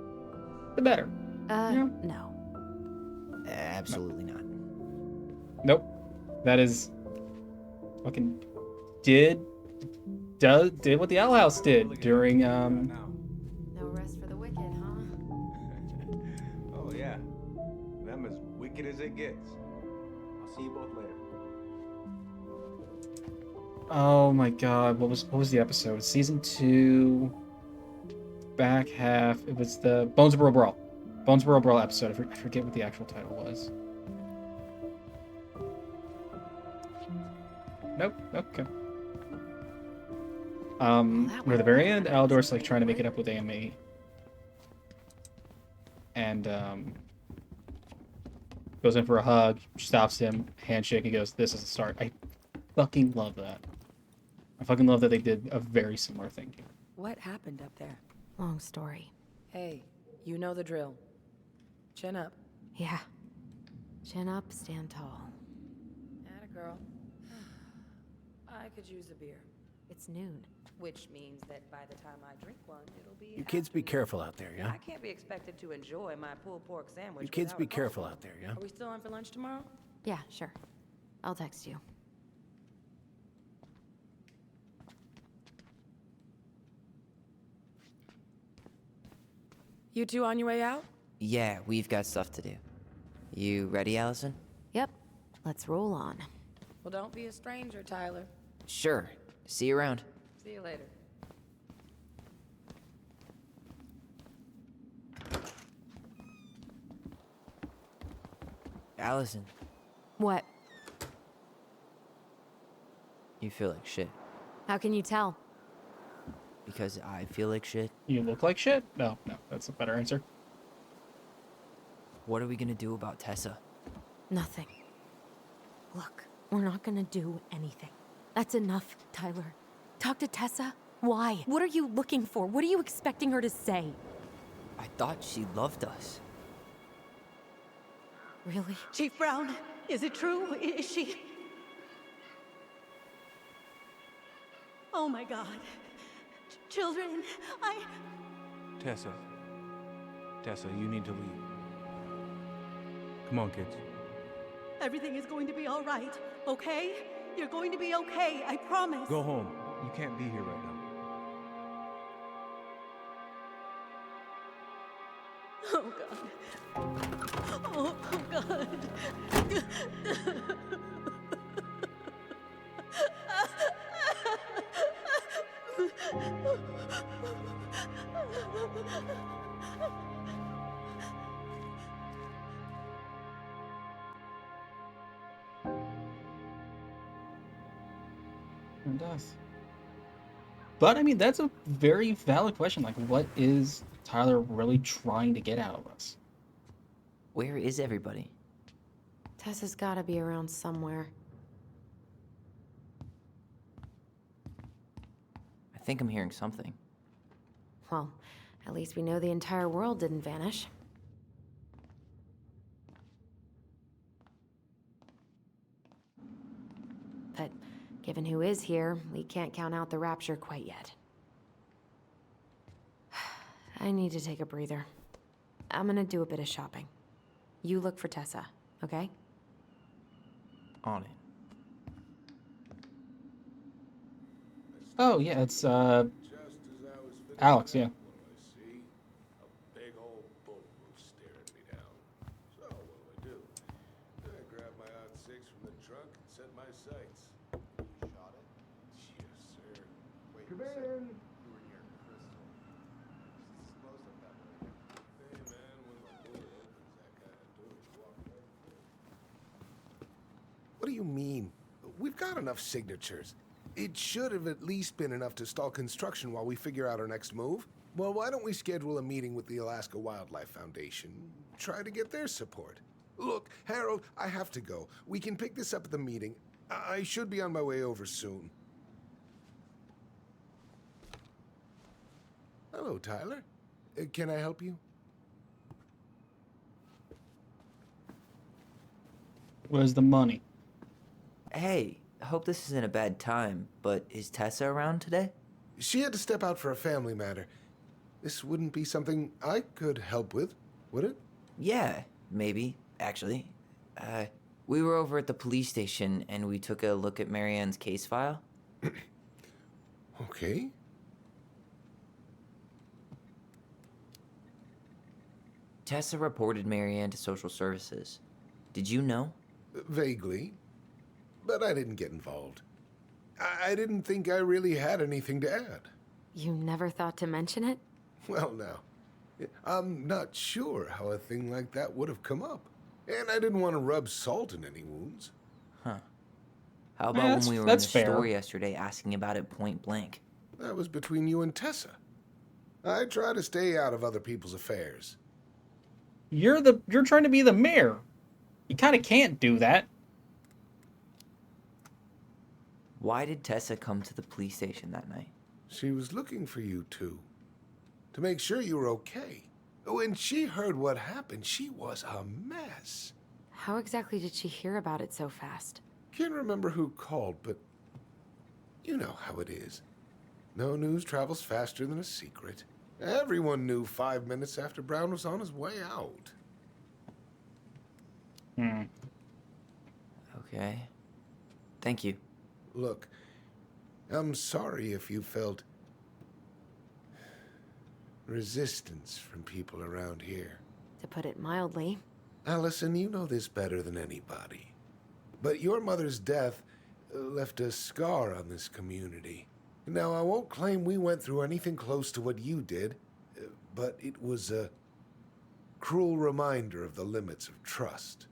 The better. No. Absolutely not. Nope. That is fucking did what the Owl House did during No rest for the wicked, huh? Oh yeah. Them as wicked as it gets. I'll see you both later. Oh my god, what was the episode? Season 2, back half. It was the Bonesboro Brawl. Bonesboro Brawl episode. I forget what the actual title was. Nope. Okay. Near the very end, Aldor's like trying to make it up with AME. And goes in for a hug, stops him, handshake, he goes, "This is the start." I fucking love that. I fucking love that they did a very similar thing here. What happened up there? Long story. Hey, you know the drill. Chin up. Yeah. Chin up, stand tall. Atta girl. I could use a beer. It's noon. Which means that by the time I drink one, it'll be. You kids be careful out there, yeah? I can't be expected to enjoy my pulled pork sandwich. You kids without be a coffee. careful out there, yeah? Are we still on for lunch tomorrow? Yeah, sure. I'll text you. You two on your way out? Yeah, we've got stuff to do. You ready, Allison? Yep. Let's roll on. Well, don't be a stranger, Tyler. Sure. See you around. See you later. Allison, What? you feel like shit. How can you tell? Because I feel like shit. You look like shit? No, that's a better answer. What are we gonna do about Tessa? Nothing. Look, we're not gonna do anything. That's enough, Tyler. Talk to Tessa? Why? What are you looking for? What are you expecting her to say? I thought she loved us. Really? Chief Brown, is it true? Is she... Oh my God. Children, Tessa. Tessa, you need to leave. Come on, kids. Everything is going to be all right, okay? You're going to be okay, I promise. Go home. You can't be here right now. Oh God. Oh God. It does. But I mean, that's a very valid question. Like, what is Tyler really trying to get out of us? Where is everybody? Tessa's gotta be around somewhere. I think I'm hearing something. Well, at least we know the entire world didn't vanish. But given who is here, we can't count out the rapture quite yet. I need to take a breather. I'm gonna do a bit of shopping. You look for Tessa, okay? On it. Oh, yeah, it's, Alex, yeah. Big old bull staring me down. So what do? I grab my .6 from the trunk and set my sights. You shot it? Yes, sir. Wait, come in. You were near Crystal. She's explosive that way. Hey man, when the bullet opens that kind of door, you walk right through. What do you mean? We've got enough signatures. It should have at least been enough to stall construction while we figure out our next move. Well, why don't we schedule a meeting with the Alaska Wildlife Foundation? Try to get their support. Look, Harold, I have to go. We can pick this up at the meeting. I should be on my way over soon. Hello, Tyler. Can I help you? Where's the money? Hey, I hope this isn't a bad time, but is Tessa around today? She had to step out for a family matter. This wouldn't be something I could help with, would it? Yeah, maybe, actually. We were over at the police station and we took a look at Marianne's case file. Okay. Tessa reported Marianne to social services. Did you know? Vaguely. But I didn't get involved. I didn't think I really had anything to add. You never thought to mention it? Well, now, I'm not sure how a thing like that would have come up. And I didn't want to rub salt in any wounds. Huh. How about when we were in the store yesterday asking about it point blank? That was between you and Tessa. I try to stay out of other people's affairs. You're trying to be the mayor. You kind of can't do that. Why did Tessa come to the police station that night? She was looking for you two. To make sure you were okay. When she heard what happened, she was a mess. How exactly did she hear about it so fast? Can't remember who called, but You know how it is. No news travels faster than a secret. Everyone knew 5 minutes after Brown was on his way out. Okay. Thank you. Look, I'm sorry if you felt resistance from people around here. To put it mildly. Allison, you know this better than anybody. But your mother's death left a scar on this community. Now, I won't claim we went through anything close to what you did, but it was a cruel reminder of the limits of trust.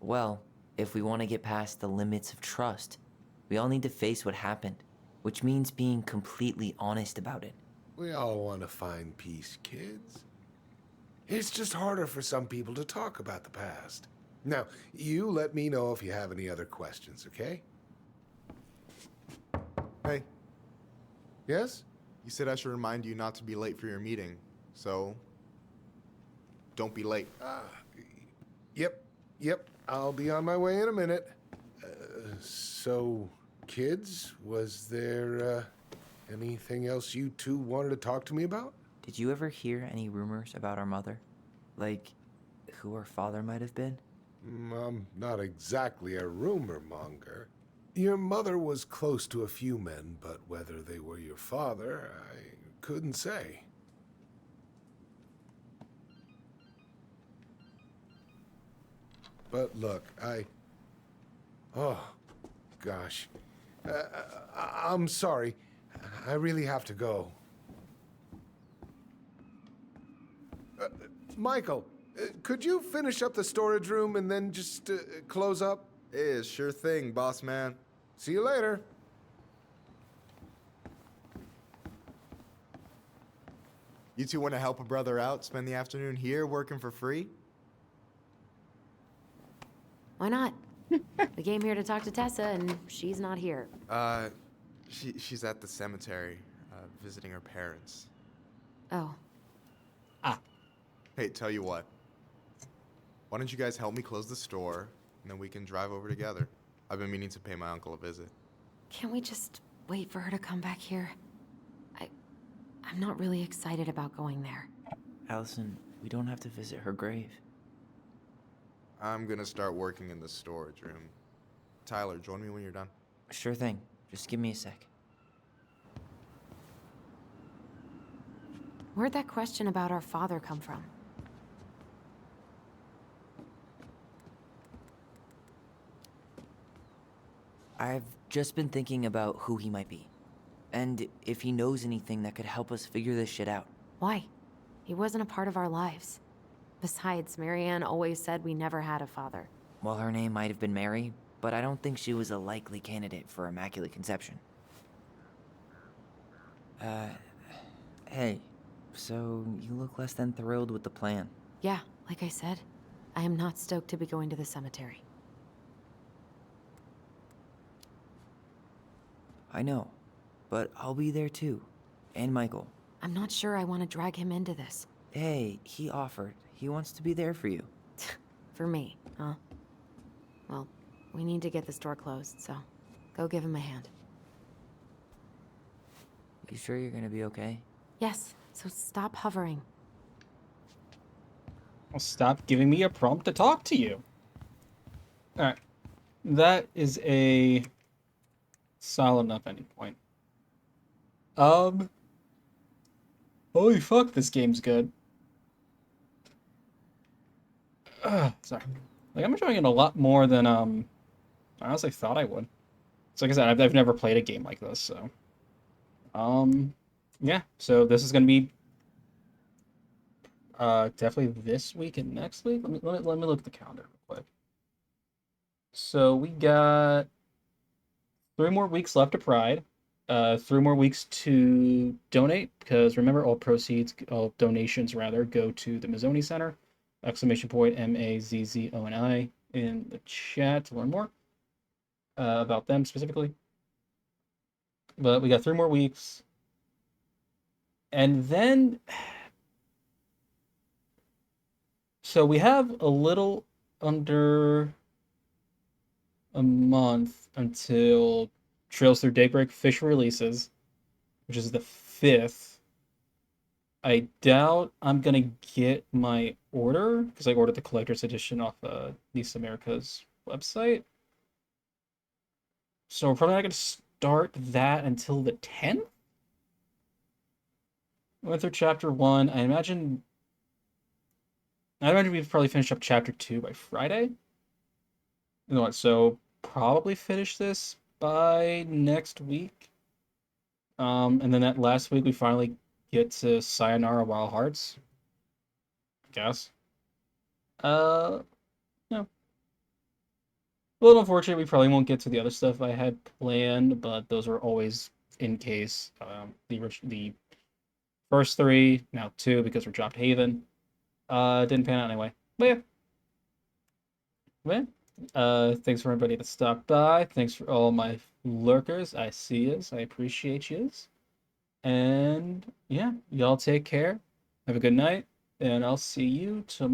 Well, if we want to get past the limits of trust, we all need to face what happened, which means being completely honest about it. We all want to find peace, kids. It's just harder for some people to talk about the past. Now, you let me know if you have any other questions, okay? Hey. Yes? You said I should remind you not to be late for your meeting, so don't be late. Yep. I'll be on my way in a minute. So, kids, was there anything else you two wanted to talk to me about? Did you ever hear any rumors about our mother? Like, who her father might have been? I'm not exactly a rumor monger. Your mother was close to a few men, but whether they were your father, I couldn't say. But look, oh, gosh. I'm sorry. I really have to go. Michael, could you finish up the storage room and then just close up? Sure thing, boss man. See you later. You two want to help a brother out, spend the afternoon here working for free? Why not? We came here to talk to Tessa, and she's not here. She's at the cemetery, visiting her parents. Oh. Hey, tell you what. Why don't you guys help me close the store, and then we can drive over together. I've been meaning to pay my uncle a visit. Can't we just wait for her to come back here? I'm not really excited about going there. Allison, we don't have to visit her grave. I'm gonna start working in the storage room. Tyler, join me when you're done. Sure thing. Just give me a sec. Where'd that question about our father come from? I've just been thinking about who he might be. And if he knows anything that could help us figure this shit out. Why? He wasn't a part of our lives. Besides, Marianne always said we never had a father. Well, her name might have been Mary, but I don't think she was a likely candidate for Immaculate Conception. Hey, so you look less than thrilled with the plan. Yeah, like I said, I am not stoked to be going to the cemetery. I know, but I'll be there too. And Michael. I'm not sure I want to drag him into this. Hey, he offered. He wants to be there for you. For me, huh? Well, we need to get the store closed, so go give him a hand. You sure you're gonna be okay? Yes, so stop hovering. Well, stop giving me a prompt to talk to you. Alright. That is a solid enough ending point. Holy fuck, this game's good. Sorry. Like, I'm enjoying it a lot more than, I honestly thought I would. So like I said, I've never played a game like this, so. Yeah, so this is gonna be definitely this week and next week. Let me look at the calendar real quick. So we got 3 more weeks left of Pride. 3 more weeks to donate, because remember, all donations rather, go to the Mazzoni Center. Exclamation point MAZZONI in the chat to learn more about them specifically. But we got 3 more weeks. And then, so we have a little under a month until Trails Through Daybreak official releases, which is the 5th. I doubt I'm gonna get my order because I ordered the collector's edition off Nice America's website. So we're probably not gonna start that until the 10th. Went through chapter 1. I imagine we've probably finished up chapter 2 by Friday. You know what? So probably finish this by next week. And then that last week we finally get to Sayonara Wild Hearts. I guess. No. A little unfortunate we probably won't get to the other stuff I had planned, but those are always in case. The first 3, now 2 because we dropped Haven. Didn't pan out anyway. But yeah. Thanks for everybody that stopped by. Thanks for all my lurkers. I see yous. I appreciate yous. And yeah, y'all take care. Have a good night, and I'll see you tomorrow.